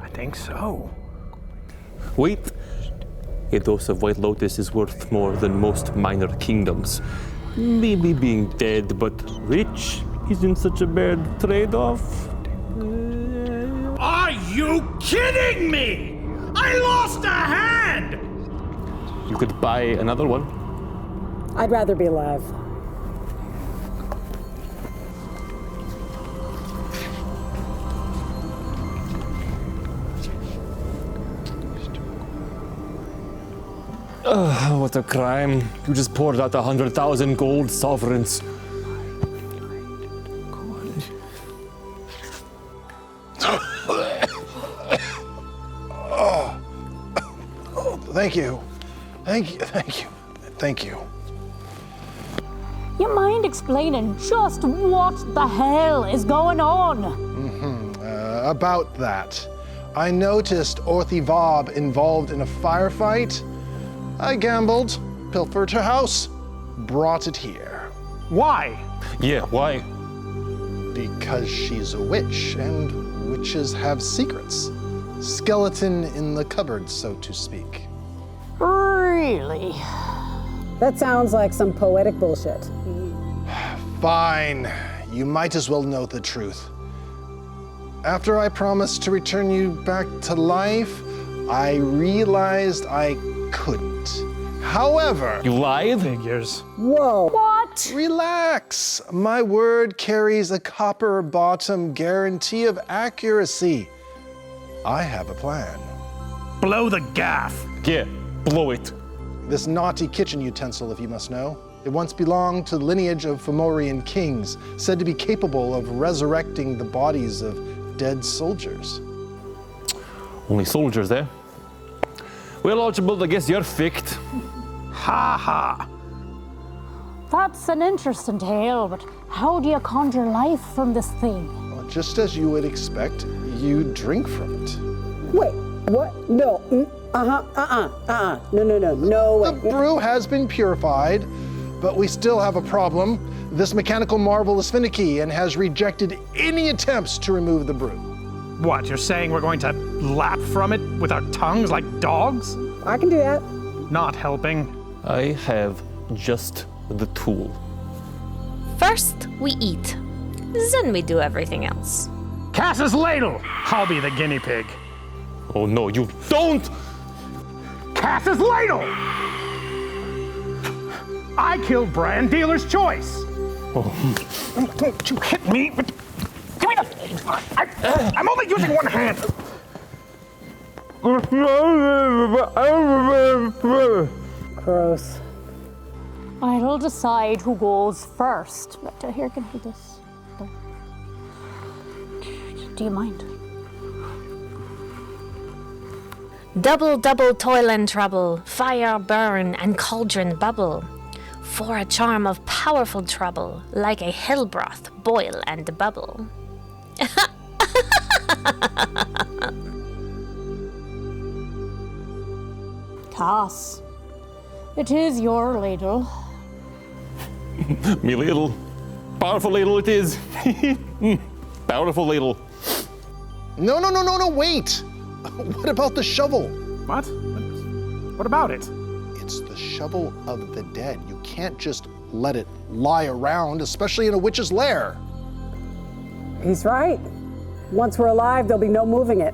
I think so.
Wait. A dose of White Lotus is worth more than most minor kingdoms. Maybe being dead but rich isn't such a bad trade-off.
Are you kidding me? I lost a hand!
You could buy another one.
I'd rather be alive.
What a crime. You just poured out 100,000 gold sovereigns.
Thank you. Thank you.
You mind explaining just what the hell is going on?
About that. I noticed Orthivob involved in a firefight. I gambled, pilfered her house, brought it here.
Why? Yeah, why?
Because she's a witch, and witches have secrets. Skeleton in the cupboard, so to speak.
Really?
That sounds like some poetic bullshit.
Fine. You might as well know the truth. After I promised to return you back to life, I realized I couldn't. However...
You lied?
Figures.
Whoa.
What?
Relax. My word carries a copper bottom guarantee of accuracy. I have a plan. Blow the gaff.
Yeah, blow it.
This naughty kitchen utensil, if you must know. It once belonged to the lineage of Fomorian kings, said to be capable of resurrecting the bodies of dead soldiers.
Only soldiers, eh? Well, Archibald, I guess you're ficked.
Ha ha.
That's an interesting tale, but how do you conjure life from this thing?
Well, just as you would expect, you drink from it.
Wait, what? No. No way.
The brew has been purified, but we still have a problem. This mechanical marvel is finicky and has rejected any attempts to remove the brew.
What, you're saying we're going to lap from it with our tongues like dogs?
I can do that.
Not helping.
I have just the tool.
First, we eat. Then we do everything else.
Cass's ladle! I'll be the guinea pig.
Oh no, you don't!
Cass's ladle! I killed Bran Dealer's choice.
Oh.
Don't you hit me! Give me the... I'm only using one hand.
Gross.
I'll decide who goes first. Right, here, can I hold this? Do you mind?
Double, double toil and trouble, fire burn and cauldron bubble. For a charm of powerful trouble, like a hell broth, boil and bubble.
Cass, it is your ladle.
Me ladle. Powerful ladle it is. Powerful ladle.
No, wait! What about the shovel?
What? What about it?
It's the shovel of the dead. You can't just let it lie around, especially in a witch's lair.
He's right. Once we're alive, there'll be no moving it.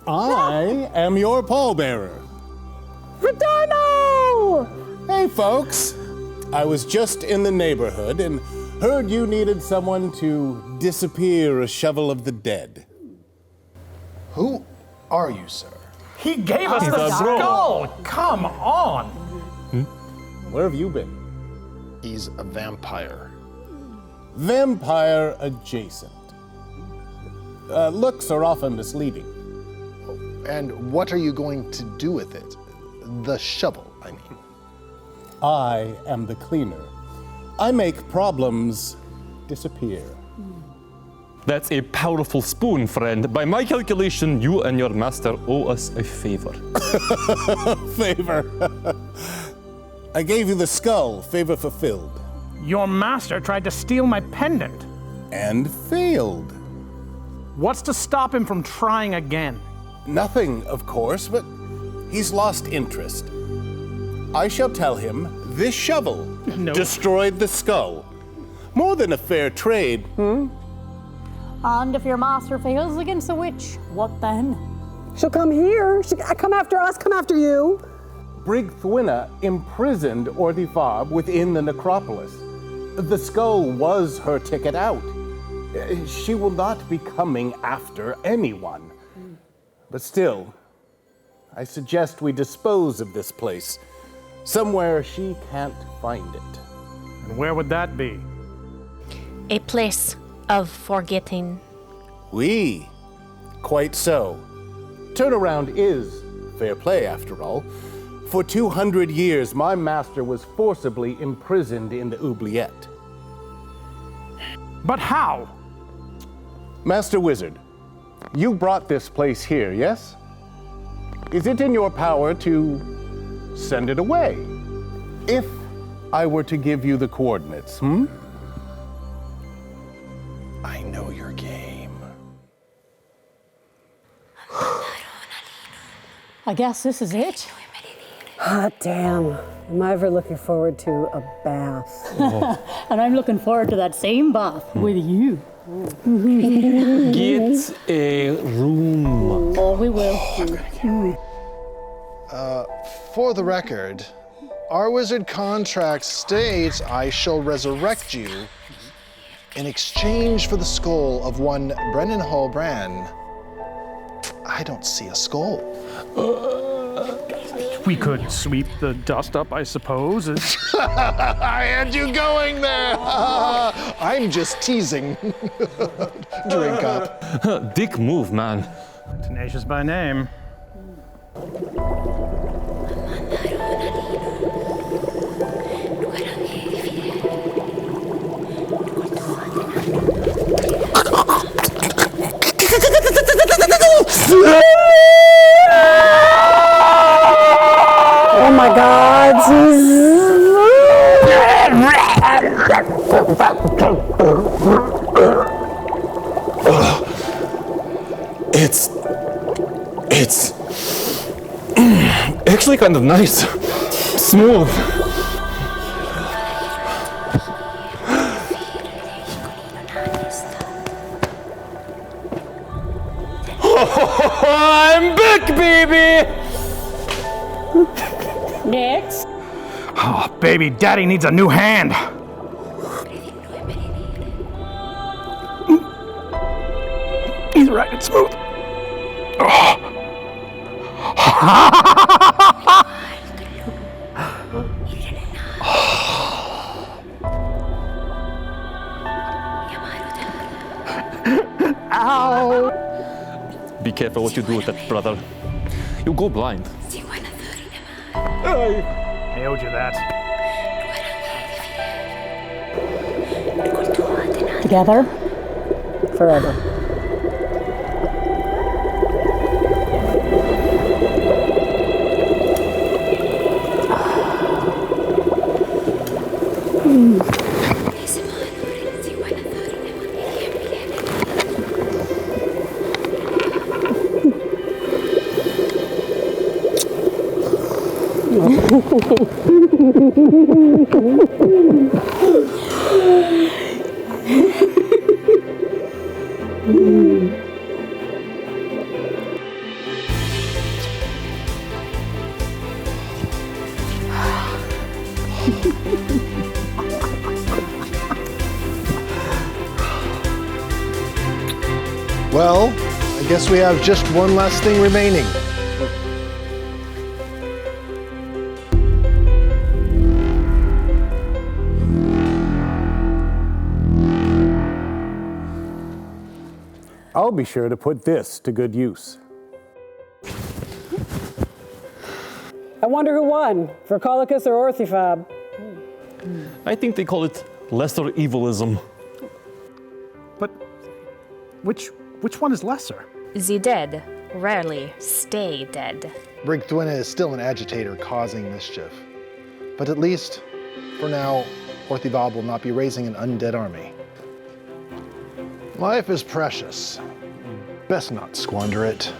I am your pallbearer.
Redarmo!
Hey, folks. I was just in the neighborhood and heard you needed someone to disappear a shovel of the dead.
Who are you, sir?
He gave us the skull! Come on!
Where have you been?
He's a vampire.
Vampire adjacent. Looks are often misleading.
And what are you going to do with it? The shovel, I mean.
I am the cleaner. I make problems disappear.
That's a powerful spoon, friend. By my calculation, you and your master owe us a favor.
Favor? I gave you the skull, favor fulfilled.
Your master tried to steal my pendant.
And failed.
What's to stop him from trying again?
Nothing, of course, but he's lost interest. I shall tell him this shovel destroyed the skull. More than a fair trade,
And if your master fails against the witch, what then?
She'll come here. She'll come after us, come after you.
Brigthwina imprisoned Orthivab within the necropolis. The skull was her ticket out. She will not be coming after anyone. But still, I suggest we dispose of this place, somewhere she can't find it.
And where would that be?
A place of forgetting.
Oui, quite so. Turnaround is fair play, after all. For 200 years, my master was forcibly imprisoned in the oubliette.
But how?
Master Wizard, you brought this place here, yes? Is it in your power to send it away? If I were to give you the coordinates,
I know your game.
I guess this is it.
Hot damn. Am I ever looking forward to a bath?
And I'm looking forward to that same bath with you.
Get a room.
Oh, we will.
For the record, our wizard contract states I shall resurrect you in exchange for the skull of one Brennan Hall Bran. I don't see a skull.
We could sweep the dust up, I suppose.
I had you going there. I'm just teasing. Drink up.
Dick move, man.
Tenacious by name.
Oh my God,
It's actually kind of nice. Smooth. I'm back, baby!
Next.
Oh, baby, daddy needs a new hand. He's right and smooth. Oh.
Ow! Be careful what you do with that, brother. You'll go blind.
I owed you that.
Together.
Forever.
Well, I guess we have just one last thing remaining.
I'll be sure to put this to good use.
I wonder who won, Vercolicus or Orthifab?
I think they call it lesser evilism.
But which one is lesser?
The dead rarely stay dead.
Brigthwina is still an agitator causing mischief. But at least, for now, Orthivob will not be raising an undead army. Life is precious. Best not squander it.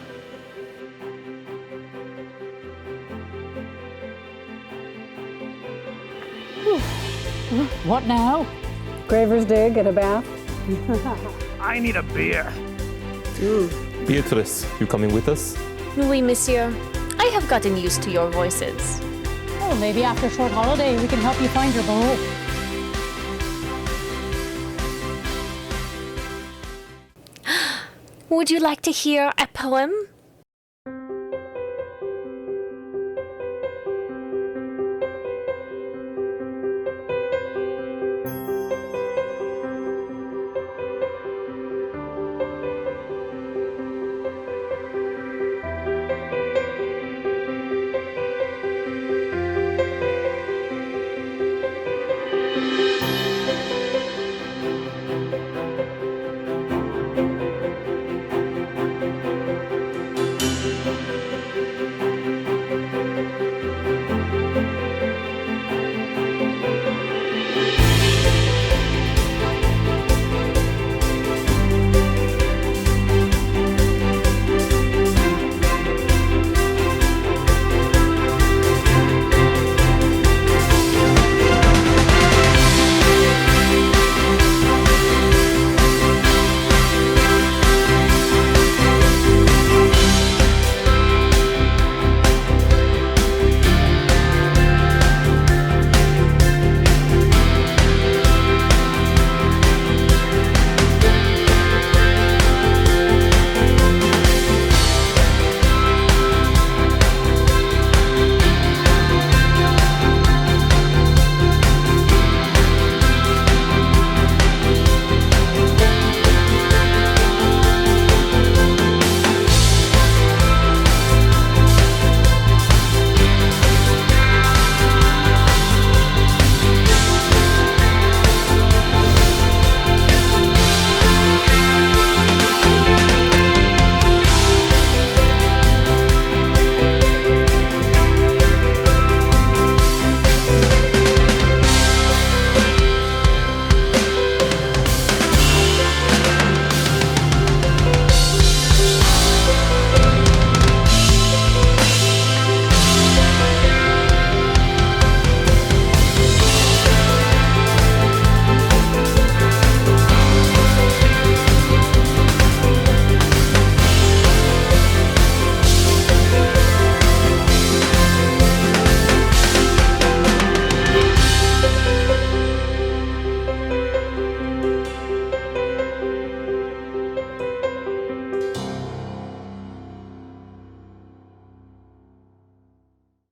What now?
Graver's Dig and a bath.
I need a beer.
Beatrice, you coming with us?
Oui, monsieur. I have gotten used to your voices.
Oh, maybe after a short holiday, we can help you find your bow.
Would you like to hear a poem?